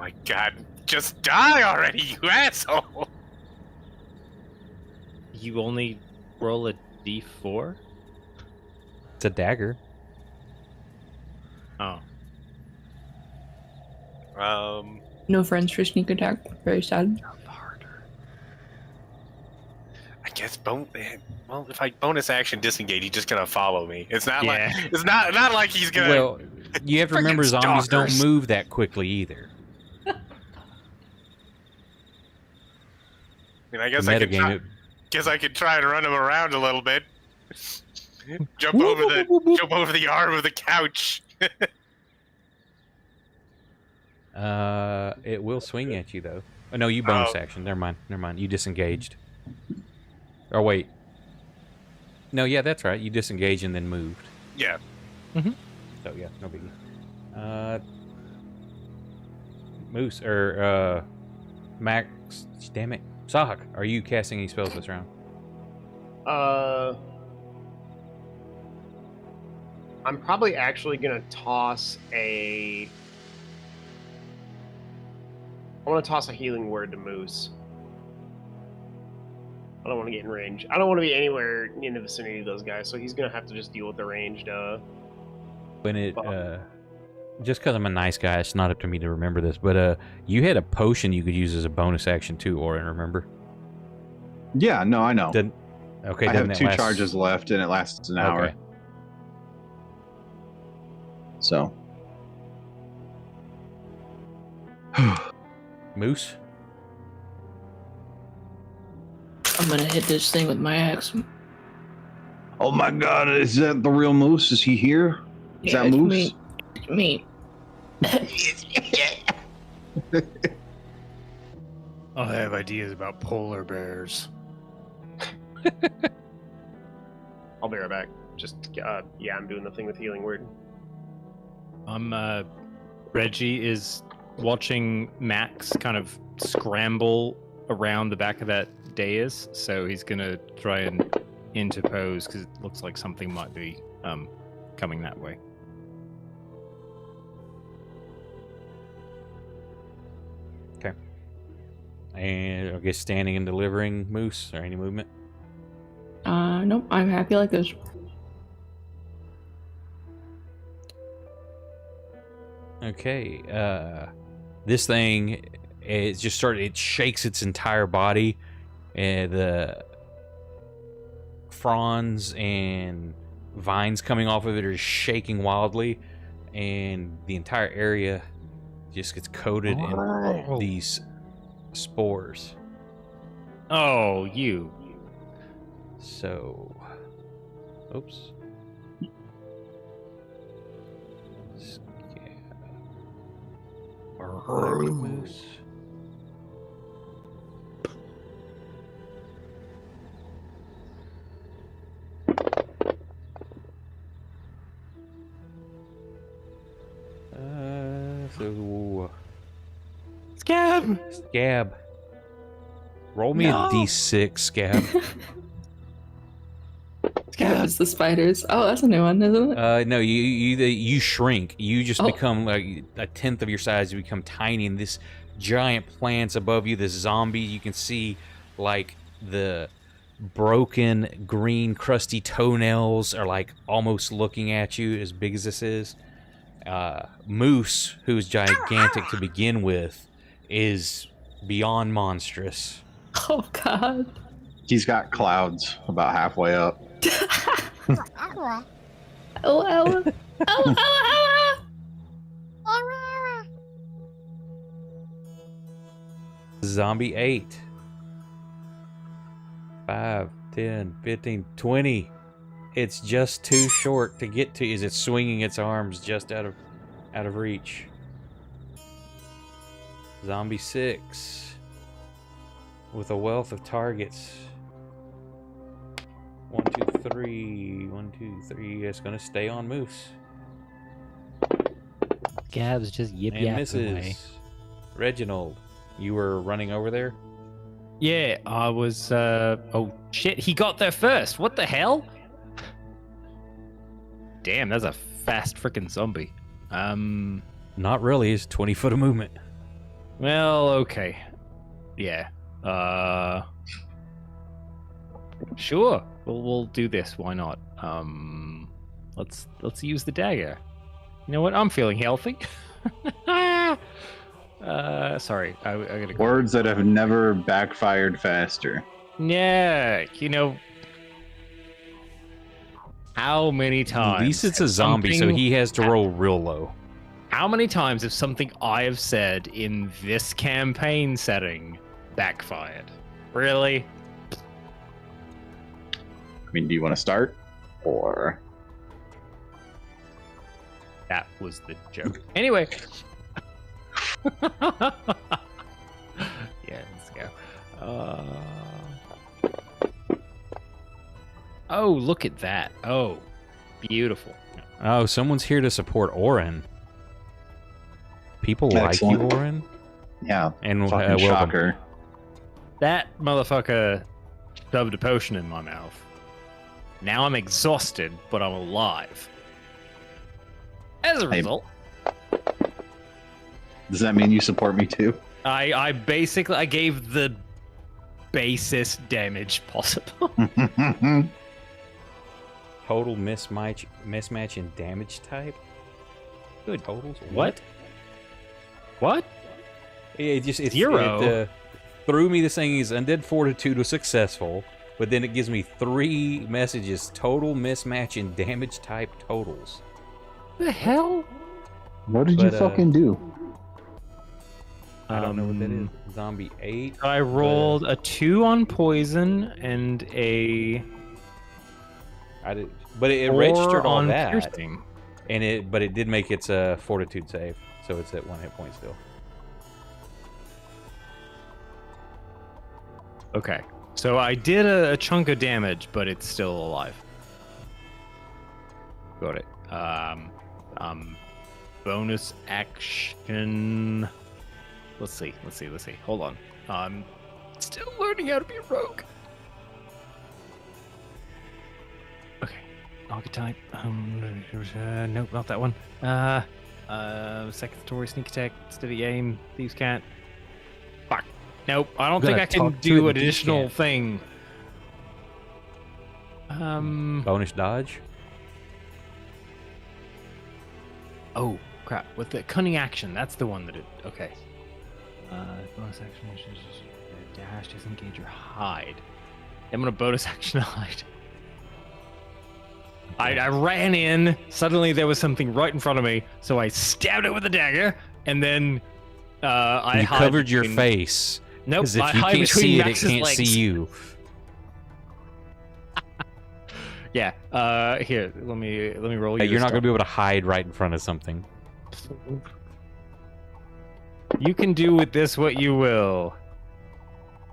D: my god. Just die already, you asshole!
C: You only roll a d4?
A: It's a dagger.
C: Oh.
G: No friends for sneak attack. Very sad.
D: I guess well, if I bonus action disengage, he's just gonna follow me. It's not
C: Yeah.
D: like it's not like he's gonna.
A: Well, you have to remember
D: Frickin'
A: zombies don't
D: stalkers.
A: move that quickly either.
D: I mean, I guess I could try, try and run him around a little bit. jump over the arm of the couch.
A: It will swing at you though. Oh, no, you bonus action. Never mind. You disengaged. Oh wait. No, yeah, that's right. You disengaged and then moved.
D: Yeah.
A: So yeah, no biggie. Moose or Max. Damn it, Sahak. Are you casting any spells this round?
B: I'm probably actually gonna toss a. I want to toss a healing word to Moose. I don't want to get in range. I don't want to be anywhere in the vicinity of those guys, so he's gonna have to just deal with the ranged.
A: When it just because I'm a nice guy, it's not up to me to remember this. But you had a potion you could use as a bonus action too, Orin. Remember?
F: Yeah, no, I know.
A: Okay,
F: I
A: then
F: have
A: that
F: 2
A: lasts-
F: charges left, and it lasts an hour.
A: Okay.
F: So.
A: Moose.
G: I'm gonna hit this thing with my axe.
F: Oh my god, is that the real Moose? Is he here? Is that
G: it's
F: Moose?
G: Me.
C: I have ideas about polar bears.
B: I'll be right back. Just yeah, I'm doing the thing with healing word.
C: Reggie is watching Max kind of scramble around the back of that dais, so he's gonna try and interpose because it looks like something might be coming that way.
A: Okay. And I guess standing and delivering, Moose, or any movement.
G: Nope. I'm happy like this.
A: Okay. This thing is just started. It shakes its entire body, and the fronds and vines coming off of it are shaking wildly, and the entire area just gets coated in these spores.
C: Oh, you.
A: So, oops. Moose. So Scab. Roll me a d6, Scab.
G: Yeah, it's the spiders. Oh, that's a new one, isn't it?
A: No, you shrink. You just become like a tenth of your size. You become tiny, and this giant plants above you. This zombie, you can see like the broken green crusty toenails are like almost looking at you, as big as this is. Moose, who's gigantic to begin with, is beyond monstrous.
G: Oh God.
F: He's got clouds about halfway up.
G: Oh.
A: Zombie 8. 5, 10, 15, 20. It's just too short to get to. Is it swinging its arms just out of reach? Zombie 6 with a wealth of targets. 1, 2, 3. 1, 2, 3. It's gonna stay on Moose.
I: Gab's just
A: And
I: yapping away.
A: misses. Reginald, you were running over there?
C: Yeah, I was. Oh shit, he got there first. What the hell? Damn, that's a fast freaking zombie.
A: Not really. It's 20 foot of movement.
C: Well, okay. Yeah. Sure. We'll do this. Why not? Let's use the dagger. You know what? I'm feeling healthy. Sorry. I gotta go.
F: Words that have never backfired faster.
C: Yeah, you know, how many times?
A: At least it's a
C: has
A: zombie, so
C: something-
A: he has to roll real low.
C: How many times has something I have said in this campaign setting backfired? Really?
F: I mean, do you want to start? Or.
C: That was the joke. Anyway. Yeah, let's go. Oh, look at that. Oh, beautiful.
A: Oh, someone's here to support Orin. People
F: Excellent.
A: like you, Orin.
F: Yeah,
A: And
F: fucking
A: welcome.
F: shocker.
C: That motherfucker shoved a potion in my mouth. Now I'm exhausted, but I'm alive. As a result,
F: Does that mean you support me too?
C: I basically gave the basest damage possible.
A: Total mismatch in damage type. Good totals.
C: What? What?
A: It just it's
C: Zero.
A: It, threw me this thing is undead fortitude was successful, but then it gives me 3 messages total mismatch in damage type totals.
C: The hell?
E: What did you
A: But,
E: fucking do?
A: I don't know what that is. Zombie 8.
C: I rolled a 2 on poison and a
A: I did, but it
C: 4
A: registered all
C: on
A: that,
C: piercing.
A: and it did make its fortitude save, so it's at 1 hit point still.
C: Okay, so I did a chunk of damage, but it's still alive. Got it. Bonus action. Let's see. Hold on. I'm still learning how to be a rogue. Okay. Archetype. Nope, not that one. Second story, sneak attack, steady aim, thieves can't. Fuck. Nope, I don't think
A: Gotta
C: I can
A: talk to
C: do
A: it,
C: an
A: thieves
C: additional
A: can't.
C: thing.
A: Bonus dodge.
C: Oh, crap. With the cunning action, that's the one that it. Okay. Bonus action is just dash, disengage, or hide. I'm gonna bonus action hide. I ran in. Suddenly there was something right in front of me, so I stabbed it with a dagger, and then I
A: You
C: hide
A: covered your
C: between-
A: face.
C: Nope,
A: Because if
C: I
A: you
C: hide
A: can't
C: between
A: see it, it
C: Max's
A: can't
C: legs.
A: see you.
C: Yeah. Here, let me roll you.
A: You're
C: this
A: not going to
C: stuff.
A: be able to hide right in front of something.
C: You can do with this what you will.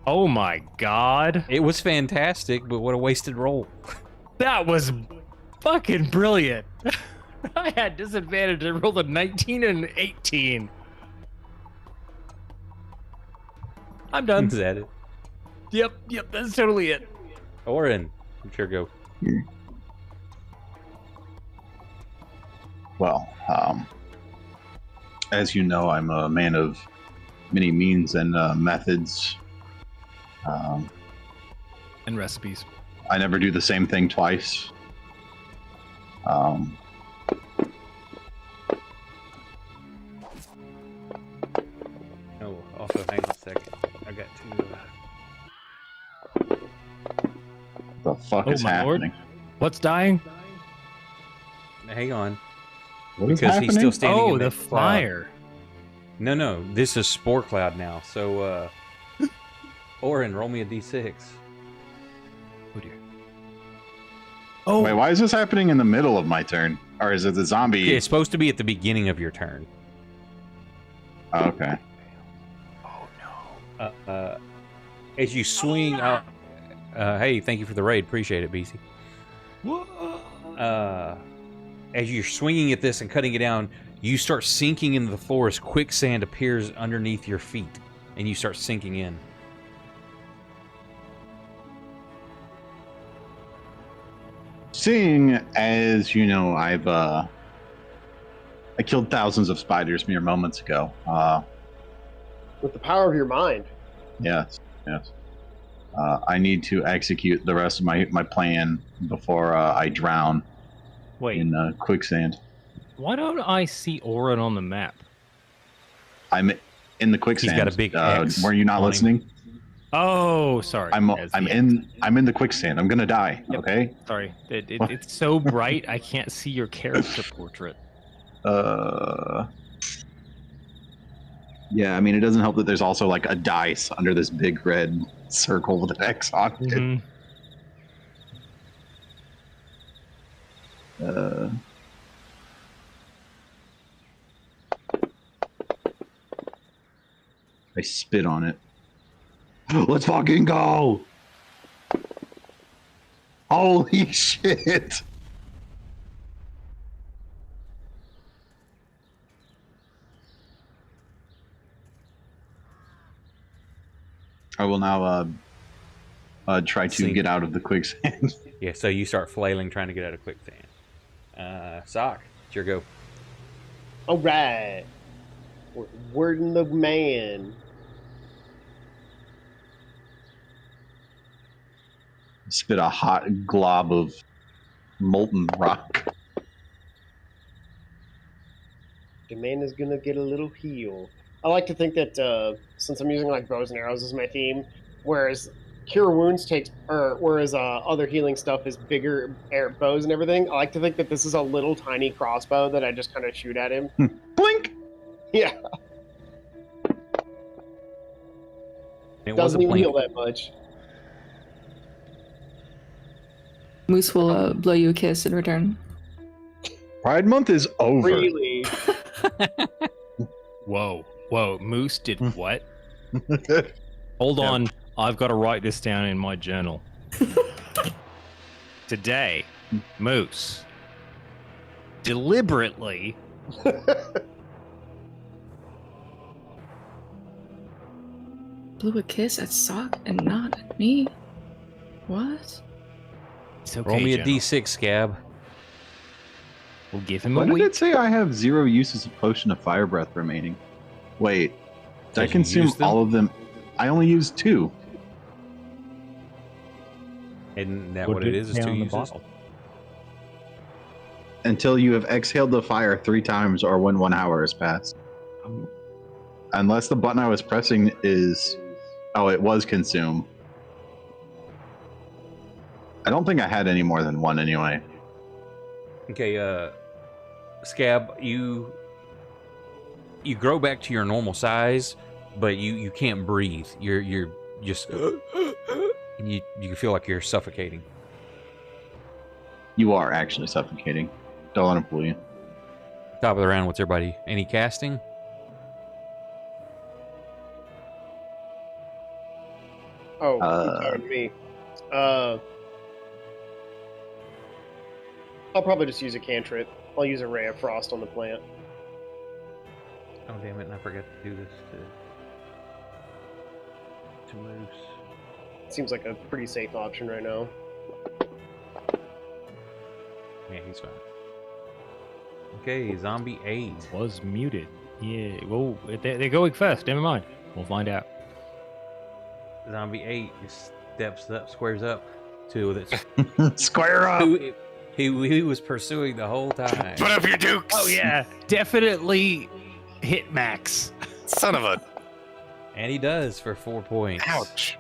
C: Oh my god.
A: It was fantastic, but what a wasted roll.
C: That was fucking brilliant. I had disadvantage. I rolled a 19 and an 18. I'm done.
A: Is that it?
C: Yep, that's totally it.
A: Orin, I'm sure go.
F: Well, as you know, I'm a man of many means and methods.
C: And recipes.
F: I never do the same thing twice.
A: Oh, also, hang on a second. I got to.
F: The fuck
C: Oh,
F: is
C: my lord.
F: happening?
C: What's dying?
A: Hang on.
F: What is
A: Because
F: happening?
A: he's still standing
C: Oh,
A: in
C: the
A: that cloud.
C: fire.
A: No, this is Spore Cloud now. So, Orin, roll me a d6.
C: Oh dear. Oh,
F: Wait, why is this happening in the middle of my turn? Or is it the zombie?
A: It's supposed to be at the beginning of your turn.
F: Oh, okay.
A: As you swing out. Hey, thank you for the raid. Appreciate it, BC. As you're swinging at this and cutting it down, you start sinking into the floor as quicksand appears underneath your feet, and you start sinking in.
F: Seeing as you know, I killed thousands of spiders mere moments ago.
B: With the power of your mind.
F: Yes, yes. I need to execute the rest of my plan before I drown
C: Wait,
F: in quicksand.
C: why don't I see Orin on the map?
F: I'm in the quicksand.
A: He's got a big X
F: Were you not
A: on him.
F: listening?
C: Oh, sorry.
F: I'm
C: As the
F: in the quicksand. I'm gonna die.
C: Yep.
F: Okay.
C: Sorry, it's so bright I can't see your character portrait.
F: Yeah, I mean, it doesn't help that there's also like a dice under this big red circle with an X on it.
C: Mhm.
F: I spit on it. Let's fucking go! Holy shit! I will now try to
A: Sink.
F: get out of the quicksand.
A: Yeah, so you start flailing trying to get out of quicksand. Sock, it's your go.
B: All right. Word in the man.
F: Spit a hot glob of molten rock.
B: The man is gonna get a little heal. I like to think that since I'm using like bows and arrows as my theme, whereas cure wounds takes, or whereas other healing stuff is bigger bows and everything. I like to think that this is a little tiny crossbow that I just kind of shoot at him.
F: Blink!
B: Yeah,
A: It
B: doesn't even
A: blink.
B: heal that much.
G: Moose will blow you a kiss in return.
F: Pride Month is over.
B: Really?
C: Whoa, Moose did what? Hold on, I've got to write this down in my journal. Today, Moose deliberately
G: Blew a kiss at Sock and not at me? What?
C: It's okay,
A: Roll me a
C: General.
A: D6, Scab.
C: We'll give him
F: Why
C: a
F: did
C: week.
F: it say I have 0 uses of Potion of Fire Breath remaining? Wait, did I
A: Did you
F: consume
A: use them?
F: all of them? I only used 2.
A: Isn't that what it is? Is 2 uses?
F: Until you have exhaled the fire 3 times or when 1 hour has passed. Unless the button I was pressing is... Oh, it was consume. I don't think I had any more than 1 anyway.
A: Okay, Scab, you grow back to your normal size, but you can't breathe. You're just you feel like you're suffocating.
F: You are actually suffocating. Don't let him fool you.
A: Top of the round, what's everybody? Any casting?
B: Oh, you talking to me. I'll probably just use a cantrip. I'll use a ray of frost on the plant.
A: Oh damn it! And I forgot to do this to Moose.
B: Seems like a pretty safe option right now.
A: Yeah, he's fine. Okay, zombie 8.
C: Was muted. Yeah. Whoa, they're going first. Never mind. We'll find out.
A: Zombie 8 just steps up, squares up to this.
F: Square up!
A: Who he was pursuing the whole time.
D: Put up your dukes.
C: Oh yeah, definitely hit max.
D: Son of a.
A: And he does for 4 points.
D: Ouch.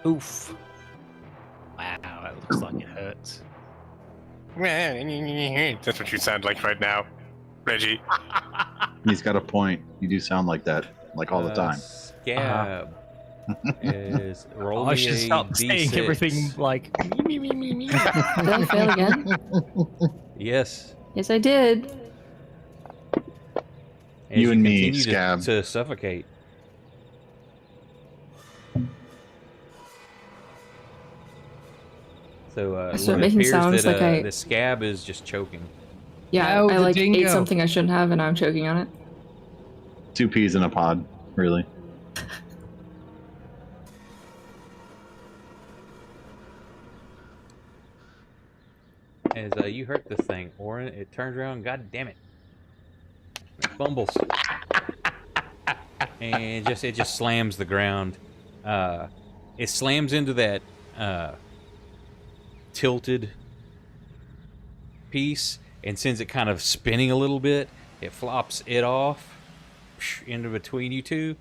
C: Oof. Wow, that looks like it hurts.
D: That's what you sound like right now, Reggie.
F: He's got a point. You do sound like that, like all the time.
A: Scab is roll
C: I
A: me
C: should
A: a
C: stop saying
A: D6.
C: everything like me.
G: Did I fail again?
A: Yes.
G: Yes, I did.
A: As
F: You and me,
A: continue
F: Scab.
A: to suffocate. So
G: I start
A: it
G: making
A: appears
G: sounds
A: that,
G: like
A: the scab is just choking.
G: Yeah,
C: Oh,
G: I
C: the
G: like ate
C: dingo.
G: something I shouldn't have and now I'm choking on it.
F: 2 peas in a pod, really.
A: As you hurt this thing, Orin, it turns around. God damn it! Bumbles. And it just slams the ground. It slams into that tilted piece and sends it kind of spinning a little bit. It flops it off into between you two.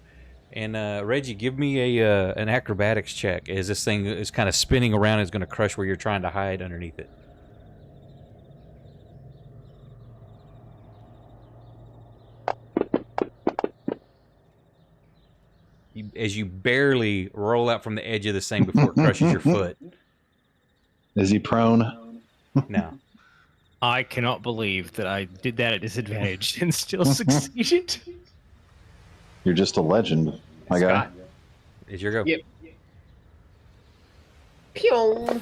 A: And Reggie, give me an acrobatics check as this thing is kind of spinning around and is going to crush where you're trying to hide underneath it. As you barely roll out from the edge of this thing before it crushes your foot.
F: Is he prone?
A: No.
C: I cannot believe that I did that at disadvantage and still succeeded.
F: You're just a legend, my guy.
A: Scott, it's your go.
B: Yep. Pyong.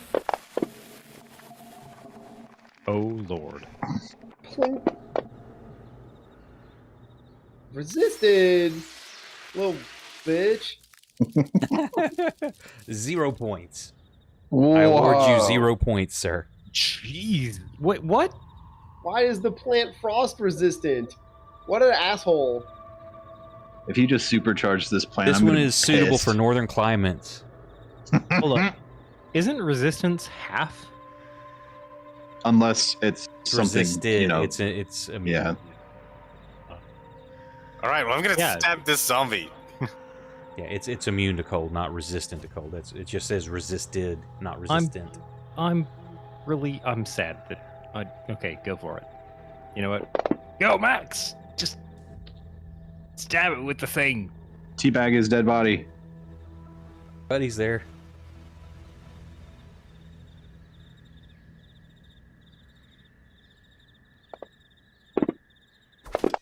C: Oh, Lord.
B: Plink. Resisted. Little bitch.
A: 0 points.
F: Whoa.
A: I award you 0 points, sir.
C: Jeez. Wait, what?
B: Why is the plant frost resistant? What an asshole.
F: If you just supercharge this plant,
A: This
F: I'm
A: one
F: gonna
A: is
F: be
A: suitable
F: pissed.
A: for northern climates.
C: Hold on. Isn't resistance half?
F: Unless it's something,
A: Resisted.
F: you know.
A: It's
F: Yeah.
D: All right, well, I'm gonna
C: Yeah.
D: stab this zombie.
A: Yeah, it's immune to cold, not resistant to cold. It just says resisted, not resistant.
C: I'm sad that okay, go for it. You know what? Go, Max! Just stab it with the thing.
F: Teabag his dead body.
A: But he's there.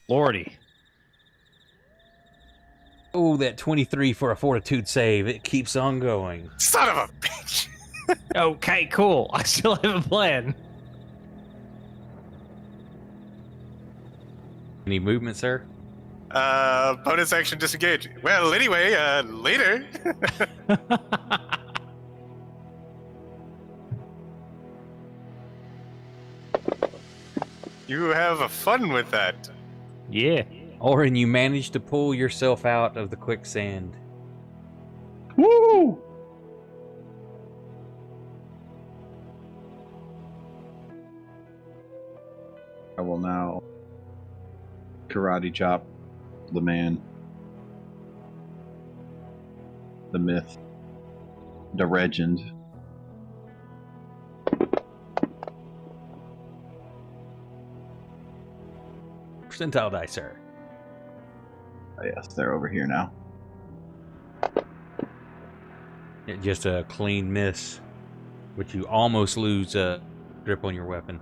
C: Lordy.
A: Oh, that 23 for a fortitude save. It keeps on going.
D: Son of a bitch!
C: Okay, cool. I still have a plan.
A: Any movement, sir?
D: Bonus action disengage. Well, anyway, later. You have a fun with that.
C: Yeah.
A: Orin, you managed to pull yourself out of the quicksand.
F: Woo! I will now karate chop the man, the myth, the legend.
A: Percentile die, sir.
F: Oh, yes, they're over here now.
A: Just a clean miss, which you almost lose grip on your weapon.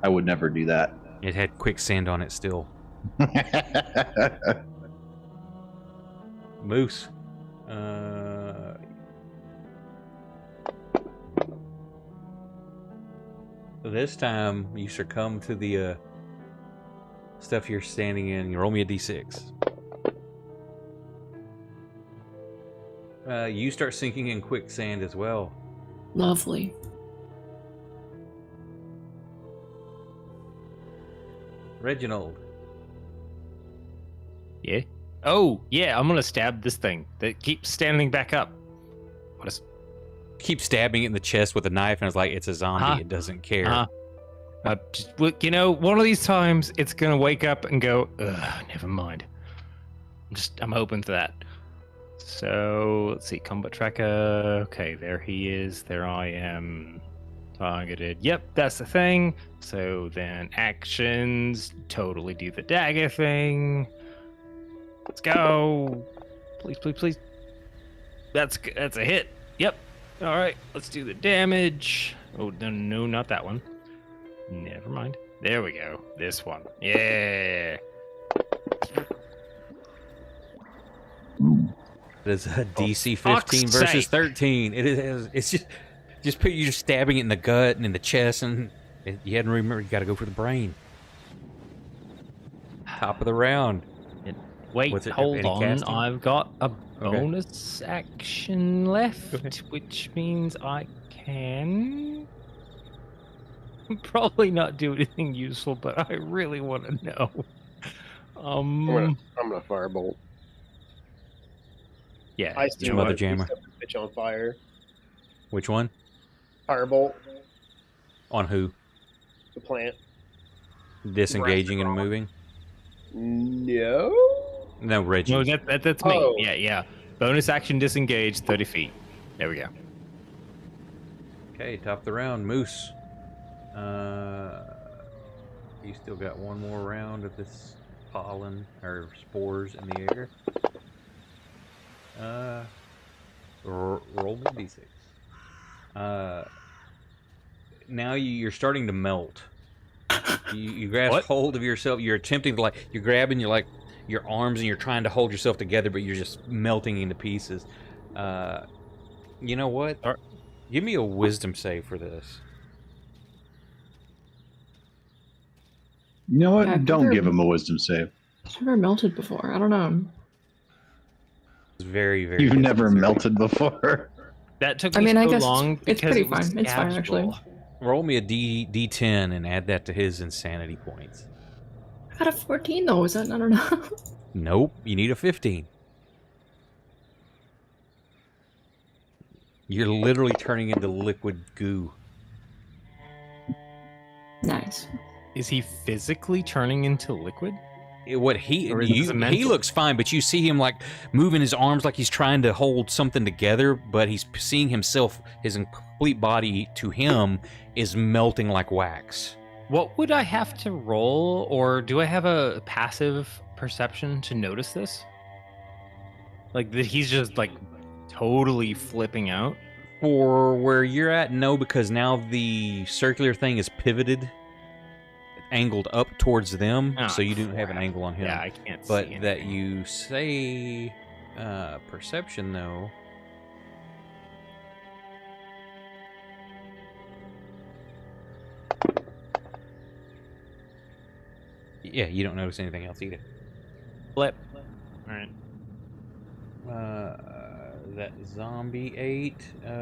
F: I would never do that.
A: It had quicksand on it still. Moose. This time you succumb to the stuff you're standing in. You roll me a d6. You start sinking in quicksand as well.
G: Lovely.
A: Reginald.
C: Yeah. Oh, yeah, I'm gonna stab this thing that keeps standing back up. What is
A: Keep stabbing it in the chest with a knife, and it's like it's a zombie.
C: Huh?
A: It doesn't care.
C: just, look, you know, one of these times it's gonna wake up and go, ugh, never mind. I'm hoping for that. So let's see, combat tracker. Okay, there he is. There I am. Targeted. Yep, that's the thing. So then actions. Totally do the dagger thing. Let's go. Please, please, please. That's a hit. Yep. All right. Let's do the damage. Oh no, not that one. Never mind. There we go. This one. Yeah.
A: It is a DC
C: fuck's
A: 15 versus
C: sake.
A: 13. It is. It's just put you stabbing it in the gut and in the chest, and you hadn't remembered. You got to go for the brain. Top of the round.
C: Wait,
A: What's it-
C: hold
A: any
C: on.
A: casting?
C: I've got a bonus action left, which means I can probably not do anything useful, but I really want to know.
B: I'm gonna firebolt.
C: Yeah.
B: I
C: you
B: see
C: know
A: Mother
C: what?
A: Jammer.
B: Bitch on fire.
A: Which one?
B: Firebolt.
A: On who?
B: The plant.
A: Disengaging and moving?
B: No.
A: No, Reggie.
C: No, that's me.
B: Oh.
C: Yeah. Bonus action disengage 30 feet. There we go.
A: Okay, top of the round, Moose. You still got one more round of this pollen or spores in the air. Roll me d6. Now you're starting to melt. You grasp
C: What?
A: hold of yourself. You're attempting to you're grabbing your your arms and you're trying to hold yourself together, but you're just melting into pieces. You know what? Give me a wisdom save for this.
F: You know what?
G: Yeah, I've
F: Don't
G: never-
F: give him a wisdom save.
G: It's never melted before. I don't know.
A: It's very, very.
F: You've never
A: disconcerting.
F: melted before.
C: That took
G: I
C: me
G: mean,
C: so
G: I guess
C: long
G: it's
C: because
G: pretty
C: it was
G: fine. It's fine,
C: Scab's
G: actually.
C: roll.
A: Roll me a D10 and add that to his insanity points.
G: I got a 14 though. Is that not enough?
A: Nope, you need a 15. You're literally turning into liquid goo.
G: Nice.
C: Is he physically turning into liquid?
A: What he
C: Or is this a
A: he
C: mental?
A: looks fine, but you see him moving his arms like he's trying to hold something together, but he's seeing himself, his complete body to him is melting like wax.
C: What would I have to roll, or do I have a passive perception to notice this? Like that he's just totally flipping out?
A: For where you're at, no, because now the circular thing is pivoted, angled up towards them,
C: Ah,
A: so you don't have an
C: crap.
A: angle on him.
C: Yeah, I can't
A: But
C: see
A: that
C: anything.
A: you say perception, though. Yeah, you don't notice anything else either.
C: Flip. Alright.
A: That zombie 8.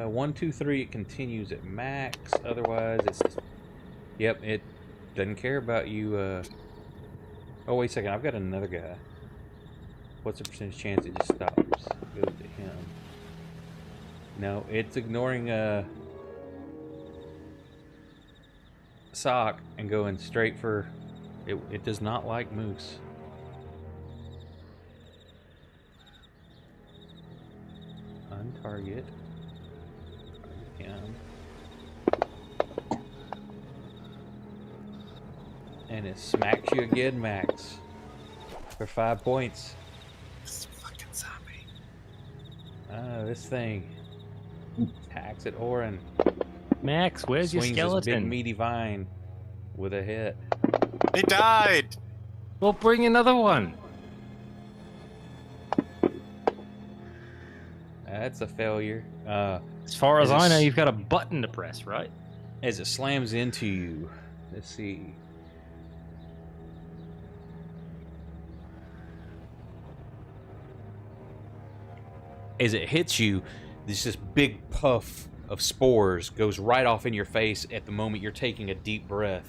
A: 1, 2, 3, it continues at max. Otherwise, it's. Yep, it doesn't care about you. Oh, wait a second. I've got another guy. What's the percentage chance it just stops? Goes to him. No, it's ignoring Sock and going straight for. It does not like Moose. Untarget. Target him. And it smacks you again, Max. For 5 points.
D: This fucking zombie.
A: This thing attacks at Orin.
C: Max, where's your
A: Swings his big
C: skeleton?
A: meaty vine with a hit.
D: He died.
C: Well, bring another one.
A: That's a failure.
C: As far as
A: Is
C: I know,
A: this-
C: you've got a button to press, right?
A: As it slams into you, let's see. As it hits you, there's this big puff of spores goes right off in your face at the moment you're taking a deep breath,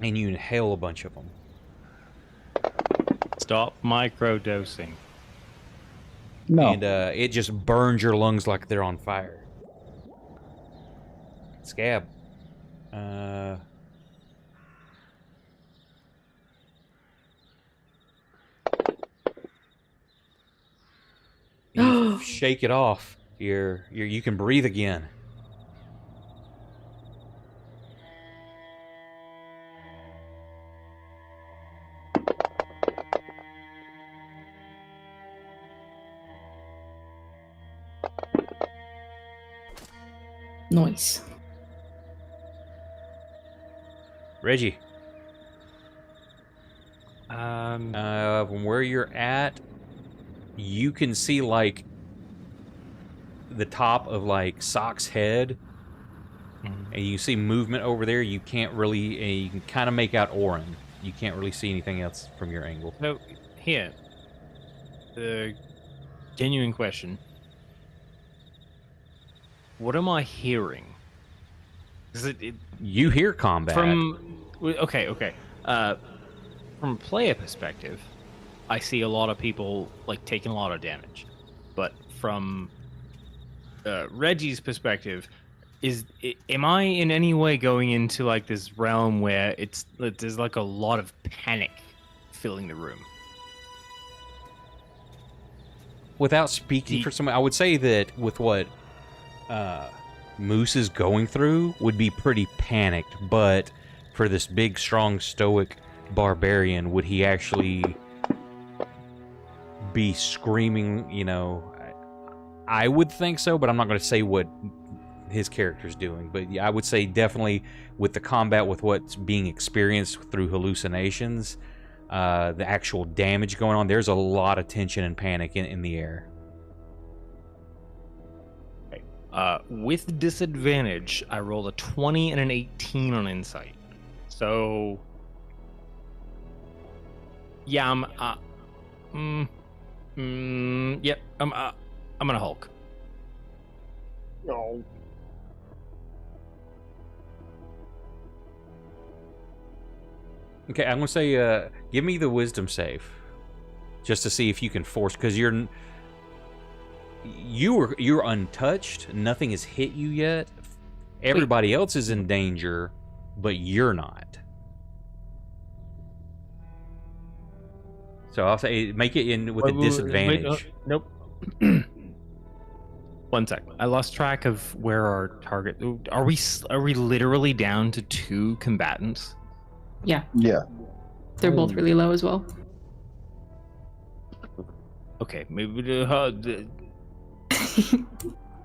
A: and you inhale a bunch of them.
C: Stop microdosing.
F: No.
A: And it just burns your lungs like they're on fire. Scab. You shake it off. You can breathe again.
G: Nice.
A: Reggie,
C: Um,
A: from where you're at, you can see the top of Sock's head, and you see movement over there. You can't really, you can kind of make out Orin. You can't really see anything else from your angle.
C: so here, the genuine question: what am I hearing? Is it
A: You hear combat.
C: from? Okay. from a player perspective, I see a lot of people like taking a lot of damage, but from Reggie's perspective, am I in any way going into like this realm where there's like a lot of panic filling the room?
A: Without speaking for someone, I would say that with what Moose is going through would be pretty panicked, but for this big, strong, stoic barbarian, would he actually be screaming? You know, I would think so, but I'm not going to say what his character's doing. But yeah, I would say definitely with the combat, with what's being experienced through hallucinations, the actual damage going on, there's a lot of tension and panic in the air.
C: With disadvantage, I rolled a 20 and an 18 on insight. So, yeah, yep, I'm gonna Hulk.
B: No.
A: Okay, I'm gonna say, give me the wisdom save, just to see if you can force, because you're untouched. Nothing has hit you yet. Everybody else is in danger, but you're not. So I'll say make it in with a disadvantage.
C: Nope. 1 sec. I lost track of where our target. Are we literally down to 2 combatants?
G: Yeah,
E: Yeah.
G: they're both really low as well.
C: Okay, maybe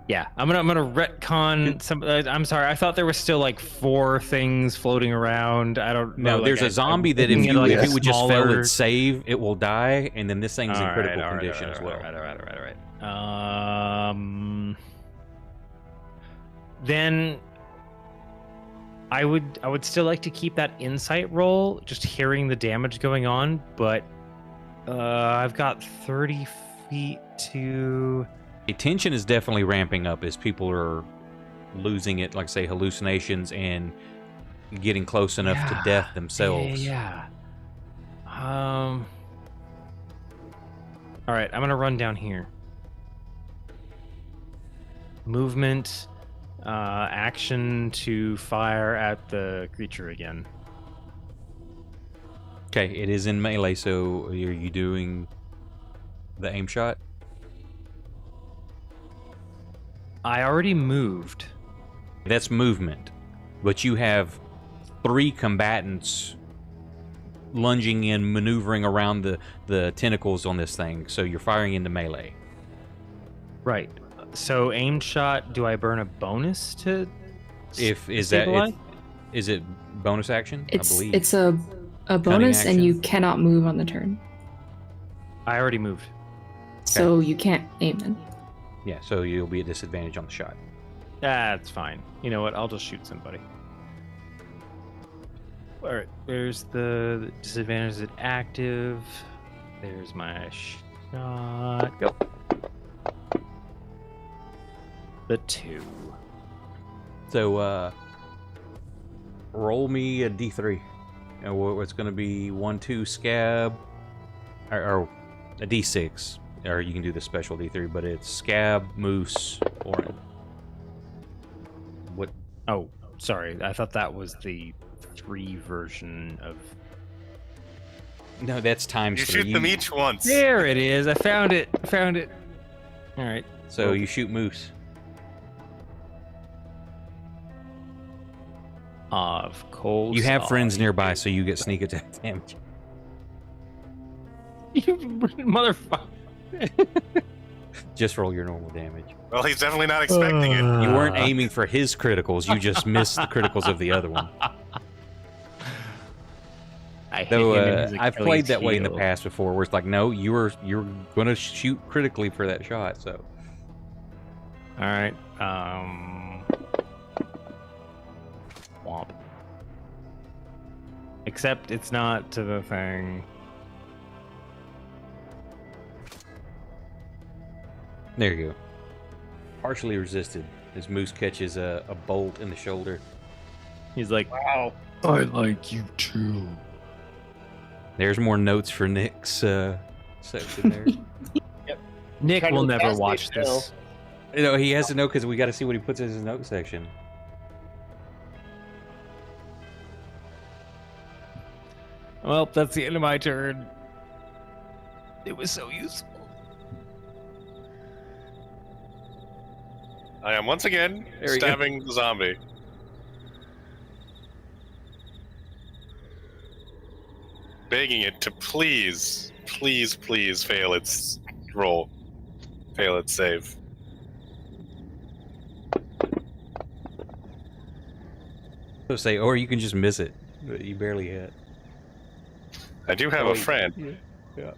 C: yeah, I'm gonna retcon some. I'm sorry, I thought there was still like 4 things floating around. I don't know.
A: No, there's a zombie that if it would just fail its save, it will die, and then this thing's in critical condition as well.
C: All right. Then I would still like to keep that insight roll, just hearing the damage going on, but I've got 30 feet to.
A: The tension is definitely ramping up as people are losing it, like say hallucinations and getting close enough to death themselves.
C: Yeah. All right, I'm gonna run down here. Movement, action to fire at the creature again.
A: Okay, it is in melee, so are you doing the aim shot?
C: I already moved.
A: That's movement, but you have 3 combatants lunging in, maneuvering around the tentacles on this thing, so you're firing into melee.
C: Right. So aim shot, do I burn a bonus to
A: Is it bonus action? I believe
G: It's a bonus,
A: action?
G: and you cannot move on the turn,
C: I already moved.
G: so you can't aim then.
A: Yeah, so you'll be at disadvantage on the shot.
C: That's fine. You know what? I'll just shoot somebody. All right. There's the disadvantage is active. There's my shot. Go. The 2.
A: So, roll me a d3. It's going to be 1, 2 scab, or a d6. Or you can do the special D3, but it's Scab, Moose, Orin. What?
C: Oh, sorry. I thought that was the 3 version of.
A: No, that's times
D: You
A: 3.
D: shoot them each once.
C: There it is. I found it. All right.
A: So you shoot Moose.
C: Of course.
A: You have friends nearby, so you get sneak attack damage.
C: You motherfucker.
A: Just roll your normal damage.
D: Well, he's definitely not expecting it.
A: You weren't aiming for his criticals. You just missed the criticals of the other one.
C: I hit
A: Though
C: him in his
A: I've played that way in the
C: heel.
A: past before, where it's like, no, you're going to shoot critically for that shot. So
C: All right. Womp. Except it's not to the thing.
A: there you go. Partially resisted as Moose catches a bolt in the shoulder.
C: He's like,
B: Wow.
C: I like you too.
A: There's more notes for Nick's section there.
C: Nick
B: Kind
C: will
B: of
C: never
B: fascinating
C: watch
B: to know.
C: this.
A: You know, he has to know because we got to see what he puts in his note section.
C: Well, that's the end of my turn. It was so useful.
D: I am once again
A: There we go.
D: stabbing the zombie. Begging it to please, please, please fail its roll. Fail its save.
A: So say, or you can just miss it. But you barely hit.
D: I do have
A: Oh,
D: a friend.
A: Yeah.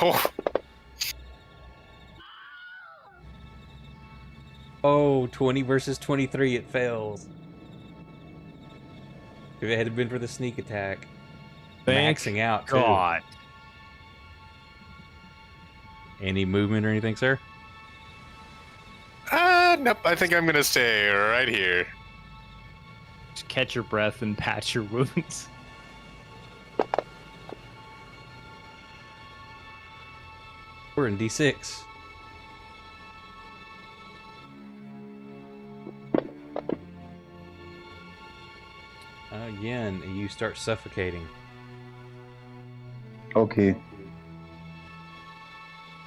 D: Oh,
A: Oh, 20 versus 23, it fails. If it had been for the sneak attack.
C: Thank
A: Maxing out, too.
C: God.
A: Any movement or anything, sir?
D: nope. I think I'm gonna stay right here.
C: Just catch your breath and patch your wounds.
A: We're in D6. Again, you start suffocating.
E: Okay.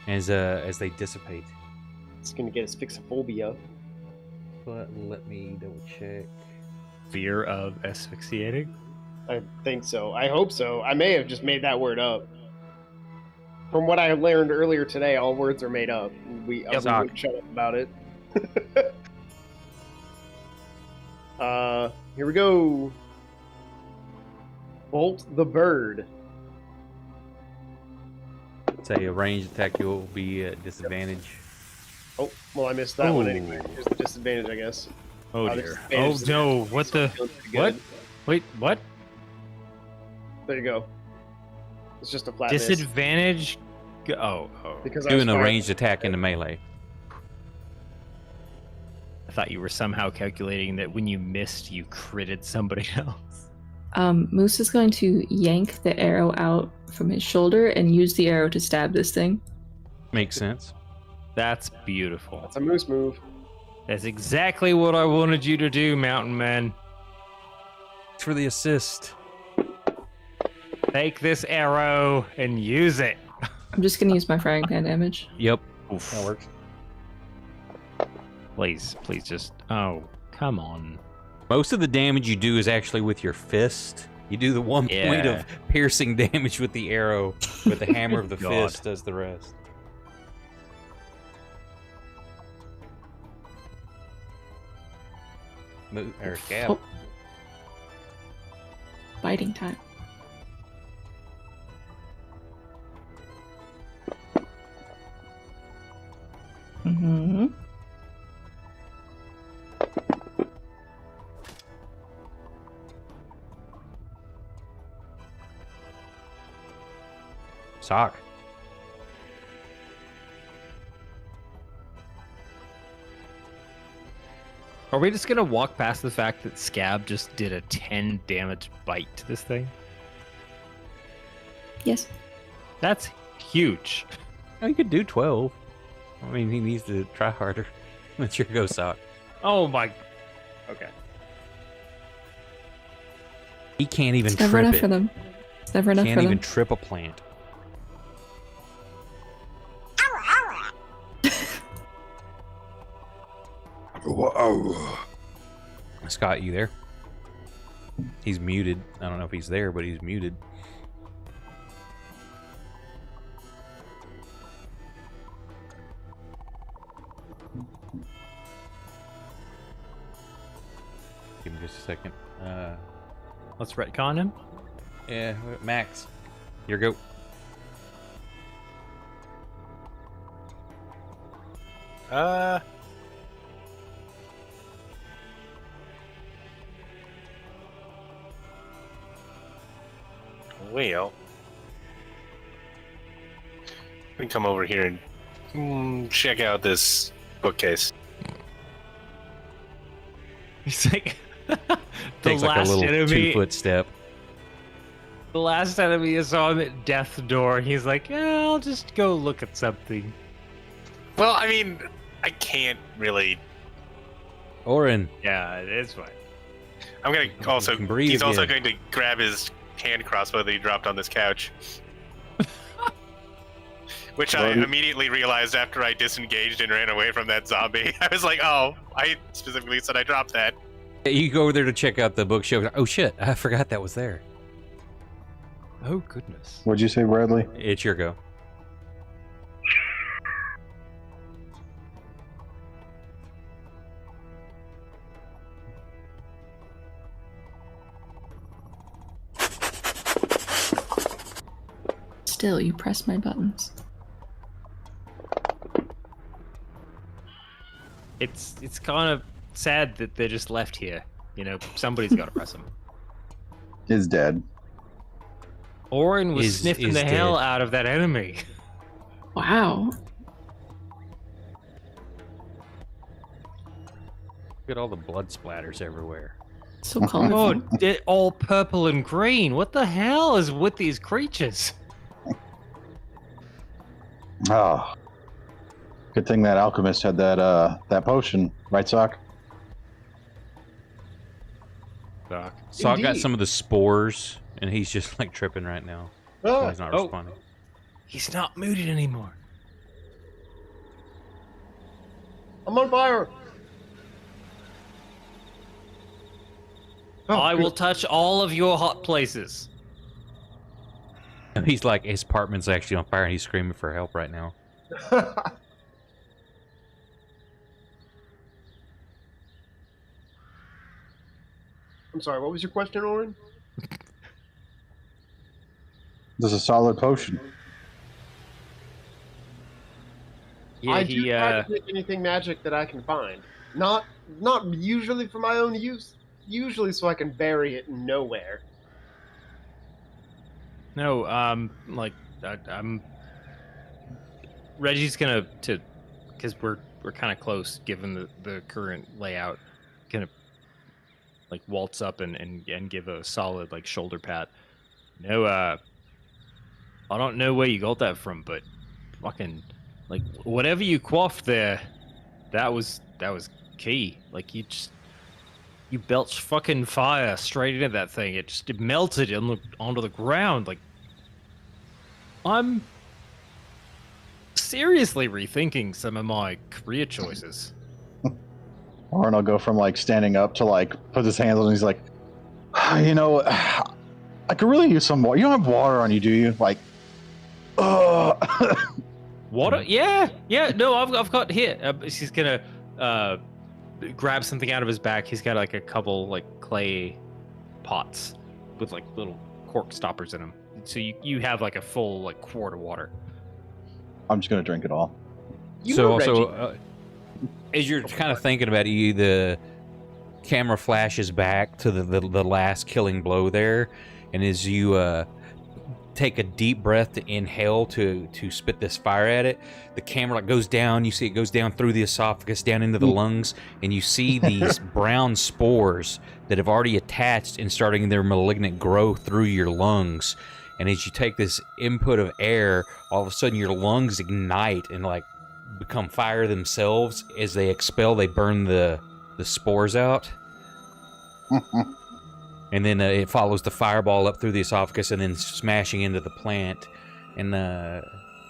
A: As they dissipate.
B: It's gonna get asphyxiophobia.
A: But let me double check.
C: Fear of asphyxiating?
B: I think so. I hope so. I may have just made that word up. From what I learned earlier today, all words are made up. We won't shut up about it. Here we go. Bolt the bird.
A: Say a ranged attack, you'll be at disadvantage.
B: Oh, well, I missed that one
C: Ooh.
B: anyway. Here's the disadvantage, I guess.
C: Oh
B: the
C: dear.
B: disadvantage
C: Oh
B: is
C: no, what the?
B: feeling pretty
C: What?
B: good.
C: Wait, what?
B: There you go. It's just a flat miss.
C: Disadvantage? Oh.
B: Because I was
A: Doing a
B: firing-
A: ranged attack into melee.
C: I thought you were somehow calculating that when you missed, you critted somebody else.
G: Moose is going to yank the arrow out from his shoulder and use the arrow to stab this thing.
A: Makes sense.
C: That's beautiful.
B: That's a moose move.
C: That's exactly what I wanted you to do, Mountain Man.
A: Thanks for the assist.
C: Take this arrow and use it.
G: I'm just going to use my frying pan damage.
A: Yep.
C: Oof.
A: That works.
C: Please just. Oh, come on.
A: Most of the damage you do is actually with your fist. You do the 1 point
C: Yeah.
A: of piercing damage with the arrow, but the hammer of the
C: God.
A: fist does the rest. Or Gab.
G: Oh. Biting time. Mm-hmm.
A: Sock.
C: Are we just gonna walk past the fact that Scab just did a 10 damage bite to this thing?
G: Yes.
C: That's huge.
A: Oh, you could do 12. I mean, he needs to try harder. That's your go, Sock.
C: Oh my. Okay.
A: He can't even
G: It's never
A: trip
G: enough
A: it.
G: for them. It's never enough
A: Can't
G: for
A: even
G: them.
A: trip a plant. Scott, you there? He's muted. I don't know if he's there, but he's muted. Give him just a second.
C: Let's retcon him.
A: Yeah, Max, your go.
D: Well, we can come over here and check out this bookcase.
C: He's like the
A: Takes like a
C: last
A: little
C: enemy.
A: 2-foot step.
C: The last enemy is on death's door. He's like, yeah, I'll just go look at something.
D: Well, I mean, I can't really.
A: Orin,
C: Yeah, it's fine.
D: I'm gonna also.
A: can breathe
D: He's also
A: again.
D: going to grab his hand crossbow that he dropped on this couch. Which I immediately realized after I disengaged and ran away from that zombie. I was like, oh, I specifically said I dropped that.
A: you go over there to check out the bookshelf. Oh shit, I forgot that was there.
C: Oh goodness.
F: What'd you say, Bradley?
A: It's your go.
G: Still, you press my buttons.
C: It's kind of sad that they're just left here. You know, somebody's got to press them.
F: Is dead.
C: Orin was
A: Is
C: sniffing the hell
A: dead.
C: out of that enemy.
G: Wow.
A: Look at all the blood splatters everywhere.
G: So colorful.
C: Oh, they're all purple and green. What the hell is with these creatures?
F: Oh. Good thing that alchemist had that potion, right, Sock?
C: Fuck.
A: So I got
B: Indeed.
A: some of the spores, and he's just like tripping right now. So
B: Ah,
A: he's not
C: Oh.
A: responding.
C: He's not muted anymore.
B: I'm on fire. Oh,
C: I will touch all of your hot places.
A: He's like, his apartment's actually on fire, and he's screaming for help right now.
B: I'm sorry, what was your question, Orin?
F: This is a solid potion.
C: Yeah,
B: I
C: he
B: do try to pick anything magic that I can find. Not usually for my own use. Usually so I can bury it nowhere.
C: no, like I'm. Reggie's gonna because we're kind of close given the current layout. Gonna like waltz up and give a solid like shoulder pat. No, I don't know where you got that from, but fucking like whatever you quaffed there, that was key. Like you belched fucking fire straight into that thing. It melted onto the ground. Like I'm seriously rethinking some of my career choices.
F: Orin will go from like standing up to like put his hands on. He's like, you know, I could really use some water. You don't have water on you, do you? Like,
C: Water? Yeah. No, I've got here. He's gonna grab something out of his bag. He's got like a couple like clay pots with like little cork stoppers in them. So you have like a full like quart of water.
F: I'm just gonna drink it all.
A: So
B: know,
A: also, as you're kind of thinking about it, the camera flashes back to the last killing blow there, and as you take a deep breath to inhale to spit this fire at it, the camera like goes down. You see it goes down through the esophagus, down into the lungs, and you see these brown spores that have already attached and starting their malignant growth through your lungs. And as you take this input of air, all of a sudden your lungs ignite and like become fire themselves. As they expel, they burn the spores out. And then it follows the fireball up through the esophagus and then smashing into the plant. And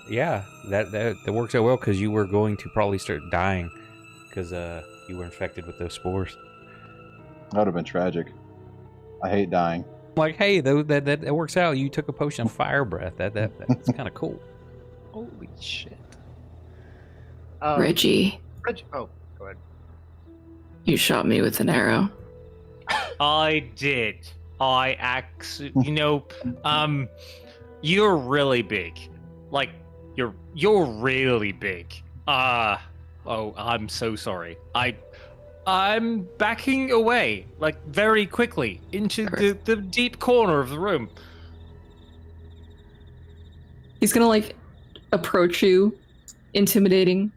A: yeah, that works out well because you were going to probably start dying because you were infected with those spores.
F: That would have been tragic. I hate dying.
A: Like, hey, that works out. You took a potion of fire breath. That's kind of cool.
C: Holy shit.
G: Reggie,
B: Oh, go ahead.
G: you shot me with an arrow.
C: I did. You're really big. Like, you're really big. Oh, I'm so sorry. I'm backing away, like, very quickly into the deep corner of the room.
G: He's gonna like approach you, intimidating,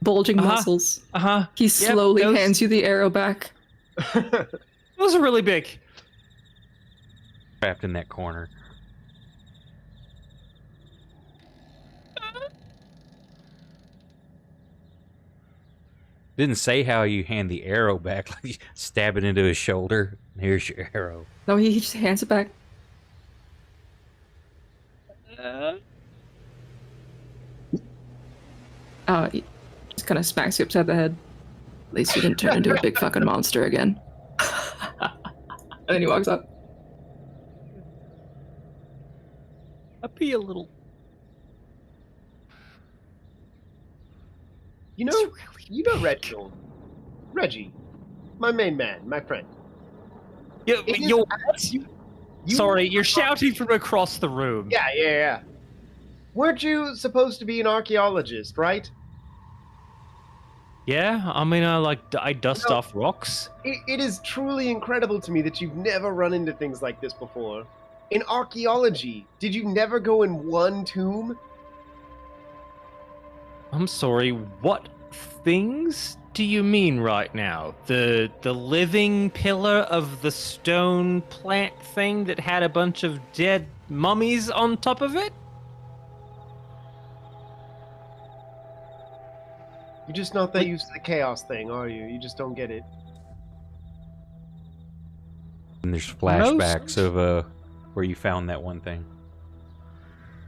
G: bulging muscles.
C: Uh-huh.
G: He slowly
C: those-
G: hands you the arrow back.
C: Those are really big.
A: Trapped in that corner. Didn't say how you hand the arrow back, like you stab it into his shoulder. Here's your arrow.
G: No, he just hands it back. He just kind of smacks you upside the head. At least you didn't turn into a big fucking monster again. And then he walks up.
C: I'd be a little.
B: You know Reggie, my main man, my friend.
C: You're
B: You-
C: sorry, you're shouting from across the room.
B: Yeah. Weren't you supposed to be an archaeologist, right?
C: Yeah, I mean, I dust
B: No.
C: off rocks.
B: It is truly incredible to me that you've never run into things like this before. In archaeology, did you never go in one tomb?
C: I'm sorry, what things do you mean right now? The living pillar of the stone plant thing that had a bunch of dead mummies on top of it?
B: You're just not that used to the chaos thing, are you? You just don't get it.
A: And there's flashbacks of where you found that one thing.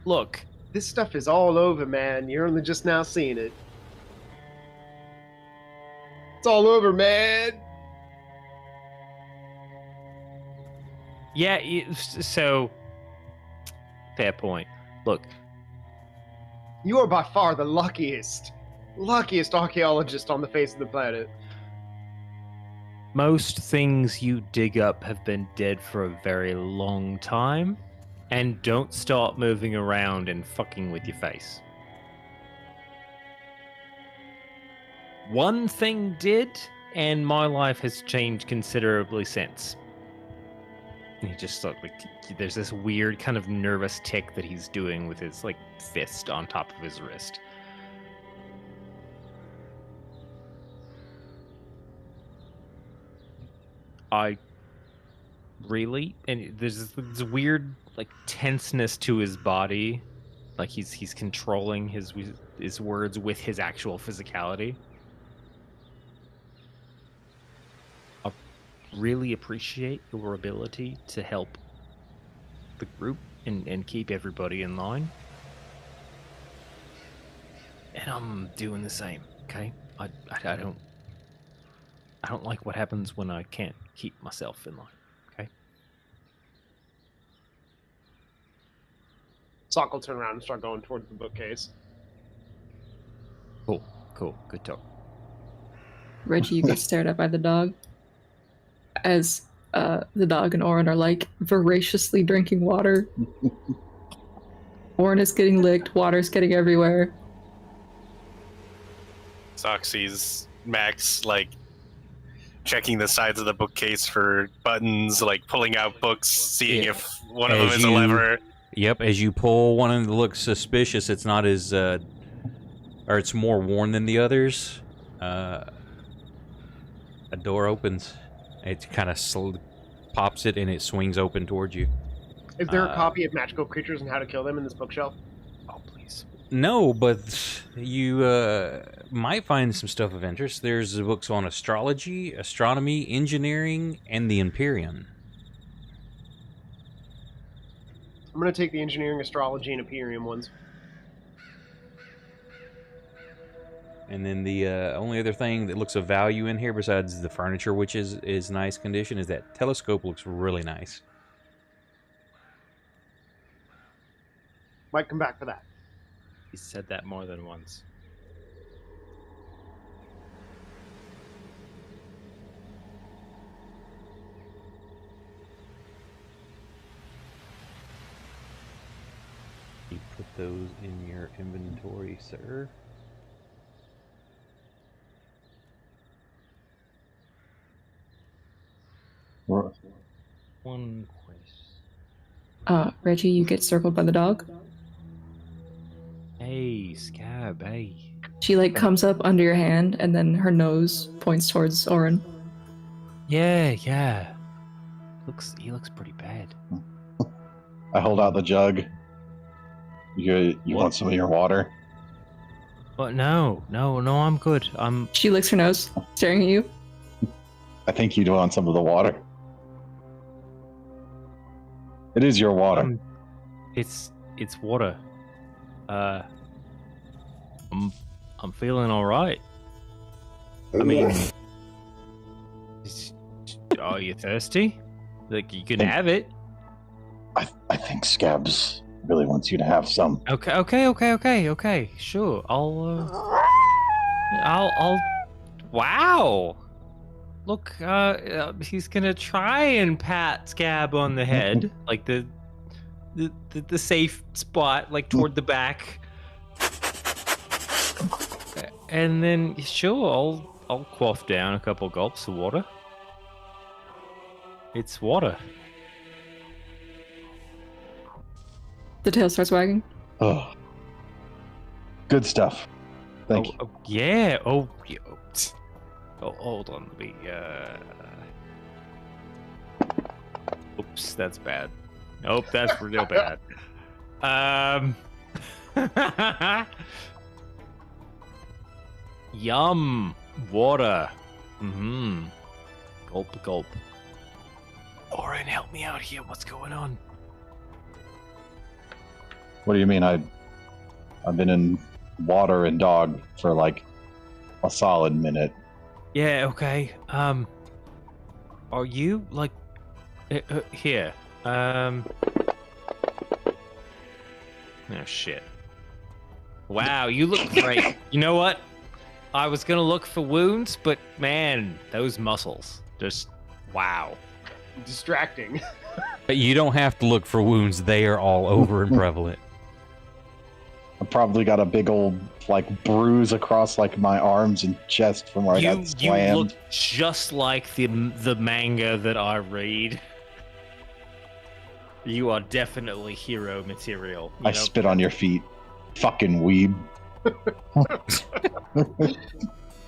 C: Look,
B: This stuff is all over, man. You're only just now seeing it. It's all over, man.
C: yeah, so fair point. Look,
B: You are by far the luckiest archaeologist on the face of the planet.
C: most things you dig up have been dead for a very long time, and don't start moving around and fucking with your face. One thing did, and my life has changed considerably since. And he just like there's this weird kind of nervous tick that he's doing with his like fist on top of his wrist. I really, and there's this weird like tenseness to his body, like he's controlling his words with his actual physicality. I really appreciate your ability to help the group and keep everybody in line. And I'm doing the same, okay? I don't like what happens when I can't keep myself in line, okay?
B: Sock will turn around and start going towards the bookcase.
C: Cool, good talk.
G: Reggie, you get stared at by the dog. As the dog and Orin are like voraciously drinking water. Orin is getting licked, water's getting everywhere.
D: Sock sees Max like checking the sides of the bookcase for buttons, like pulling out books, seeing if one of them is a lever.
A: Yep, as you pull one of them that looks suspicious, it's not as, or it's more worn than the others. A door opens. It kind of pops it and it swings open towards you.
B: Is there a copy of Magical Creatures and How to Kill Them in this bookshelf?
C: Oh, please.
A: No, but you might find some stuff of interest. There's books on astrology, astronomy, engineering, and the Empyrean.
B: I'm going to take the engineering, astrology, and Imperium ones.
A: And then the only other thing that looks of value in here, besides the furniture, which is nice condition, is that telescope looks really nice.
B: Might come back for that.
C: He said that more than once.
A: You put those in your inventory, sir.
C: One question.
G: Reggie, you get circled by the dog.
C: Hey, Scab, hey.
G: She like comes up under your hand and then her nose points towards Orin.
C: Yeah. He looks pretty bad.
F: I hold out the jug. You want some of your water?
C: But no, I'm good.
G: She licks her nose, staring at you.
F: I think you want some of the water. It is your water.
C: It's water. I'm feeling all right. I mean, are you thirsty? Like you can have it.
F: I think Scabs really wants you to have some.
C: Okay. Sure. I'll. Wow. Look, he's gonna try and pat Scab on the head, like the safe spot, like toward the back. And then, sure, I'll quaff down a couple gulps of water. It's water.
G: The tail starts wagging.
F: Oh, good stuff. Thank you.
C: Yeah. Oh, hold on. Let me. Oops, that's bad. Nope, that's real bad. Yum. Water. Gulp. Oren, help me out here. What's going on?
F: What do you mean? I've been in water and dog for like a solid minute.
C: Yeah, okay. Are you like here? Oh shit. Wow, you look great. You know what? I was gonna look for wounds, but man, those muscles. Just wow.
B: Distracting.
A: But you don't have to look for wounds. They are all over and prevalent.
F: I probably got a big old like bruise across like my arms and chest from where I got slammed.
C: You look just like the manga that I read. You are definitely hero material.
F: I spit on your feet. Fucking weeb.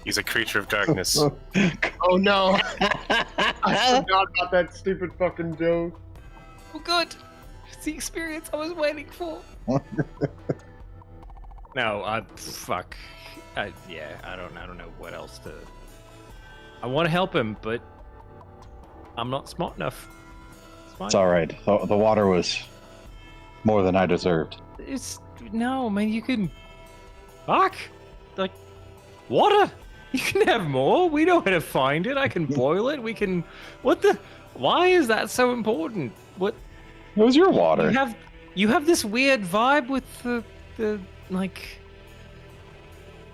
D: He's a creature of darkness.
B: Oh no! I forgot about that stupid fucking joke.
C: Oh, good. It's the experience I was waiting for. No, fuck. I don't know what else to. I want to help him, but I'm not smart enough.
F: It's all right. The water was more than I deserved.
C: No, man. You can. Fuck. Like water. You can have more. We know how to find it. I can boil it. We can. What the? Why is that so important? What?
F: It was your water.
C: You have this weird vibe with the like.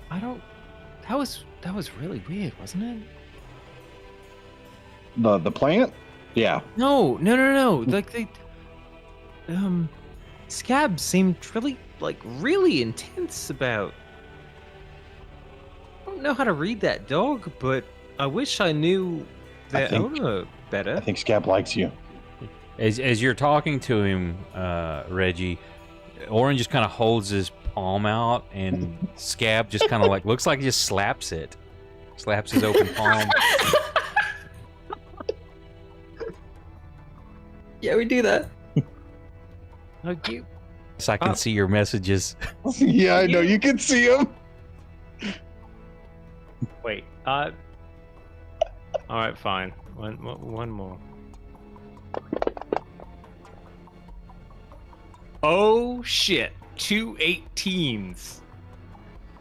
C: I don't. That was really weird, wasn't it?
F: The plant? Yeah.
C: No. Like they. Scab seemed really intense about. I don't know how to read that dog, but I wish I knew that owner better.
F: I think Scab likes you.
A: As you're talking to him, Reggie, Oren just kind of holds his palm out, and Scab just kind of like looks like he just slaps his open palm.
G: Yeah, we do that.
C: How cute.
A: So I can see your messages.
F: Yeah, I know. You can see him.
C: Wait. All right, fine. One more. Oh shit! 2 18s.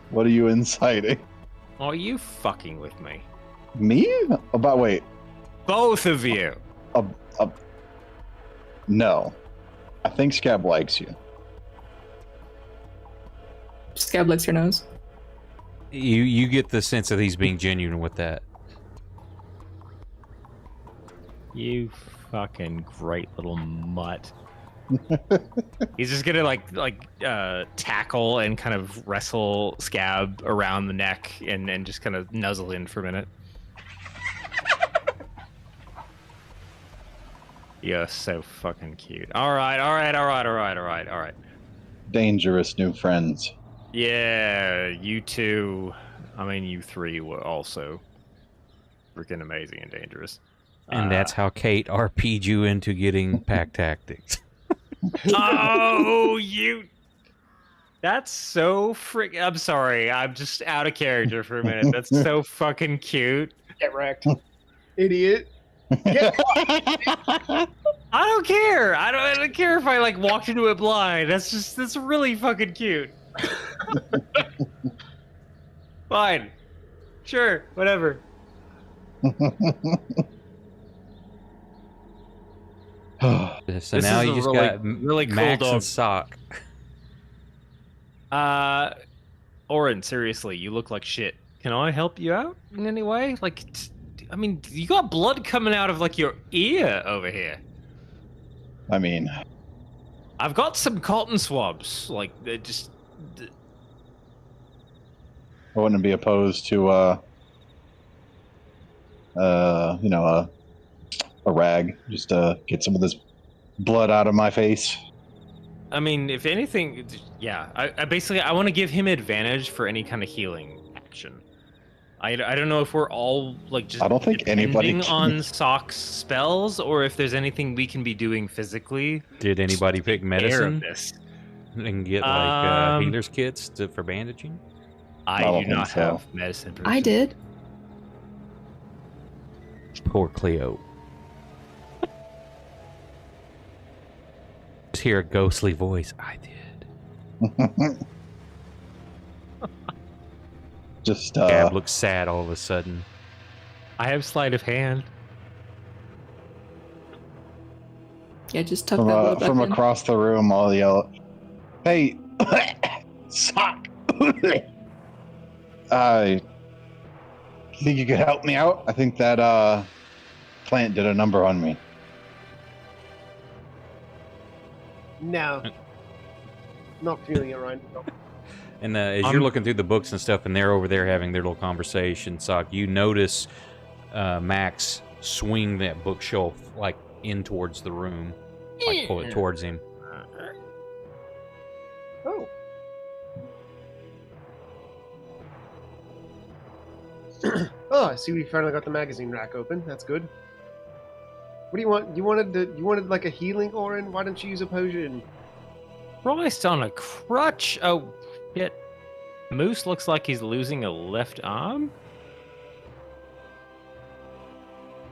F: What are you inciting?
C: Are you fucking with me?
F: Me? Wait.
C: Both of you.
F: No. I think Scab likes you.
G: Scab licks her nose.
A: You get the sense that he's being genuine with that.
C: You fucking great little mutt. He's just gonna tackle and kind of wrestle Scab around the neck and just kind of nuzzle in for a minute. You're so fucking cute. All right.
F: Dangerous new friends.
C: Yeah, you two. I mean, you three were also freaking amazing and dangerous.
A: And that's how Kate RP'd you into getting pack tactics.
C: Oh, you. That's so I'm sorry. I'm just out of character for a minute. That's so fucking cute.
B: Get wrecked, idiot.
C: I don't care. I don't care if I like walked into it blind. That's really fucking cute. Fine. Sure. Whatever.
A: So
C: This
A: now
C: is
A: you
C: a
A: just
C: really-
A: got
C: really cool
A: Max
C: dog.
A: and Sock.
C: Oren, seriously, you look like shit. Can I help you out in any way? Like, I mean, you got blood coming out of like your ear over here.
F: I mean,
C: I've got some cotton swabs. Like, they just.
F: I wouldn't be opposed to, a rag just to get some of this blood out of my face.
C: I mean, if anything, yeah. I basically I want to give him advantage for any kind of healing action. I don't know if we're all like just
F: I don't think anybody
C: depending
F: can-
C: on Sock's spells or if there's anything we can be doing physically.
A: Did anybody pick
C: Care of
A: medicine
C: this.
A: and get like healer's kits for bandaging?
C: I
F: don't
C: do
F: think
C: not
F: so.
C: have medicine.
G: I did.
A: Poor Cleo. Just hear a ghostly voice. I did.
F: Just,
A: Gab looks sad all of a sudden.
C: I have sleight of hand.
G: Yeah, just tuck that little back
F: from
G: in.
F: across the room, I'll yell, "Hey, Sock! I think you could help me out? I think that plant did a number on me."
B: No. Not feeling it right now.
A: And as you're looking through the books and stuff, and they're over there having their little conversation, Sock, you notice Max swing that bookshelf like in towards the room, like pull it towards him.
B: Oh. Oh, I see we finally got the magazine rack open. That's good. What do you want? You wanted like a healing, Orin? Why don't you use a potion?
C: Christ on a crutch. Oh, shit. Moose looks like he's losing a left arm.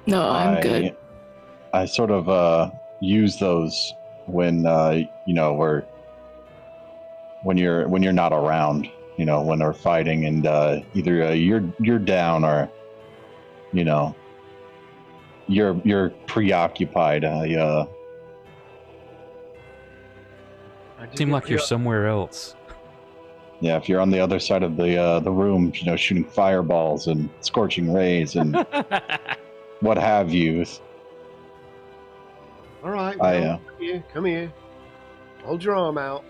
G: No, I'm good.
F: I sort of use those when when you're not around, when we're fighting, and either you're down or you're preoccupied.
A: Seem like you're somewhere else.
F: Yeah, if you're on the other side of the room, shooting fireballs and scorching rays and what have you.
B: All right.
F: I,
B: Well, come here. Hold your arm out.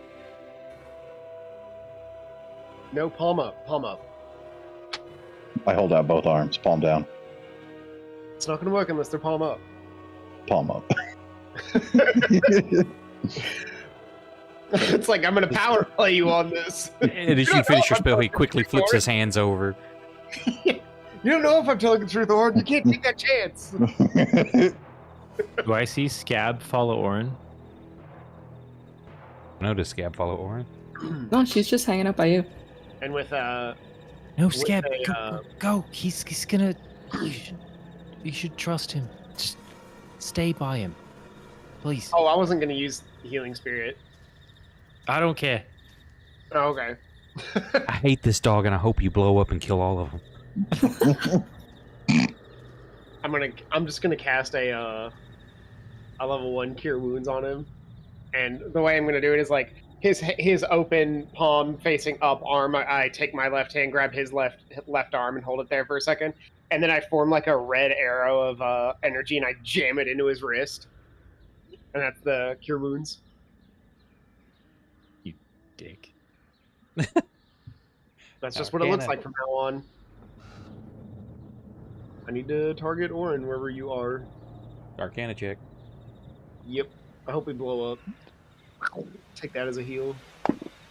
B: No, palm up. Palm up.
F: I hold out both arms, palm down,
B: It's not going to work unless they're palm up.
F: palm up.
B: It's like I'm going to power play you on this.
A: And as you finish your spell, he quickly flips his hands over.
B: You don't know if I'm telling the truth, Orin. You can't take that chance.
C: Do I see Scab follow Orin?
A: Notice Scab follow Orin.
G: No, she's just hanging out by you.
B: And with
C: No,
B: With
C: Scab,
B: a,
C: go. He's gonna. You should trust him. Just stay by him, please.
B: I wasn't going to use healing spirit.
C: I don't care.
B: Oh, okay.
A: I hate this dog, and I hope you blow up and kill all of them.
B: I'm just gonna cast a level 1 cure wounds on him, and the way I'm gonna do it is like his open palm facing up arm. I take my left hand, grab his left arm, and hold it there for a second, and then I form like a red arrow of energy, and I jam it into his wrist, and that's the cure wounds.
C: Dick.
B: That's just what it looks like from now on. I need to target Orin wherever you are.
A: Arcana check.
B: Yep. I hope we blow up. Take that as a heal.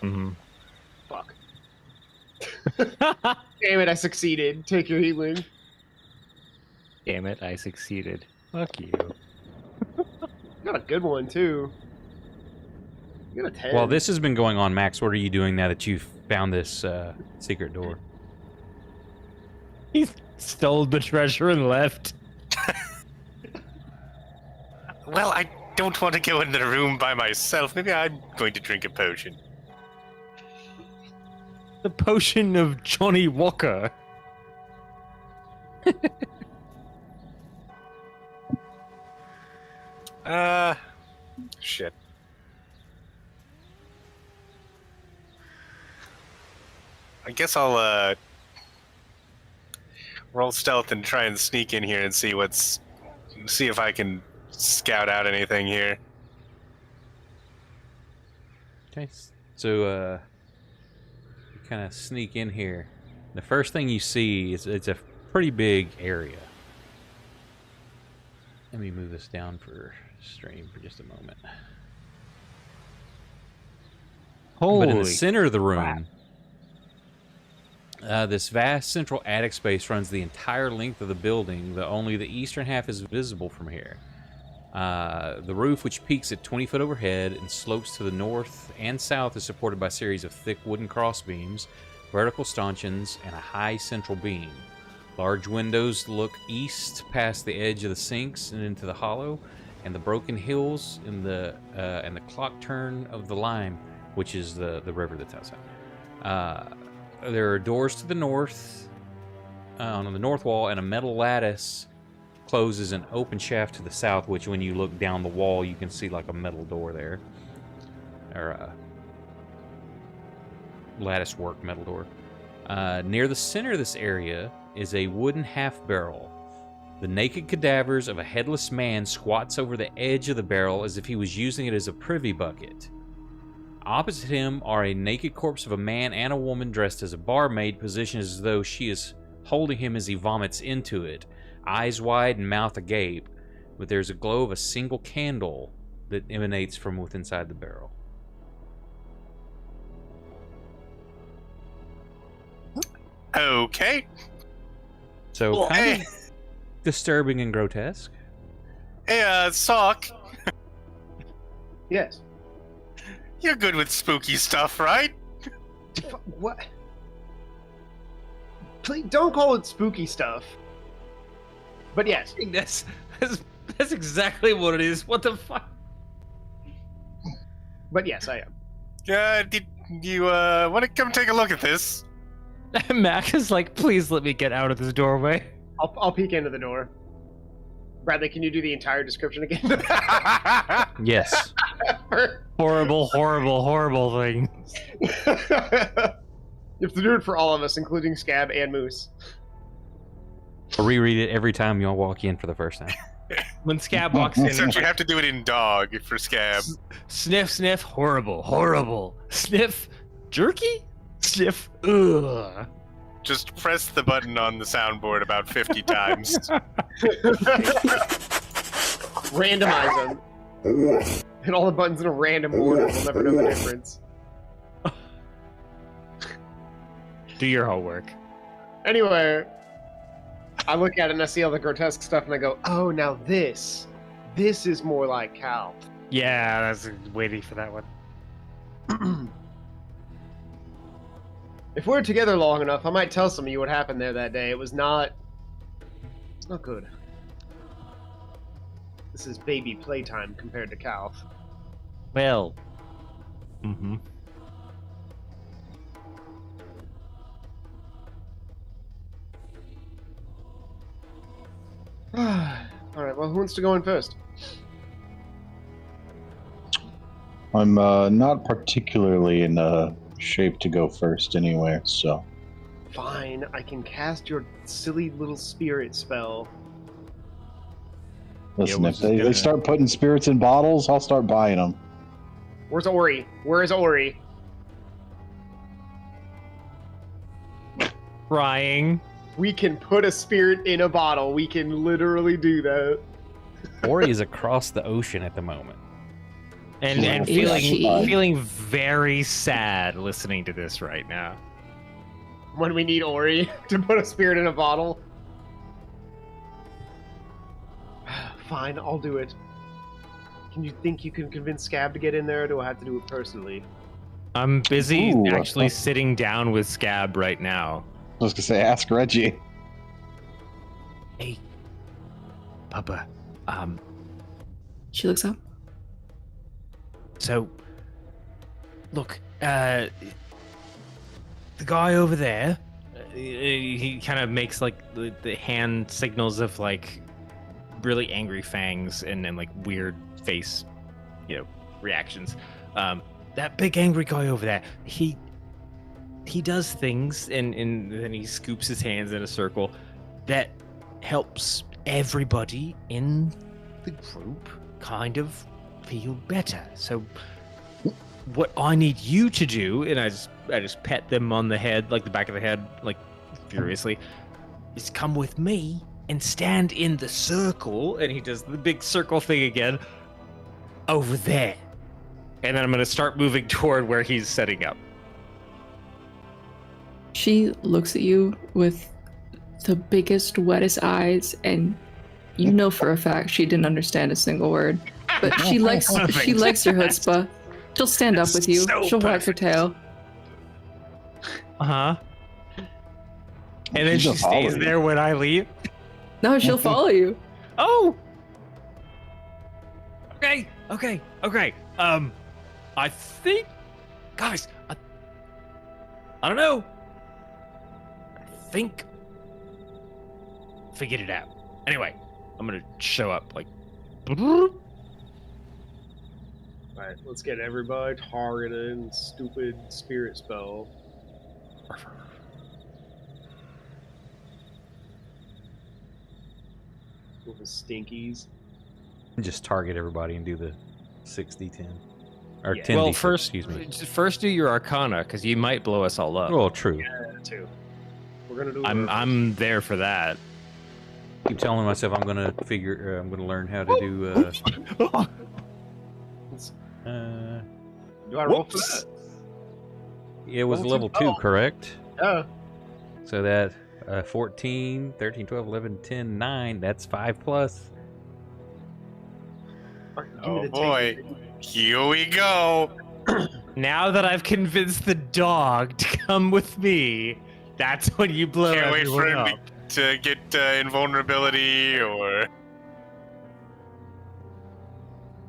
C: Mm-hmm.
B: Fuck. Damn it, I succeeded. Take your healing.
C: Damn it, I succeeded. Fuck you.
B: You got a good one too. You got a 10.
A: While this has been going on, Max, what are you doing now that you've found this secret door?
C: He stole the treasure and left.
D: Well, I don't want to go in the room by myself. Maybe I'm going to drink a potion.
C: The potion of Johnny Walker.
D: Shit. I guess I'll roll stealth and try and sneak in here and see if I can scout out anything here.
A: Okay, so you kind of sneak in here. The first thing you see is it's a pretty big area. Let me move this down for stream for just a moment. But in the center of the room, this vast central attic space runs the entire length of the building. Only the eastern half is visible from here. The roof, which peaks at 20 foot overhead and slopes to the north and south, is supported by a series of thick wooden crossbeams, vertical stanchions, and a high central beam. Large windows look east past the edge of the sinks and into the hollow, and the broken hills and the clock turn of the Lime, which is the river that's outside. There are doors to the north, on the north wall, and a metal lattice closes an open shaft to the south, which when you look down the wall, you can see like a metal door there. Or a lattice work metal door. Near the center of this area is a wooden half barrel. The naked cadavers of a headless man squats over the edge of the barrel as if he was using it as a privy bucket. Opposite him are a naked corpse of a man and a woman dressed as a barmaid, positioned as though she is holding him as he vomits into it, eyes wide and mouth agape, but there's a glow of a single candle that emanates from within inside the barrel.
D: Okay.
A: So kind of disturbing and grotesque.
D: Hey, Sock,
B: Yes.
D: you're good with spooky stuff, right?
B: What? Please don't call it spooky stuff. But yes.
C: That's exactly what it is. What the fuck?
B: But yes, I am.
D: Did you want to come take a look at this?
C: Mac is like, please let me get out of this doorway.
B: I'll peek into the door. Bradley, can you do the entire description again?
A: Yes.
C: Horrible, horrible, horrible things.
B: You have to do it for all of us, including Scab and Moose.
A: I'll reread it every time y'all walk in for the first time.
C: When Scab walks in,
D: Except you have to do it in dog for Scab.
C: Sniff, sniff, horrible, horrible. Sniff, jerky? Sniff, ugh.
D: Just press the button on the soundboard about 50 times.
B: Randomize them. And all the buttons in a random order. We'll never know the difference.
C: Do your homework.
B: Anyway, I look at it and I see all the grotesque stuff and I go, oh, now this is more like Cal.
C: Yeah, that's waiting for that one.
B: If we're together long enough, I might tell some of you what happened there that day. It's not good. This is baby playtime compared to Cal.
C: Well. Mm-hmm.
B: Alright, well, who wants to go in first?
F: I'm not particularly in shape to go first anyway, so.
B: Fine, I can cast your silly little spirit spell.
F: Listen,
C: we're
F: if
C: just
F: they
C: gonna-
F: start putting spirits in bottles, I'll start buying them.
B: Where's Ori? Where is Ori?
C: Crying.
B: We can put a spirit in a bottle. We can literally do that.
A: Ori is across the ocean at the moment.
C: And
G: Is
C: feeling
G: she?
C: feeling very sad listening to this right now.
B: When we need Ori to put a spirit in a bottle. Fine, I'll do it. Can you think you can convince Scab to get in there, or do I have to do it personally?
C: I'm busy
F: Ooh,
C: actually sitting down with Scab right now.
F: I was gonna say, ask Reggie.
C: Hey, Papa.
G: She looks up.
C: So, look, the guy over there, he kind of makes like the hand signals of like really angry fangs and like weird face, reactions. That big angry guy over there, he does things and then he scoops his hands in a circle that helps everybody in the group kind of feel better. So what I need you to do, and I just pet them on the head, like the back of the head, like furiously, is come with me and stand in the circle, and he does the big circle thing again over there. And then I'm going to start moving toward where he's setting up.
G: She looks at you with the biggest, wettest eyes, and you know for a fact she didn't understand a single word. But she likes your chutzpah. She'll stand up with you.
D: So
G: She'll wag her tail.
C: Uh-huh. And then she
F: She'll follow
C: stays
F: you.
C: there when I leave.
G: No, she'll follow you.
C: Oh! Okay. I think... Guys, I don't know. I think... Figured it out. Anyway, I'm gonna show up, like...
B: Alright, let's get everybody targeted and stupid spirit spell. With the stinkies.
A: Just target everybody and do the 6d10 or
B: Yeah.
A: 10d6.
C: Well, first do your Arcana, because you might blow us all up.
A: Well, true.
B: Yeah, too. We're gonna do.
C: I'm there for that.
A: Keep telling myself I'm gonna I'm gonna learn how to do.
B: Do I roll for that?
A: It was
B: Level
A: level
B: two.
A: 2, correct?
B: Yeah.
A: So that 14, 13, 12, 11, 10, 9. That's 5 plus.
B: Fucking give me
D: Oh
B: the
D: boy.
B: tape.
D: Here we go.
C: Now that I've convinced the dog to come with me, that's when you blow
D: Can't wait for
C: everyone
D: him
C: up.
D: to get invulnerability or.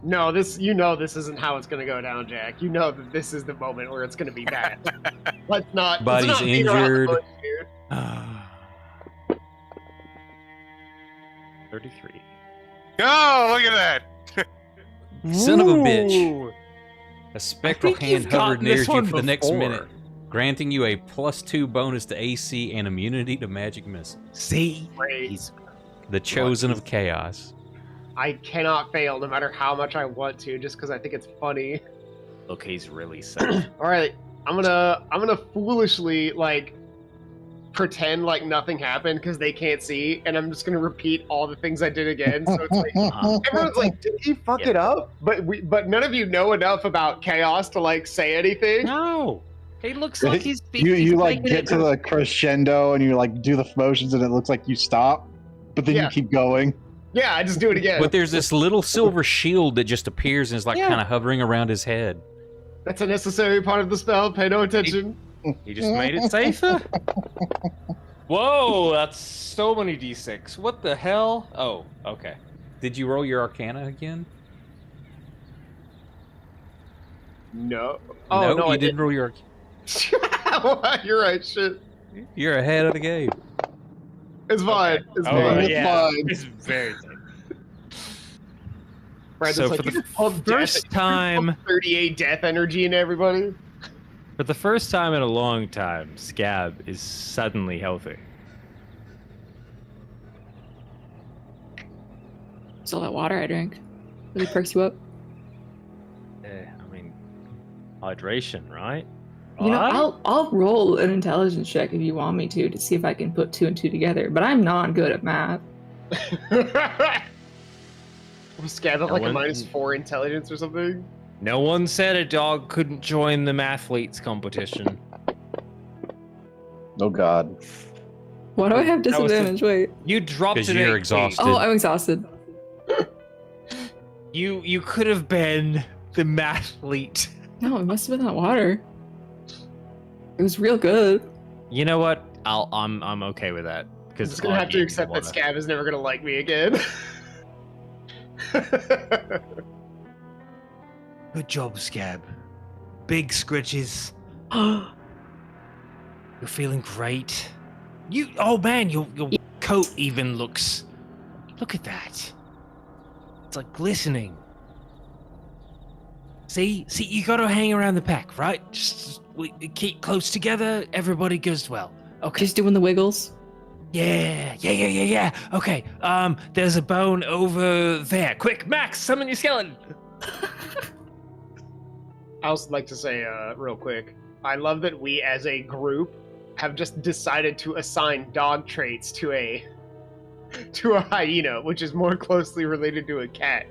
B: No, this isn't how it's gonna go down, Jack. You know that this is the moment where it's gonna be bad. Let's not.
A: Body's
B: let's not beat around the
A: injured.
B: bush here.
C: 33.
D: Oh, look at that!
A: Son of a bitch.
C: Ooh.
A: A spectral
C: think you've
A: hand hovered
C: gotten
A: near
C: this
A: you
C: one
A: for the next
C: before.
A: minute, granting you a +2 bonus to AC and immunity to magic missiles.
C: See?
B: Wait,
C: He's
A: The chosen of chaos.
B: I cannot fail, no matter how much I want to, just because I think it's funny.
C: look, he's really safe.
B: All right, I'm gonna foolishly pretend like nothing happened because they can't see, and I'm just gonna repeat all the things I did again. So it's like everyone's like, "Did he fuck it up?" But none of you know enough about chaos to say anything.
C: No. He looks like he's
F: You get to the crescendo and you do the motions and it looks like you stop, but then
B: Yeah.
F: you keep going.
B: Yeah, I just do it again.
A: But there's this little silver shield that just appears and is
C: Yeah.
A: kind of hovering around his head.
B: That's a necessary part of the spell. Pay no attention.
C: He just made it safer. Whoa, that's so many d6. What the hell? Oh, okay.
A: Did you roll your Arcana again?
B: No. Oh no,
A: you
B: I
A: didn't roll your.
B: You're right. Shit.
A: You're ahead of the game.
B: It's fine. It's
C: Oh,
B: fine.
F: It's
C: yeah.
F: fine.
C: It's very safe.
B: Brandon's
C: So
B: like,
C: for
B: "You
C: the
B: just pumped
C: first
B: death-
C: time,
B: 38 death energy in everybody.
C: for the first time in a long time, Scab is suddenly healthy.
G: It's all that water I drank. Really perks you up.
C: I mean, hydration, right?
G: You know,
C: What?
G: I'll roll an intelligence check if you want me to see if I can put 2 and 2 together. But I'm not good at math.
B: Was Scab at
C: No
B: like a
C: one-
B: -4 intelligence or something?
C: No one said a dog couldn't join the mathletes competition.
F: Oh God.
G: Why do I have
C: That was the-
G: disadvantage? Wait.
C: You dropped
A: Because
C: it.
A: you're
C: 18.
A: exhausted.
G: Oh, I'm exhausted.
C: You could have been the mathlete.
G: No, it must have been that water. It was real good.
C: You know what? I'm okay with that.
B: I'm
C: Because
B: just gonna have to accept that Scab is never gonna like me again.
C: Good job, Scab. Big scritches. You're feeling great. Oh man, your coat even looks. Look at that. It's like glistening. See, you gotta hang around the pack, right? Just we keep close together. Everybody goes well. Okay.
G: Just doing the wiggles.
C: Yeah. Okay. There's a bone over there. Quick, Max, summon your skeleton.
B: I also like to say, real quick, I love that we as a group have just decided to assign dog traits to a hyena, which is more closely related to a cat.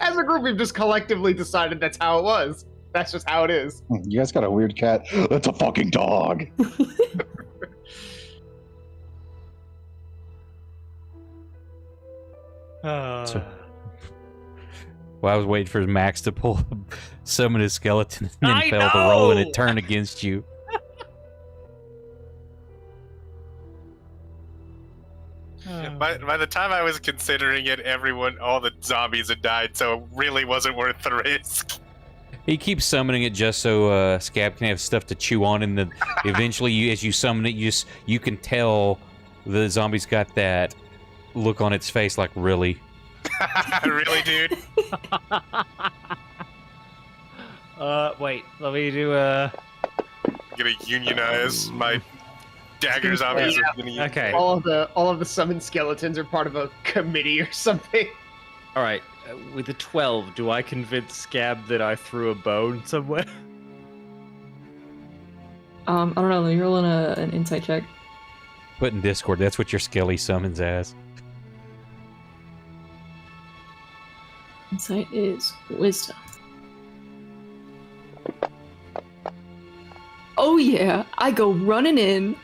B: As a group, we've just collectively decided that's how it was. That's just how it is.
F: You guys got a weird cat. That's a fucking dog.
A: So, well, I was waiting for Max to summon his skeleton and then
C: I
A: fail to roll and
C: know!
A: it turned against you.
D: By the time I was considering it, all the zombies had died, so it really wasn't worth the risk.
A: He keeps summoning it just so Scab can have stuff to chew on, and then eventually, as you summon it, you can tell the zombie's got that look on its face, like really.
D: Really, dude?
C: Wait. Let me do
D: I'm gonna unionize my dagger zombies.
C: Okay.
B: All of the summoned skeletons are part of a committee or something.
C: All right. With a 12, do I convince Scab that I threw a bone somewhere?
G: I don't know. Let me roll an insight check.
A: Put in Discord, that's what your skelly summons as.
G: Insight is wisdom. Oh yeah, I go running in.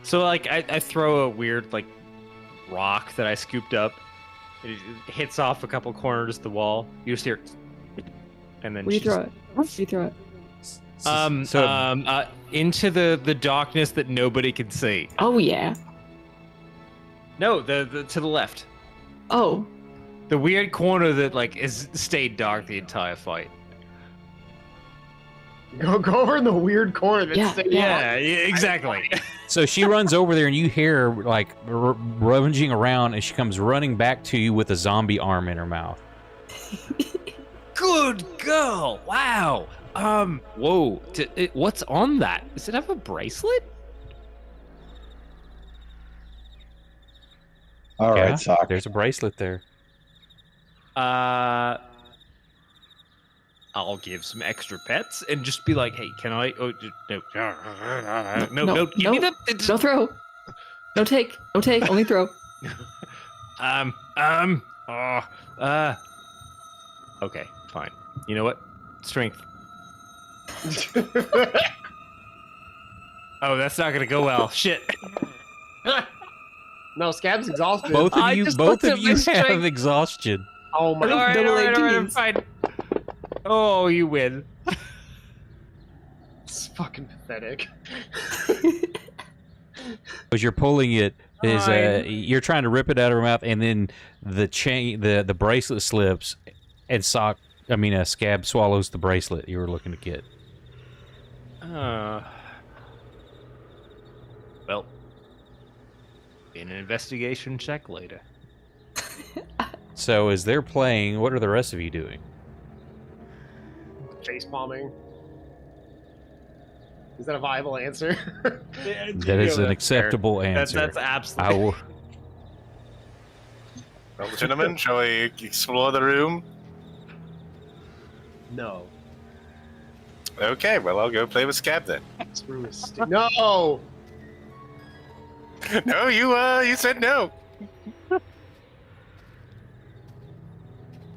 C: So like I throw a weird like rock that I scooped up. It hits off a couple corners of the wall. You just hear, and then
G: Where do you throw it? Where do you throw it?
C: Into the darkness that nobody can see.
G: Oh yeah.
C: No, the to the left.
G: Oh.
C: The weird corner that like is stayed dark the entire fight.
B: Go over in the weird corner. That's
C: Yeah, exactly.
A: So she runs over there, and you hear her like rummaging around, and she comes running back to you with a zombie arm in her mouth.
C: Good girl. Wow. Whoa. What's on that? Does it have a bracelet?
F: All
A: Yeah,
F: right, Sock.
A: there's a bracelet there.
C: I'll give some extra pets and just be like, hey, can I? Oh, no, give me the.
G: No throw. No take. No take. Only throw.
C: Okay, fine. You know what? Strength. Oh, that's not gonna go well. Shit.
B: No, Scab's exhausted.
A: Both of
C: I
A: you,
C: just
A: both
C: looked
A: of
C: at
A: you
C: my strength.
A: have exhaustion.
B: Oh my
G: All
B: god.
G: right, double
C: I'm
G: APs.
C: fine. Oh, you win.
B: It's fucking pathetic.
A: As you're pulling it, is
C: Fine.
A: you're trying to rip it out of her mouth, and then the chain, the bracelet slips, and Scab swallows the bracelet you were looking to get.
C: Well, an investigation check later.
A: So as they're playing, what are the rest of you doing?
B: Face palming. Is that a viable answer?
A: That is an acceptable answer.
C: That's
A: I
C: absolutely.
A: will.
D: Well, gentlemen, shall we explore the room?
B: No.
D: Okay, well, I'll go play with Scab then.
B: This room is no.
D: No, you said no.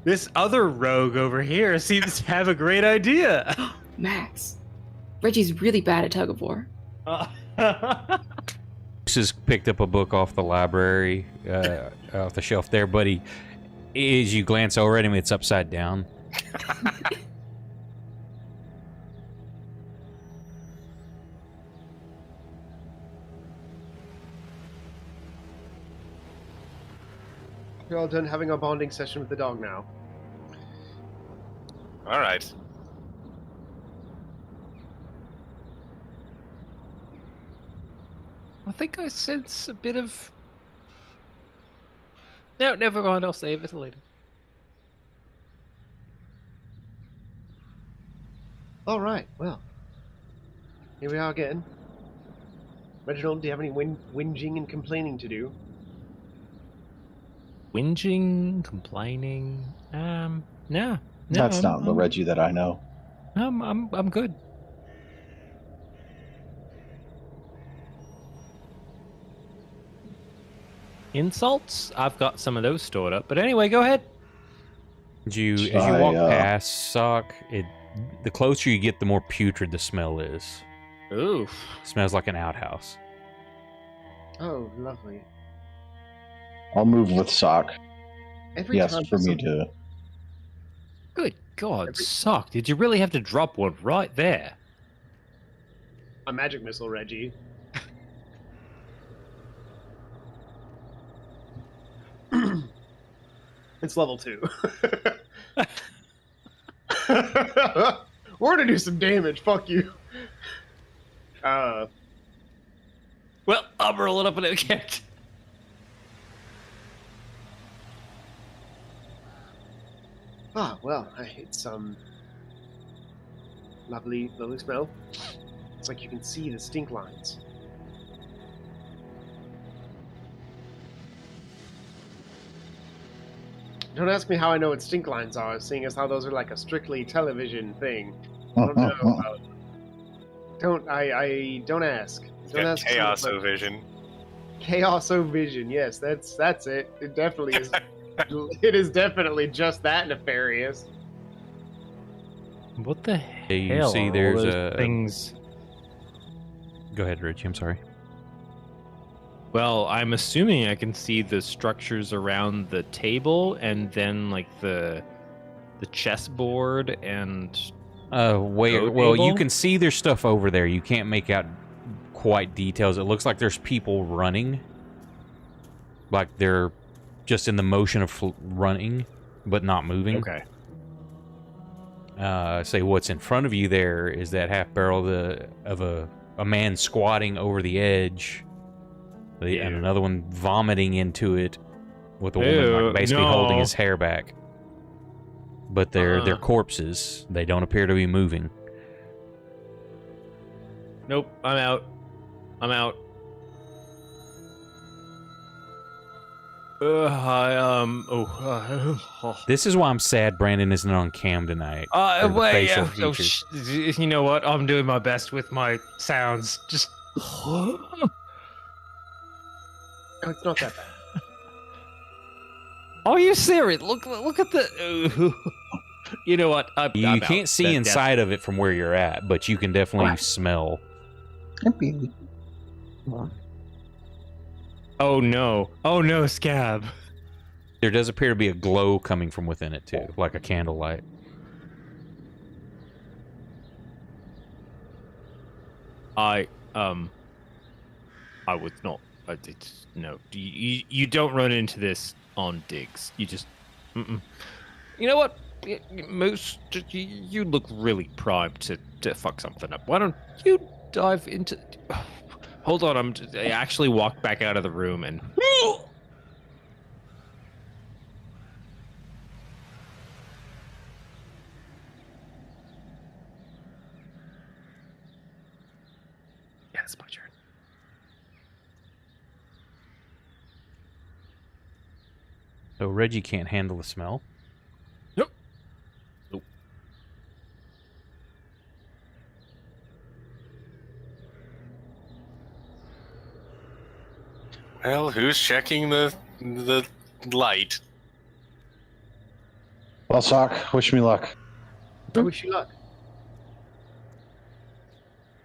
C: This other rogue over here seems to have a great idea.
G: Max. Reggie's really bad at tug of war.
A: Just picked up a book off the library, off the shelf there, but As you glance over at him, it's upside down.
B: We're all done having our bonding session with the dog now.
D: All right.
C: I think I sense a bit of. No, never mind. I'll save it later.
B: All right, well, here we are again. Reginald, do you have any whinging and complaining to do?
C: Whinging, complaining. No.
E: That's not the Reggie that I know.
C: I'm good. Insults? I've got some of those stored up. But anyway, go ahead.
A: As you walk past Sock, the closer you get, the more putrid the smell is.
C: Oof.
A: Smells like an outhouse.
B: Oh, lovely.
E: I'll move with Sock.
B: Every
E: Yes,
B: time
E: for me
B: some-
E: to.
C: Good God, Sock. Did you really have to drop one right there?
B: A magic missile, Reggie. It's level 2. We're gonna do some damage. Fuck you.
C: Well, I'm rolling up an account.
B: Well, it's lovely smell. It's like you can see the stink lines. Don't ask me how I know what stink lines are, seeing as how those are like a strictly television thing. I don't know. Don't ask. Don't ask.
D: Chaos-o-vision.
B: Chaos-o-vision. Yes, that's it. It definitely is. It is definitely just that nefarious.
C: What the
A: Yeah, you
C: hell?
A: see
C: are
A: there's
C: all those things.
A: Go ahead, Richie. I'm sorry.
C: Well, I'm assuming I can see the structures around the table, and then like the chessboard and.
A: Well, you
C: table?
A: can see there's stuff over there. You can't make out quite details. It looks like there's people running, like they're just in the motion of running, but not moving.
C: Okay.
A: Say what's in front of you there is that half barrel of a man squatting over the edge, and another one vomiting into it, with a woman like basically holding his hair back. But they're corpses. They don't appear to be moving.
C: Nope. I'm out.
A: This is why I'm sad Brandon isn't on cam tonight. for the
C: Wait,
A: facial
C: yeah.
A: features.
C: You know what? I'm doing my best with my sounds. Just.
B: No, it's not that bad.
C: Are you serious? Look at the. You know what?
A: You can't see inside of it from where you're at, but you can definitely smell.
C: Oh no, Scab.
A: There does appear to be a glow coming from within it too, like a candlelight.
C: I would not. No. You don't run into this on digs. You just. You know what? Moose, you look really primed to fuck something up. Why don't you dive into... Hold on, I actually walked back out of the room and... Yeah, it's my turn.
A: So Reggie can't handle the smell.
D: Well, who's checking the light?
E: Well, Sock, wish me luck.
B: I wish you luck.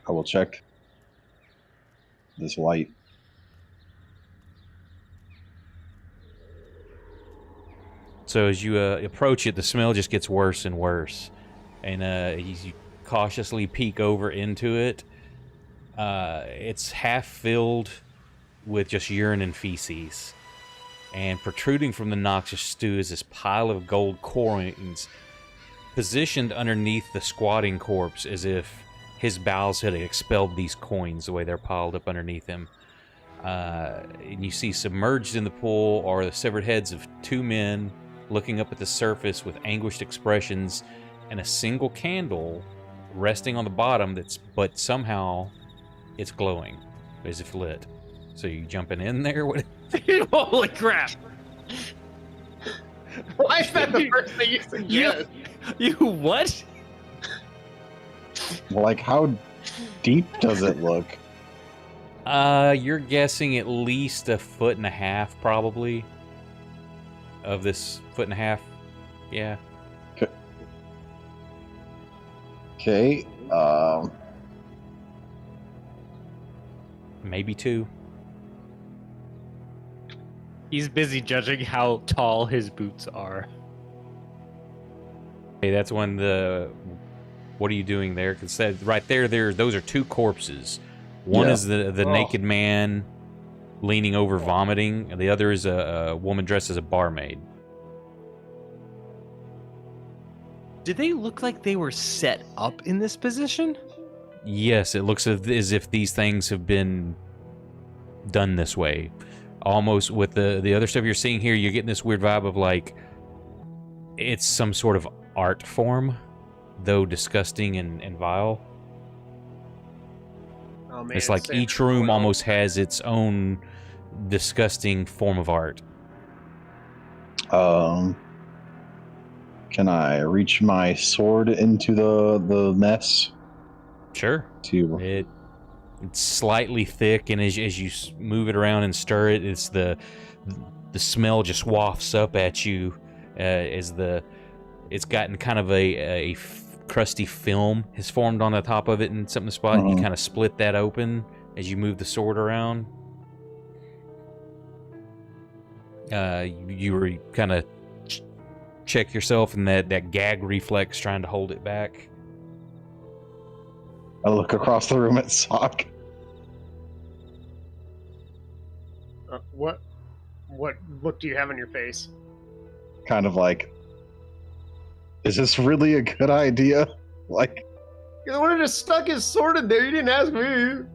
E: I will check this light.
A: So as you approach it, the smell just gets worse and worse. And you cautiously peek over into it. It's half filled with just urine and feces. And protruding from the noxious stew is this pile of gold coins positioned underneath the squatting corpse as if his bowels had expelled these coins the way they're piled up underneath him. And you see submerged in the pool are the severed heads of two men looking up at the surface with anguished expressions, and a single candle resting on the bottom but somehow it's glowing as if lit. So you jumping in there? What?
C: Holy crap!
B: Why is that the first thing you suggest?
C: You what?
E: Like, how deep does it look?
A: You're guessing at least 1.5 feet, probably. Of this 1.5 feet, yeah.
E: Okay.
A: Maybe 2.
C: He's busy judging how tall his boots are.
A: Hey, that's when the... What are you doing there? Because right there, those are 2 corpses. One
E: Yeah.
A: is the naked man leaning over vomiting, and the other is a woman dressed as a barmaid.
C: Did they look like they were set up in this position?
A: Yes, it looks as if these things have been done this way. Almost with the other stuff you're seeing here, you're getting this weird vibe of like it's some sort of art form, though disgusting and vile.
B: Oh, man,
A: It's like
B: Sam,
A: each room almost has its own disgusting form of art.
E: Can I reach my sword into the mess?
A: Sure.
E: To
A: It's slightly thick, and as you move it around and stir it, it's the smell just wafts up at you as it's gotten kind of a crusty film has formed on the top of it in some spot. And you kind of split that open as you move the sword around. You were kind of check yourself and that gag reflex trying to hold it back.
E: I look across the room at Sock.
B: What look do you have on your face?
E: Kind of like, is this really a good idea? Like,
B: You're the one who just stuck his sword in there. You didn't ask me.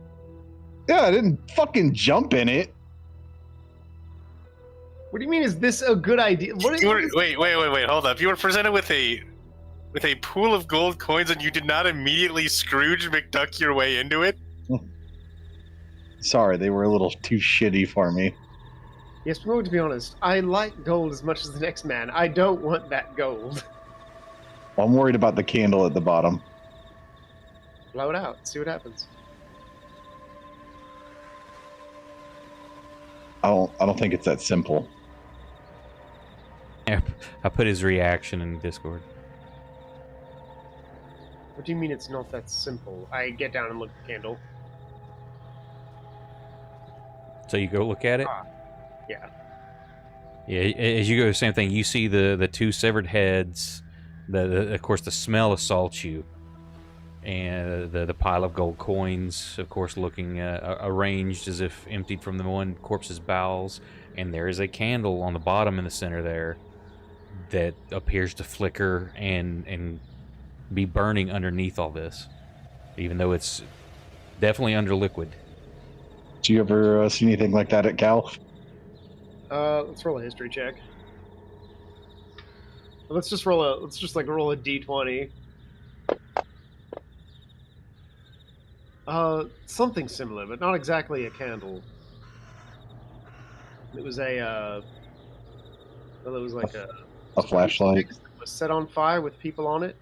E: yeah, I didn't fucking jump in it.
B: What do you mean? Is this a good idea?
D: Wait, hold up. You were presented with a pool of gold coins, and you did not immediately Scrooge McDuck your way into it?
E: Sorry, they were a little too shitty for me.
B: Yes, but to be honest, I like gold as much as the next man. I don't want that gold.
E: I'm worried about the candle at the bottom.
B: Blow it out. See what happens.
E: I don't think it's that simple.
A: I put his reaction in Discord.
B: What do you mean it's not that simple? I get down and look at the candle.
A: So you go look at it?
B: Yeah.
A: Yeah, as you go, the same thing. You see the 2 severed heads. Of course, the smell assaults you. And the pile of gold coins, of course, looking arranged as if emptied from the one corpse's bowels. And there is a candle on the bottom in the center there that appears to flicker and be burning underneath all this, even though it's definitely under liquid.
E: Do you ever see anything like that at Cal?
B: Let's roll a history check. Let's just roll a d20. Something similar, but not exactly a candle. It was a
E: flashlight.
B: That was set on fire with people on it.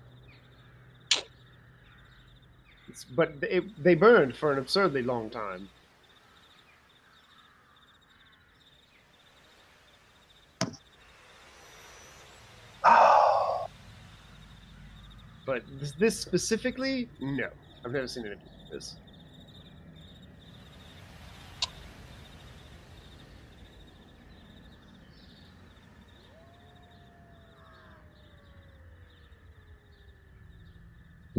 B: But they burned for an absurdly long time. But this specifically, no. I've never seen anything like this.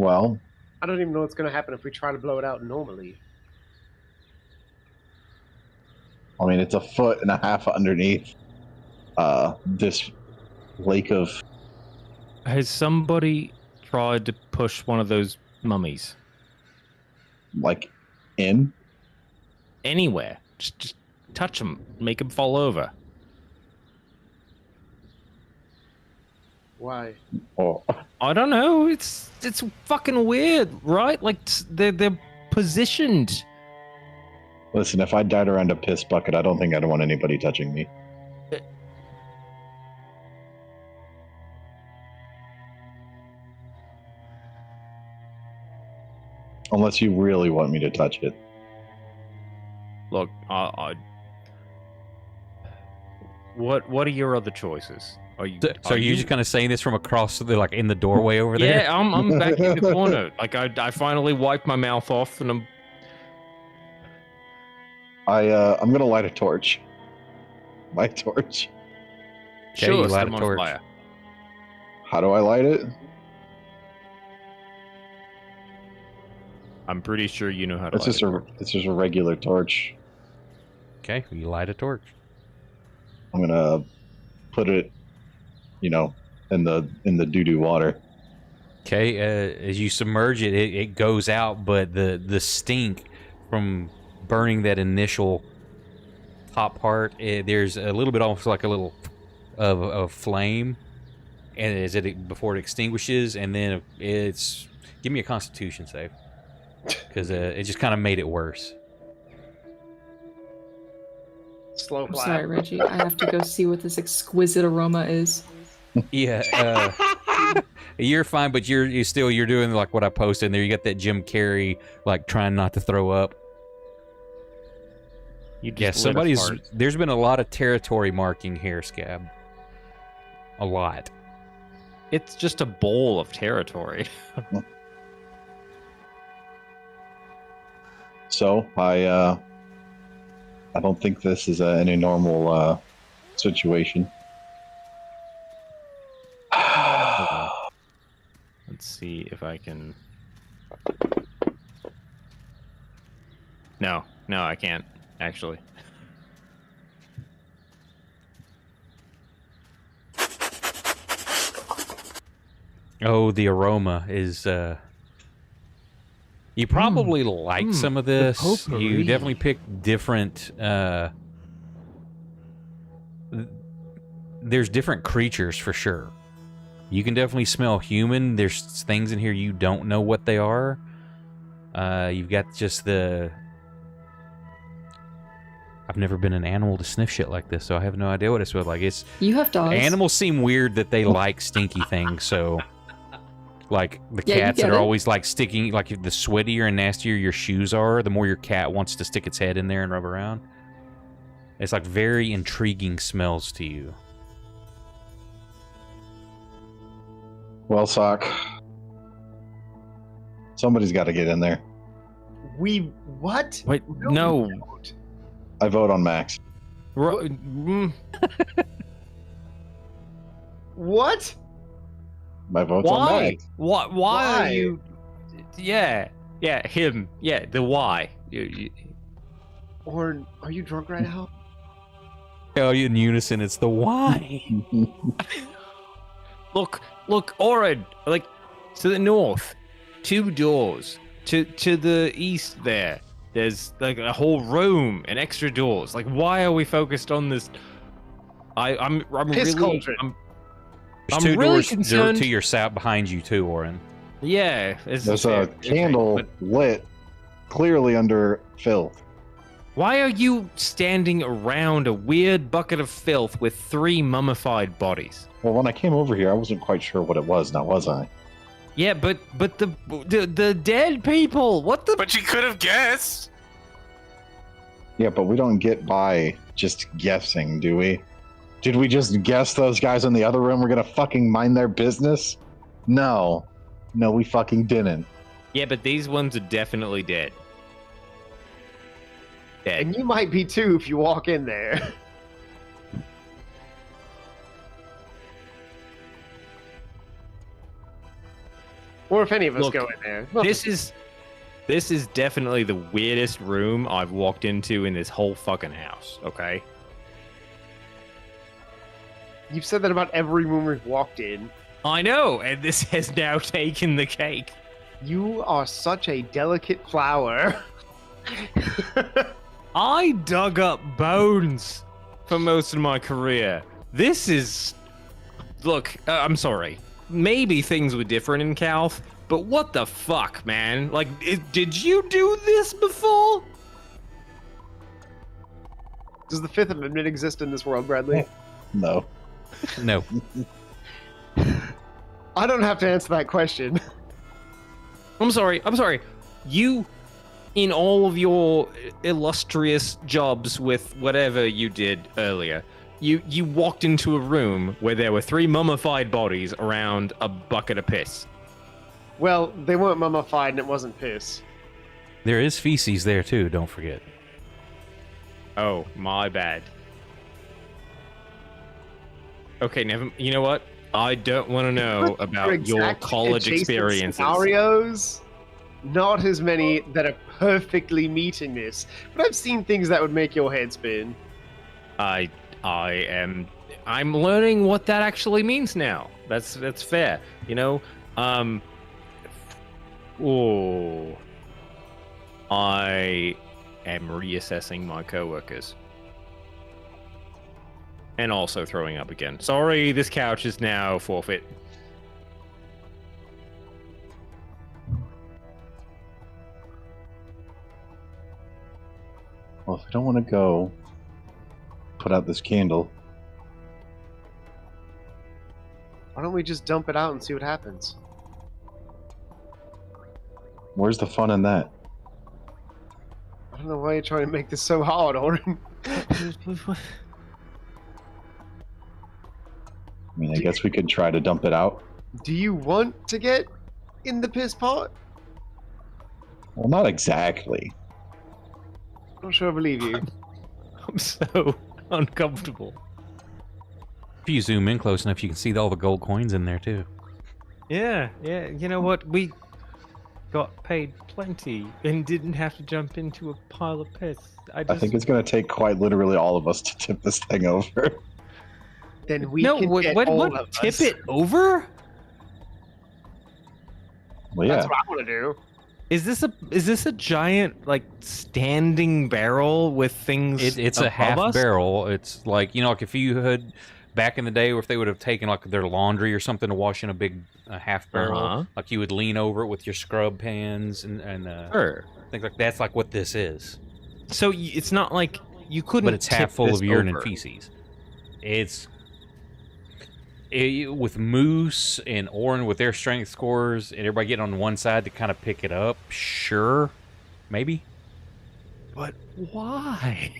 E: Well,
B: I don't even know what's going to happen if we try to blow it out normally.
E: I mean, it's 1.5 feet underneath this lake of.
C: Has somebody tried to push one of those mummies
E: Like, in?
C: anywhere? Just touch them, make them fall over.
B: Why?
E: Oh,
C: I don't know. It's fucking weird, right? Like they're positioned.
E: listen, if I died around a piss bucket, I don't think I'd want anybody touching me. Unless you really want me to touch it.
C: Look, what are your other choices? Are you?
A: So are you just kind of saying this from across the like in the doorway over there?
C: Yeah, I'm back in the corner. Like I finally wiped my mouth off, and
E: I'm gonna light a torch. My torch.
A: Okay,
C: sure,
A: you light
C: set
A: a
C: 'em on
A: torch.
C: fire.
E: How do I light it?
C: I'm pretty sure you know how to.
E: It's just a regular torch.
A: Okay, you light a torch.
E: I'm gonna put it, in the doo-doo water.
A: Okay, as you submerge it, it goes out, but the stink from burning that initial top part, there's a little bit almost like a little of flame, and before it extinguishes, and then it's give me a Constitution save because it just kind of made it worse.
B: Slow
G: I'm
B: clap.
G: sorry, Reggie. I have to go see what this exquisite aroma is.
A: Yeah, you're fine, but you're doing like what I posted in there. You got that Jim Carrey like trying not to throw up.
C: You just
A: Yeah,
C: lit a
A: somebody's.
C: fart.
A: There's been a lot of territory marking here, Scab. A lot.
C: It's just a bowl of territory.
E: So I don't think this is any normal situation.
C: Let's see if I can. No, I can't actually.
A: Oh, the aroma is. You probably like some of this.
C: potpourri.
A: You definitely pick different. There's different creatures for sure. You can definitely smell human. There's things in here you don't know what they are. You've got just the. I've never been an animal to sniff shit like this, so I have no idea what it smells like.
G: You have dogs.
A: Animals seem weird that they like stinky things, so like the
G: Yeah, you
A: cats
G: get
A: that are
G: it.
A: always like sticking, like the sweatier and nastier your shoes are, the more your cat wants to stick its head in there and rub around. It's like very intriguing smells to you.
E: Well, Sock, somebody's got to get in there.
B: What?
C: Wait, no.
E: I vote on Max.
B: What?
E: My vote's on
C: Why?
E: Max.
C: Why
B: Why?
C: are you? Yeah, him. Yeah, the why.
B: Or are you drunk right now?
A: Oh, in unison, it's the why.
C: Look, Orin. Like to the north, 2 doors. To the east there, there's like a whole room and extra doors. Like, why are we focused on this? I'm
B: Piss
C: really.
B: cauldron.
A: There's
C: I'm
A: 2
C: really
A: doors
C: concerned.
A: to your south behind you too, Orin.
C: Yeah,
E: There's a candle lit, clearly under filth.
C: Why are you standing around a weird bucket of filth with 3 mummified bodies?
E: Well, when I came over here, I wasn't quite sure what it was. Now, was I?
C: Yeah, but the dead people. What the?
D: But you could have guessed.
E: Yeah, but we don't get by just guessing, do we? Did we just guess those guys in the other room were gonna fucking mind their business? No, we fucking didn't.
C: Yeah, but these ones are definitely dead. Dead.
B: And you might be too if you walk in there. Or if any of us
C: Look,
B: go in there.
C: This is definitely the weirdest room I've walked into in this whole fucking house, okay?
B: You've said that about every room we've walked in.
C: I know, and this has now taken the cake.
B: You are such a delicate flower.
C: I dug up bones for most of my career. This is... Look, I'm sorry. Maybe things were different in Calth, but what the fuck, man? Like, did you do this before?
B: Does the Fifth Amendment exist in this world, Bradley?
E: No.
A: No.
B: I don't have to answer that question.
C: I'm sorry. You, in all of your illustrious jobs with whatever you did earlier, you walked into a room where there were 3 mummified bodies around a bucket of piss.
B: Well, they weren't mummified and it wasn't piss.
A: There is feces there too, don't forget.
C: Oh, my bad. Okay, you know what? I don't want to know about your
B: Exact
C: college
B: adjacent
C: experiences.
B: Scenarios, not as many that are perfectly meeting this, but I've seen things that would make your head spin.
C: I'm learning what that actually means now. That's fair, you know. I am reassessing my coworkers. And also throwing up again. Sorry, this couch is now forfeit.
E: Well, if we don't want to go, put out this candle.
B: Why don't we just dump it out and see what happens?
E: Where's the fun in that?
B: I don't know why you're trying to make this so hard, Orin.
E: I mean, I guess we could try to dump it out.
B: Do you want to get in the piss pot?
E: Well, not exactly.
B: Not sure I believe you.
C: I'm so uncomfortable.
A: If you zoom in close enough, you can see all the gold coins in there too.
C: Yeah. You know what? We got paid plenty and didn't have to jump into a pile of piss.
E: I think it's going to take quite literally all of us to tip this thing over.
B: Then we can get all of
C: tip
B: us.
C: it over?
E: Well, yeah.
B: That's what I want to do.
C: Is this a giant like standing barrel with things?
A: It's a
C: above
A: half
C: us?
A: barrel. It's like, you know, like if you had back in the day, or if they would have taken like their laundry or something to wash in a big half barrel,
C: Uh-huh.
A: like you would lean over it with your scrub pans and
C: Sure.
A: things like that's like what this is.
C: So it's not like you couldn't.
A: But it's half
C: tip
A: full
C: this
A: of urine
C: over.
A: and feces. With Moose and Orin with their strength scores and everybody getting on one side to kind of pick it up, sure, maybe.
C: But why?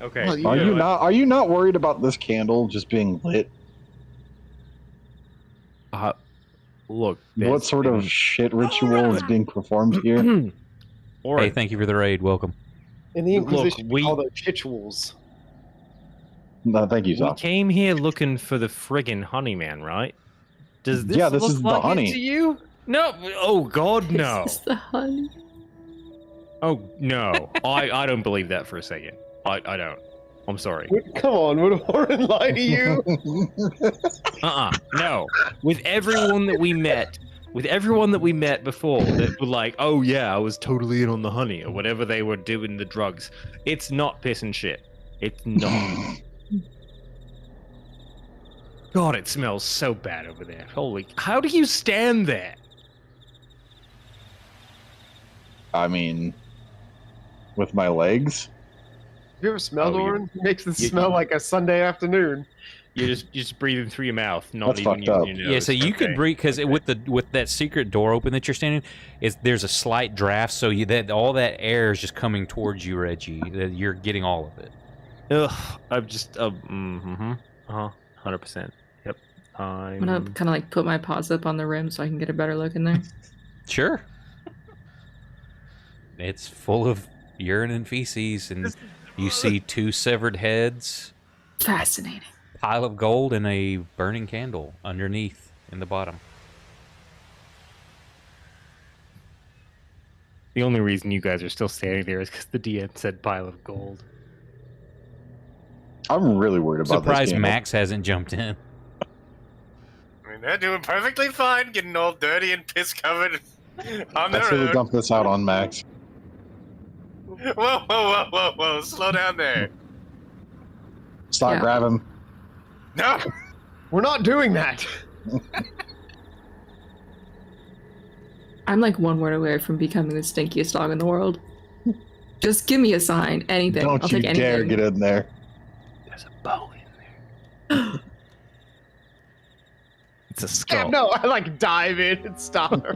C: Okay.
B: Well,
E: Are you not worried about this candle just being lit?
C: Look.
E: What sort of shit ritual is being performed here?
A: Hey, thank you for the raid. Welcome.
B: In the Inquisition,
C: Look,
B: we call them rituals.
E: No, thank you,
C: We
E: Zop.
C: came here looking for the friggin' honey man, right? Does this
E: Yeah, this
C: look
E: is the
C: like
E: honey.
C: it to you? No. Oh God, no.
G: This is the honey.
C: Oh no. I don't believe that for a second. I don't. I'm sorry.
B: Come on, would Orin lie to you?
C: No. With everyone that we met before that were like, oh yeah, I was totally in on the honey or whatever they were doing the drugs. It's not piss and shit. It's not. God, it smells so bad over there. Holy, how do you stand there?
E: I mean, with my legs?
B: Have you ever smelled
C: Oh, you-
B: Orin? It makes this smell like a Sunday afternoon.
C: You're just breathing through your mouth, not
E: That's
C: even
E: fucked
C: using
E: up.
C: your nose.
A: Yeah, so you could
C: Okay.
A: breathe because with that secret door open that you're standing, there's a slight draft, so all that air is just coming towards you, Reggie. That you're getting all of it.
C: Ugh, I'm just 100%. Yep.
G: I'm gonna kind of like put my paws up on the rim so I can get a better look in there.
A: Sure. It's full of urine and feces, and you see 2 severed heads.
G: Fascinating.
A: pile of gold and a burning candle underneath in the bottom.
C: The only reason you guys are still standing there is because the DM said pile of gold.
E: I'm really worried about this
A: Surprised
E: game.
A: Max hasn't jumped in.
D: I mean, they're doing perfectly fine, getting all dirty and piss covered on
E: I
D: their
E: should have
D: own.
E: dumped this out on Max.
D: Whoa! Slow down there.
E: Stop,
G: Yeah.
E: grab him.
D: No.
B: We're not doing that.
G: I'm like one word away from becoming the stinkiest dog in the world. Just give me a sign, anything.
E: Don't
G: I'll
E: you
G: take anything.
E: dare get in there.
C: There's a bow in there. It's a skull.
B: Yeah, no, I like dive in and stop her.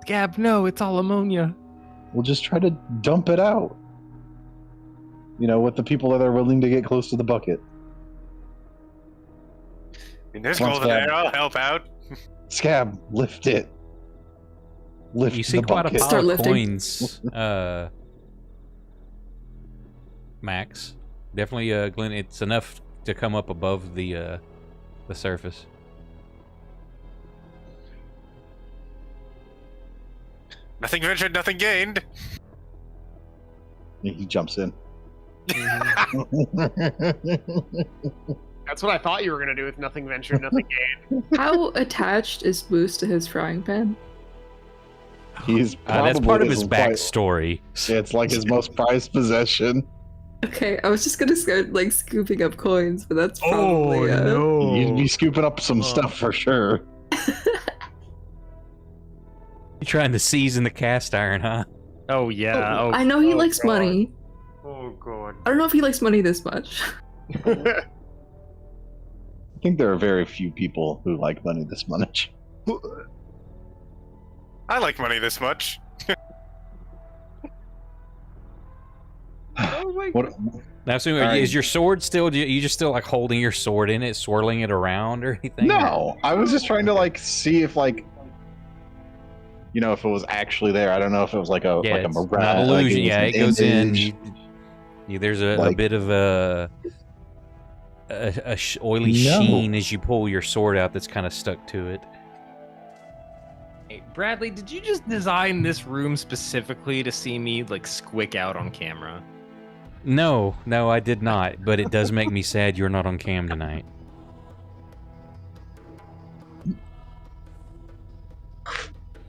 C: Gab, no, it's all ammonia.
E: We'll just try to dump it out. You know, with the people that are willing to get close to the bucket.
D: I mean, there's
E: Once
D: gold in
E: that-
D: there. I'll help out.
E: Scab, lift it. Lift
A: You see
E: the
A: quite a
E: bucket.
A: pile
G: Start
A: of
G: lifting.
A: coins, Max. Definitely, Glenn. It's enough to come up above the surface.
D: Nothing ventured, nothing gained.
E: He jumps in.
B: That's what I thought you were gonna do with nothing ventured, nothing gained.
G: How attached is Moose to his frying pan?
E: He's
A: That's
E: probably
A: part of his
E: quite-
A: backstory.
E: It's like his most prized possession.
G: Okay, I was just gonna start like scooping up coins, but that's probably
E: You'd be scooping up some stuff for sure.
A: You trying to season the cast iron, huh?
C: Oh yeah. Oh,
G: I know he
D: oh,
G: likes
D: God.
G: money.
D: Oh god.
G: I don't know if he likes money this much.
E: I think there are very few people who like money this much.
D: I like money this much.
C: oh my
E: What?
A: Now, so
E: Alright.
A: is your sword still? You just still like holding your sword in it, swirling it around, or anything?
E: No, I was just trying to like see if like, you know, if it was actually there. I don't know if it was like a
A: Yeah,
E: like a
A: it's
E: mirage.
A: not
E: like
A: illusion.
E: was
A: Yeah,
E: an
A: it goes in.
E: image.
A: There's a
E: Like-
A: bit of a oily
E: No.
A: sheen as you pull your sword out that's kind of stuck to it.
C: Hey, Bradley, did you just design this room specifically to see me like squick out on camera?
A: No, I did not. But it does make me sad you're not on cam tonight.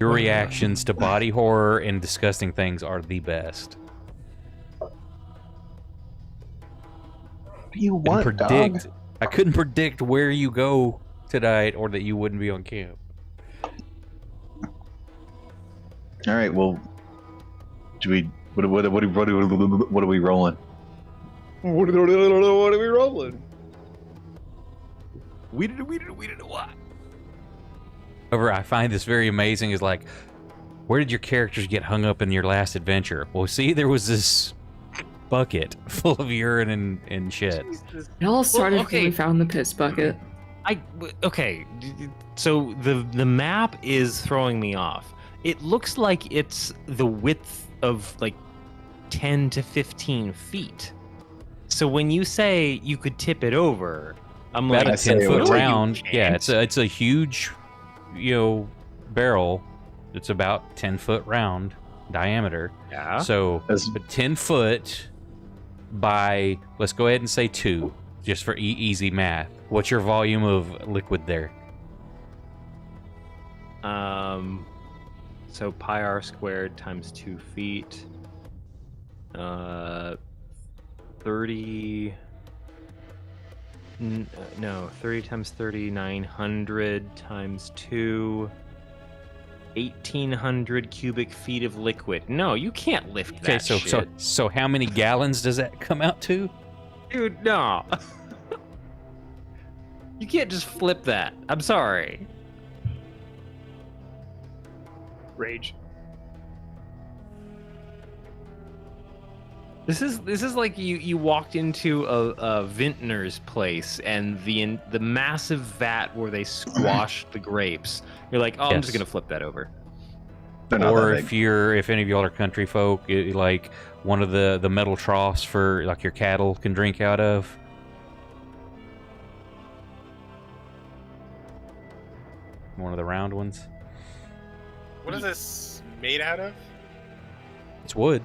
A: Your reactions to body horror and disgusting things are the best.
E: What do you
A: And
E: want,
A: predict.
E: dog?
A: I couldn't predict where you go tonight, or that you wouldn't be on camp.
E: All right. Well, do we? What are we rolling?
B: What are we rolling?
C: We did what?
A: However, I find this very amazing. Is like, where did your characters get hung up in your last adventure? Well, see, there was this bucket full of urine and shit.
G: It all started
C: okay.
G: when we found the piss bucket.
C: Okay, so the map is throwing me off. It looks like it's the width of like 10 to 15 feet. So when you say you could tip it over, I'm
A: About
C: like,
A: a 10-foot
C: "No, you
A: round. Yeah,
C: can't."
A: it's a huge, barrel. It's about 10-foot round diameter.
C: Yeah.
A: So
E: As-
A: 10 foot by, let's go ahead and say 2, just for easy math. What's your volume of liquid there?
C: So pi r squared times 2 feet. 30. No, 30 times 30, 900 times 2. 1,800 cubic feet of liquid. No, you can't lift
A: Okay,
C: that shit.
A: so how many gallons does that come out to?
C: Dude, no. You can't just flip that. I'm sorry.
B: Rage.
C: This is like you walked into a vintner's place and the massive vat where they squashed the grapes. You're like, oh, I'm just
A: Yes.
C: gonna flip that over.
F: They're not
A: Or
F: that big.
A: if any of y'all are country folk, like one of the metal troughs for like your cattle can drink out of. One of the round ones.
D: What is this made out of?
A: It's wood.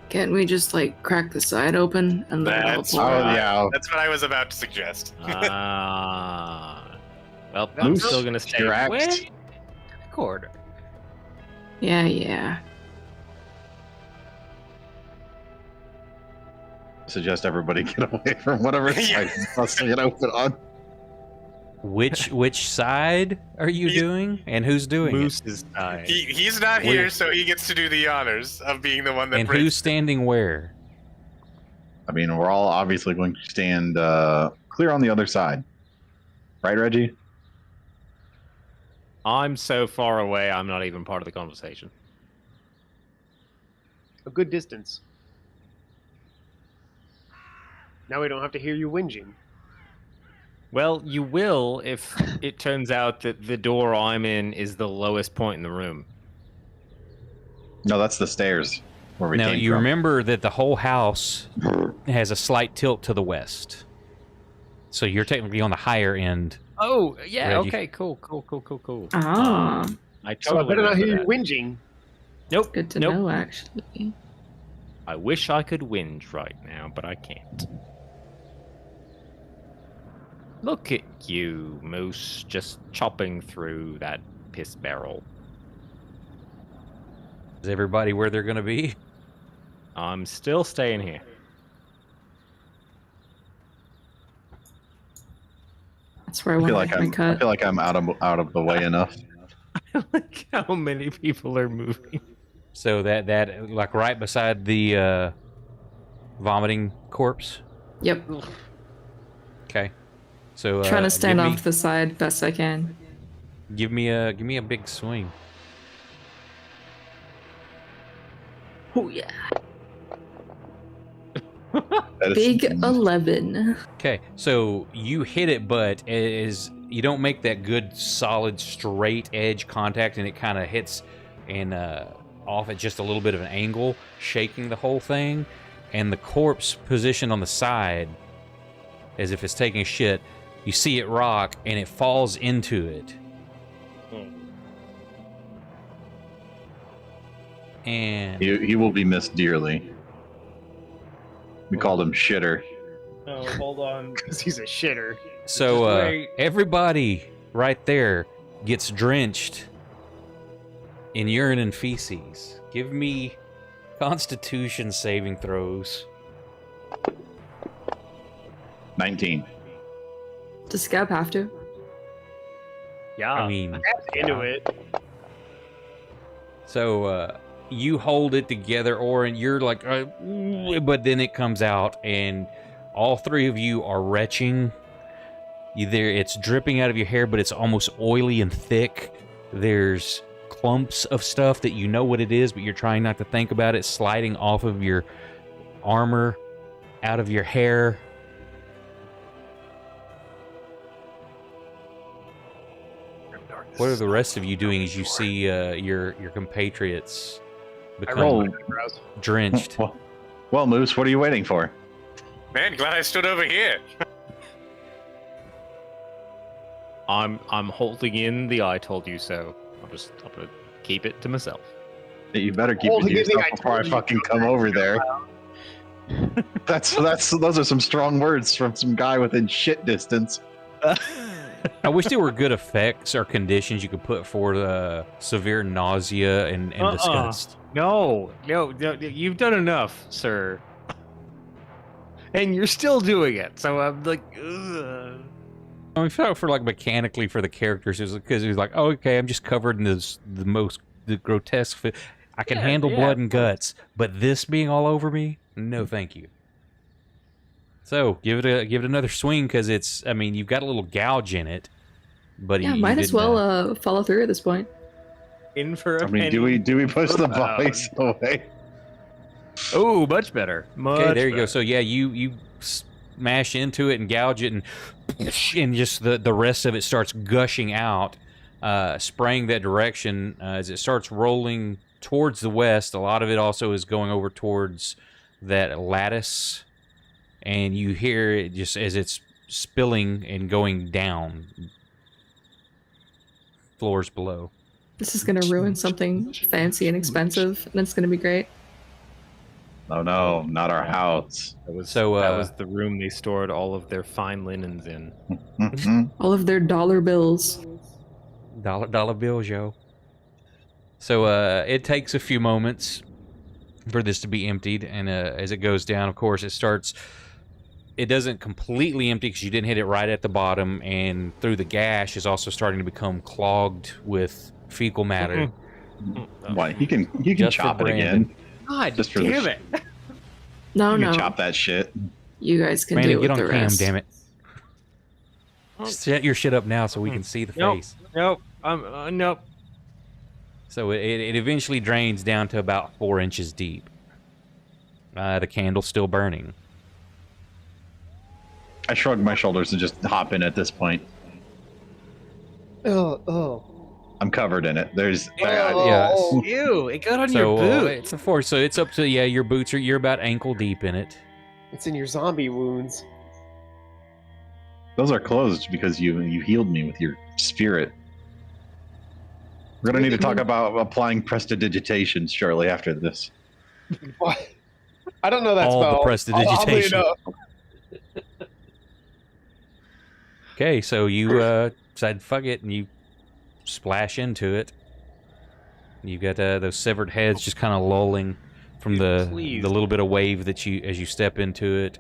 G: Can't we just like crack the side open and let it all
D: That's
G: pour
F: Oh,
G: out?
F: yeah.
D: That's what I was about to suggest.
C: Well, I'm
F: Moose,
C: still gonna stay
F: you're axed.
C: way in the corner.
G: Yeah.
F: Suggest everybody get away from whatever side you're busting it open on.
A: Which side are you doing, and who's doing it?
C: Moose's side.
D: He's not here, so he gets to do the honors of being the one that.
A: And
D: breaks.
A: who's standing where?
F: I mean, we're all obviously going to stand clear on the other side. Right, Reggie?
C: I'm so far away, I'm not even part of the conversation.
B: A good distance. Now we don't have to hear you whinging.
C: Well, you will if it turns out that the door I'm in is the lowest point in the room.
F: No, that's the stairs where we
A: Now,
F: came
A: you
F: from.
A: remember that the whole house has a slight tilt to the west. So you're technically on the higher end.
C: Oh, yeah,
A: Reggie.
C: okay, cool.
G: Ah,
C: I
B: So I
C: totally
B: better not hear you
C: remember that.
B: whinging.
C: Nope,
G: good to
C: nope.
G: know, actually.
C: I wish I could whinge right now, but I can't. Look at you, Moose, just chopping through that piss barrel.
A: Is everybody where they're going to be?
C: I'm still staying here.
G: That's where I
F: I
G: want
F: feel
G: to
F: like
G: make my
F: I
G: cut.
F: feel like I'm out of the way enough.
C: Look how many people are moving.
A: So that like right beside the vomiting corpse.
G: Yep.
A: Okay. So
G: Trying to stand
A: give me,
G: off to the side best I can.
A: Give me a big swing.
G: Oh yeah.
F: That is-
G: Big 11.
A: Okay, so you hit it, but as you don't make that good, solid, straight edge contact, and it kind of hits and off at just a little bit of an angle, shaking the whole thing, and the corpse positioned on the side, as if it's taking a shit. You see it rock, and it falls into it. And
F: He will be missed dearly. We called him Shitter.
C: Oh, hold on.
B: Because he's a shitter.
A: so
C: Just wait.
A: everybody right there gets drenched in urine and feces. Give me Constitution saving throws.
F: 19.
G: Does Scab have to?
C: Yeah.
A: I mean,
B: Into it.
A: so you hold it together, or and you're like, but then it comes out, and all three of you are retching. It's dripping out of your hair, but it's almost oily and thick. There's clumps of stuff that you know what it is, but you're trying not to think about it, sliding off of your armor, out of your hair. What are the rest of you doing as you see your compatriots
B: I
A: become
B: roll my eyebrows.
A: drenched?
F: Well, Moose, what are you waiting for?
D: Man, glad I stood over here.
C: I'm holding in the I told you so. I'm gonna keep it to myself.
F: You better keep
B: Oh,
F: it to
B: you think
F: yourself
B: I
F: before I
B: told you
F: fucking
B: so?
F: come over there. Those are some strong words from some guy within shit distance.
A: I wish there were good effects or conditions you could put for severe nausea and disgust.
C: No, you've done enough, sir. And you're still doing it, so I'm like, ugh.
A: I felt for like mechanically for the characters because he was like, oh, okay, I'm just covered in the grotesque. I can
C: Yeah,
A: handle
C: yeah,
A: blood and
C: of course.
A: guts, but this being all over me, no, thank you. So give it another swing because it's. I mean, you've got a little gouge in it, but
G: Yeah,
A: you
G: might as
A: didn't,
G: well follow through at this point.
C: In for a
F: I mean,
C: penny.
F: do we push the
C: Wow.
F: bodies away?
C: Oh, much better. Much
A: Okay, there you go.
C: better.
A: So yeah, you mash into it and gouge it, and just the rest of it starts gushing out, spraying that direction as it starts rolling towards the west. A lot of it also is going over towards that lattice, and you hear it just as it's spilling and going down floors below.
G: This is gonna ruin something fancy and expensive, and it's gonna be great.
F: Oh no, not our house.
C: That was
A: So,
C: that was the room they stored all of their fine linens in.
G: All of their dollar bills.
A: Dollar bills, yo. So it takes a few moments for this to be emptied, and as it goes down, of course, it doesn't completely empty because you didn't hit it right at the bottom, and through the gash is also starting to become clogged with fecal matter.
F: Why? You can
A: Just for
F: chop it
A: Brandon.
F: again.
C: God
F: Just for the
C: damn it!
G: No,
F: You
G: no.
F: can chop that shit.
G: You guys can
A: Brandon,
G: deal
A: get
G: with
A: on
G: the
A: cam,
G: rest.
A: damn it. Set your shit up now so we can see the
C: Nope.
A: face.
C: Nope. Nope.
A: So it eventually drains down to about 4 inches deep. The candle's still burning.
F: I shrug my shoulders and just hop in at this point.
B: Oh.
F: I'm covered in it. There's
A: Yeah.
C: Ew! It got on
A: So
C: your boot.
A: it's a 4. So it's up to your boots you're about ankle deep in it.
B: It's in your zombie wounds.
F: those are closed because you healed me with your spirit. We're gonna need to talk about applying prestidigitation shortly after this.
B: What? I don't know that
A: All the
B: spell.
A: prestidigitation.
B: Oddly enough.
A: Okay, so you decide fuck it and you splash into it. You've got those severed heads just kind of lolling from the little bit of wave that you as you step into it.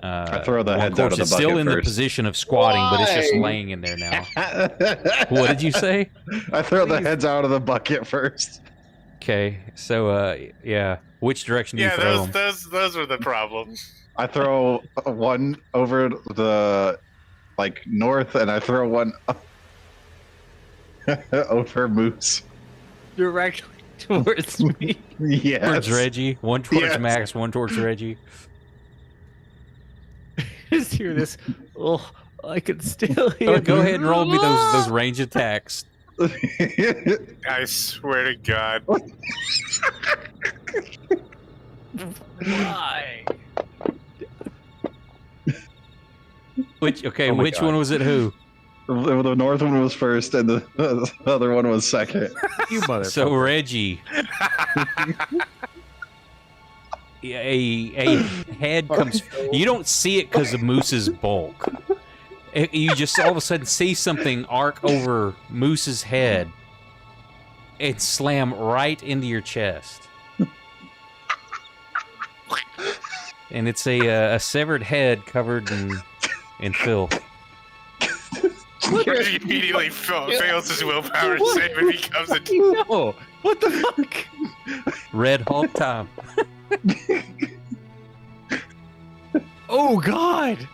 F: I throw the heads
A: of course,
F: out of the
A: it's still
F: bucket
A: in the
F: first.
A: position of squatting, but it's just
B: Why?
A: laying in there now. What did you say?
F: I throw the heads out of the bucket first.
A: Okay, so yeah, which direction do you
D: Yeah,
A: throw them?
D: those were the problems.
F: I throw one over the north, and I throw one over Moose.
C: Directly towards me.
F: Yes.
A: Towards Reggie, one towards
F: Yes.
A: Max, one towards Reggie.
C: Just hear this. Oh, I can still hear.
A: Go ahead and roll me those range attacks.
D: I swear to God.
C: Why?
A: Which
C: Oh my
A: which
C: God.
A: one was it? Who?
F: The north one was first, and the other one was second.
C: You motherfucker.
A: So Reggie. A head comes. You don't see it because of Moose's bulk. You just all of a sudden see something arc over Moose's head and slam right into your chest. And it's a severed head covered in filth.
D: Reggie immediately fails his willpower save and becomes a.
C: No. What the fuck?
A: Red Hulk time.
C: Oh God.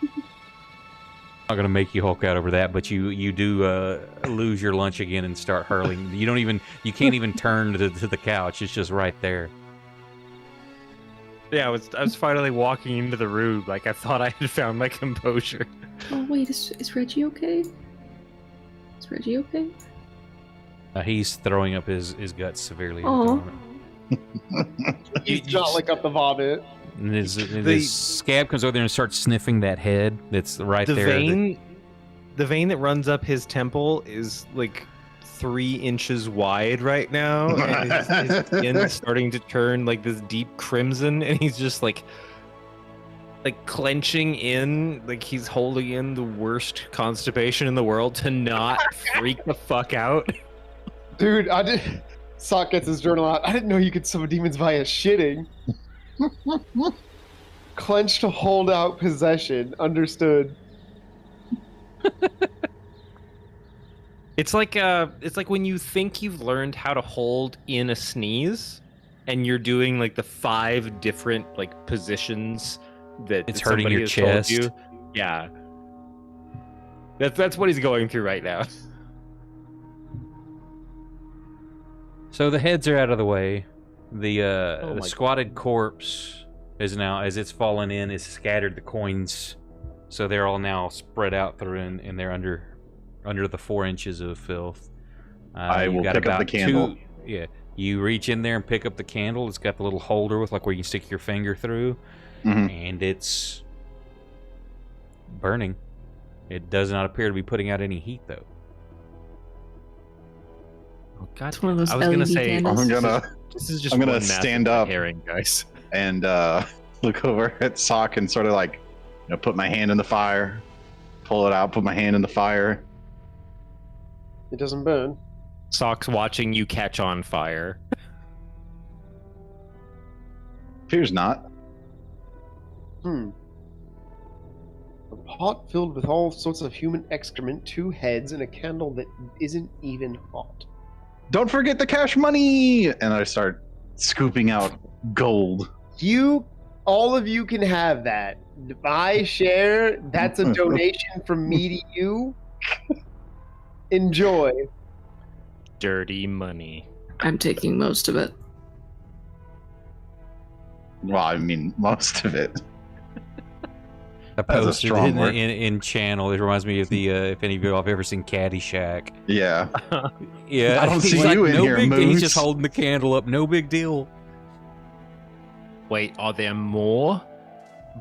A: Not gonna make you Hulk out over that, but you do lose your lunch again and start hurling. You can't even turn to the couch. It's just right there.
C: Yeah, I was finally walking into the room like I thought I had found my composure.
G: Oh wait, is Reggie okay? Is Reggie okay?
A: He's throwing up his guts severely. At the
G: Aw.
A: moment.
B: He's not like up the vomit.
A: And his scab comes over there and starts sniffing that head that's right
C: The
A: there.
C: the vein that runs up his temple is like 3 inches wide right now, and his skin is starting to turn like this deep crimson, and he's just like clenching in, like he's holding in the worst constipation in the world to not freak the fuck out.
B: Dude, Sock gets his journal out. I didn't know you could summon demons via shitting. Clench to hold out possession. Understood.
C: It's like when you think you've learned how to hold in a sneeze, and you're doing like the 5 different like positions that
A: It's hurting
C: somebody
A: your
C: has told
A: chest.
C: you. Yeah, that's what he's going through right now.
A: So the heads are out of the way. The
C: Oh my
A: squatted corpse is now, as it's fallen in, is scattered the coins So they're all now spread out through, and they're under the 4 inches of filth.
F: I
A: you
F: will
A: got
F: pick up
A: about
F: the candle.
A: Yeah, you reach in there and pick up the candle. It's got the little holder with like where you stick your finger through, and it's burning. It does not appear to be putting out any heat though.
C: Oh, God,
G: It's one of those
C: I was gonna
G: LED
C: say
G: candles.
C: this is just
F: I'm gonna
C: one massive
F: stand up.
C: herring, guys.
F: and look over at Sock and sort of like, put my hand in the fire, pull it out, put my hand in the fire.
B: It doesn't burn.
C: Sock's watching you catch on fire.
F: Appears not.
B: A pot filled with all sorts of human excrement, 2 heads, and a candle that isn't even hot.
F: Don't forget the cash money! And I start scooping out gold.
B: All of you can have that. If I share, that's a donation from me to you. Enjoy.
C: Dirty money.
G: I'm taking most of it.
F: Well, I mean, most of it.
A: I
F: That's a
A: posted
F: strong
A: in,
F: word.
A: in channel. It reminds me of the if any of you have ever seen Caddyshack.
F: Yeah.
A: Yeah,
F: I don't
A: he's
F: see
A: like,
F: you in
A: no
F: here,
A: big deal. He's
F: Moose."
A: just holding the candle up. No big deal.
C: Wait, are there more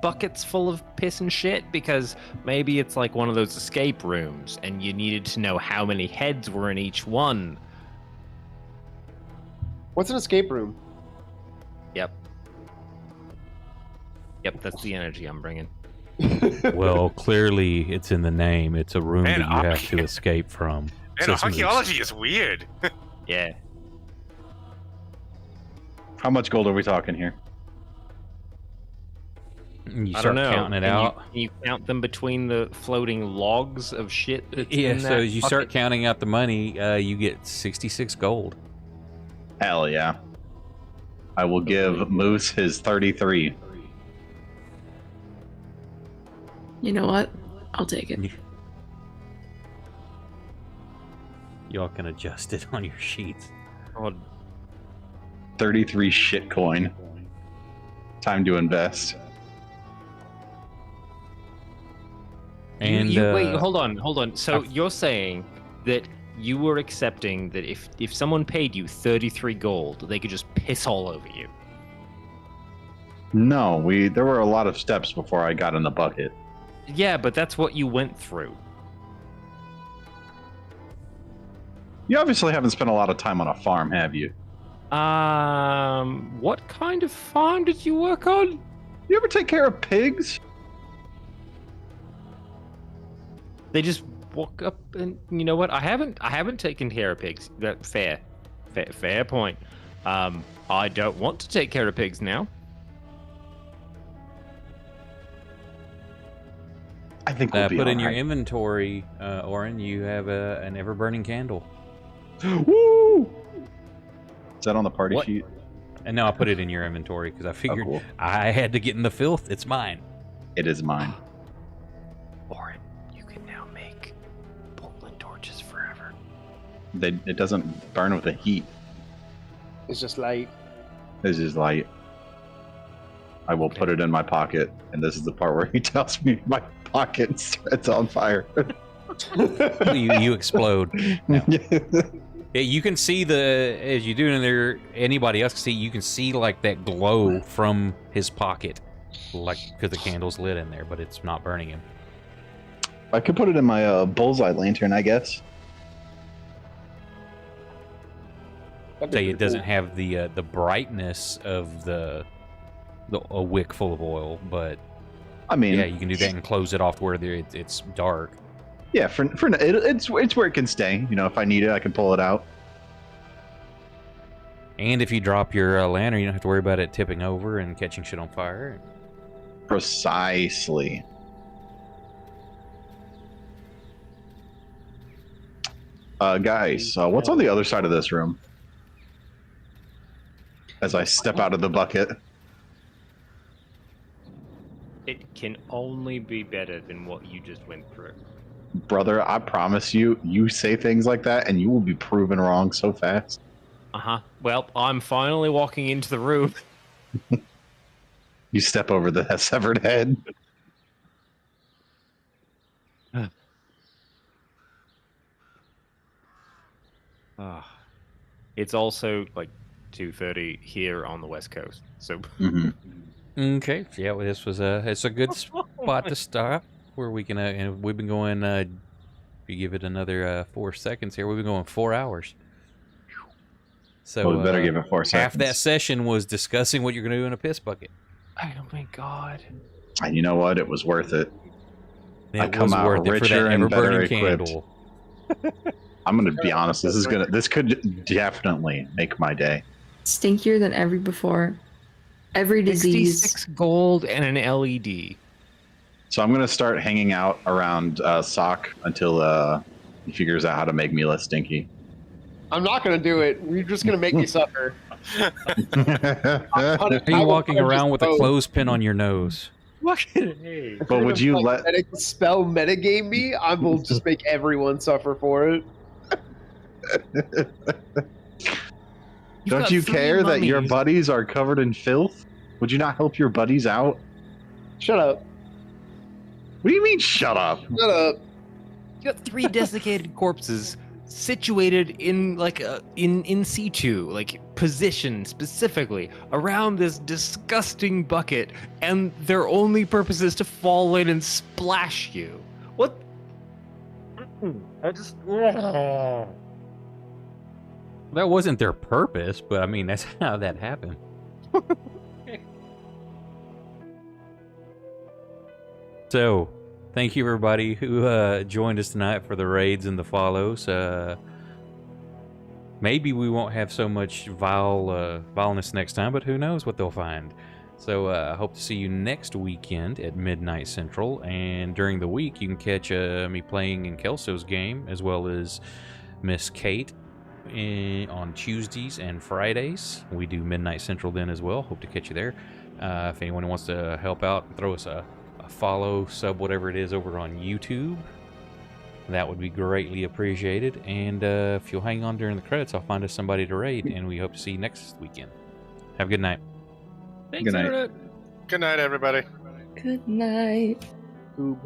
C: buckets full of piss and shit? Because maybe it's like one of those escape rooms and you needed to know how many heads were in each one.
B: What's an escape room?
C: Yep, that's the energy I'm bringing.
A: Well, clearly it's in the name. It's a room
D: Man,
A: that you have to escape from.
D: Man,
A: So it's
D: archaeology is weird.
C: Yeah.
F: How much gold are we talking here?
A: You
C: I
A: start
C: don't know.
A: counting it
C: Can
A: out.
C: Can you count them between the floating logs of shit that's
A: Yeah,
C: in
A: so
C: that
A: as you start
C: bucket?
A: counting out the money, you get 66 gold.
F: Hell yeah. I will give Moose his 33.
G: You know what? I'll take it.
A: Y'all can adjust it on your sheets.
C: Oh,
F: 33 shit coin. Time to invest.
A: And
C: wait, hold on. So you're saying that you were accepting that if someone paid you 33 gold, they could just piss all over you?
F: No, there were a lot of steps before I got in the bucket.
C: Yeah, but that's what you went through.
F: You obviously haven't spent a lot of time on a farm, have you?
C: What kind of farm did you work on?
F: You ever take care of pigs?
C: They just walk up and you know what? I haven't taken care of pigs. That fair point. I don't want to take care of pigs now.
F: I think we'll be
A: put in your
F: alright.
A: inventory, Oren, you have an ever-burning candle.
F: Woo! Is that on the party
C: What?
F: sheet?
A: And now I put it in your inventory because I figured
F: cool.
A: I had to get in the filth. It's mine.
F: It is mine.
C: Oren, you can now make Portland torches forever.
F: It doesn't burn with the heat.
B: It's just light.
F: It's just light. I will put it in my pocket, and this is the part where he tells me my pocket it's on fire.
A: you explode. Now. Yeah, you can see as you do in there. Anybody else can see? You can see like that glow from his pocket, like because the candle's lit in there, but it's not burning him.
F: I could put it in my bullseye lantern, I guess.
A: Say it doesn't have the brightness of a wick full of oil, but
F: I mean,
A: yeah, you can do that and close it off to where it's dark.
F: yeah, it's where it can stay. You know, if I need it, I can pull it out.
A: And if you drop your lantern, you don't have to worry about it tipping over and catching shit on fire.
F: Precisely. Guys, what's on the other side of this room? As I step out of the bucket.
C: It can only be better than what you just went through.
F: Brother, I promise you, you say things like that and you will be proven wrong so fast.
C: Well, I'm finally walking into the room.
F: You step over the severed head.
C: It's also like 2:30 here on the West Coast. So
A: Okay, yeah, well, this was it's a good spot to stop where we can and we've been going. If you give it another 4 seconds here, we've been going 4 hours. So
F: Well, we better give it 4
A: half that
F: seconds.
A: session was discussing what you're going to do in a piss bucket.
C: oh my god.
F: And you know what? It was worth it. I
A: It
F: come
A: was
F: out
A: worth it for
F: richer
A: that
F: and better
A: ever-burning
F: equipped.
A: candle.
F: I'm gonna be honest. This could definitely make my day.
G: Stinkier than ever before. Every disease.
C: 66 gold and an LED.
F: So I'm gonna start hanging out around Sock until he figures out how to make me less stinky.
B: I'm not gonna do it. You're just gonna make me suffer.
A: Are you walking around with a clothespin on your nose?
F: But would you let?
B: Spell metagame me? I will just make everyone suffer for it.
F: Don't you care that your buddies are covered in filth? Would you not help your buddies out?
B: Shut up.
F: What do you mean, shut up?
B: Shut up.
C: You got 3 desiccated corpses situated in like in situ, like positioned specifically around this disgusting bucket, and their only purpose is to fall in and splash you. What? I just.
A: That wasn't their purpose, but I mean, that's how that happened. So, thank you everybody who joined us tonight for the raids and the follows. Maybe we won't have so much vileness next time, but who knows what they'll find. So I hope to see you next weekend at midnight Central, and during the week you can catch me playing in Kelso's game, as well as Miss Kate on Tuesdays and Fridays. We do midnight Central then as well. Hope to catch you there. If anyone wants to help out, throw us a follow, sub, whatever it is over on YouTube, that would be greatly appreciated. And if you'll hang on during the credits, I'll find us somebody to raid, and we hope to see you next weekend. Have a good night.
C: Thanks,
F: Good night.
C: Internet.
D: Good night, everybody.
G: Good night.
B: Oob.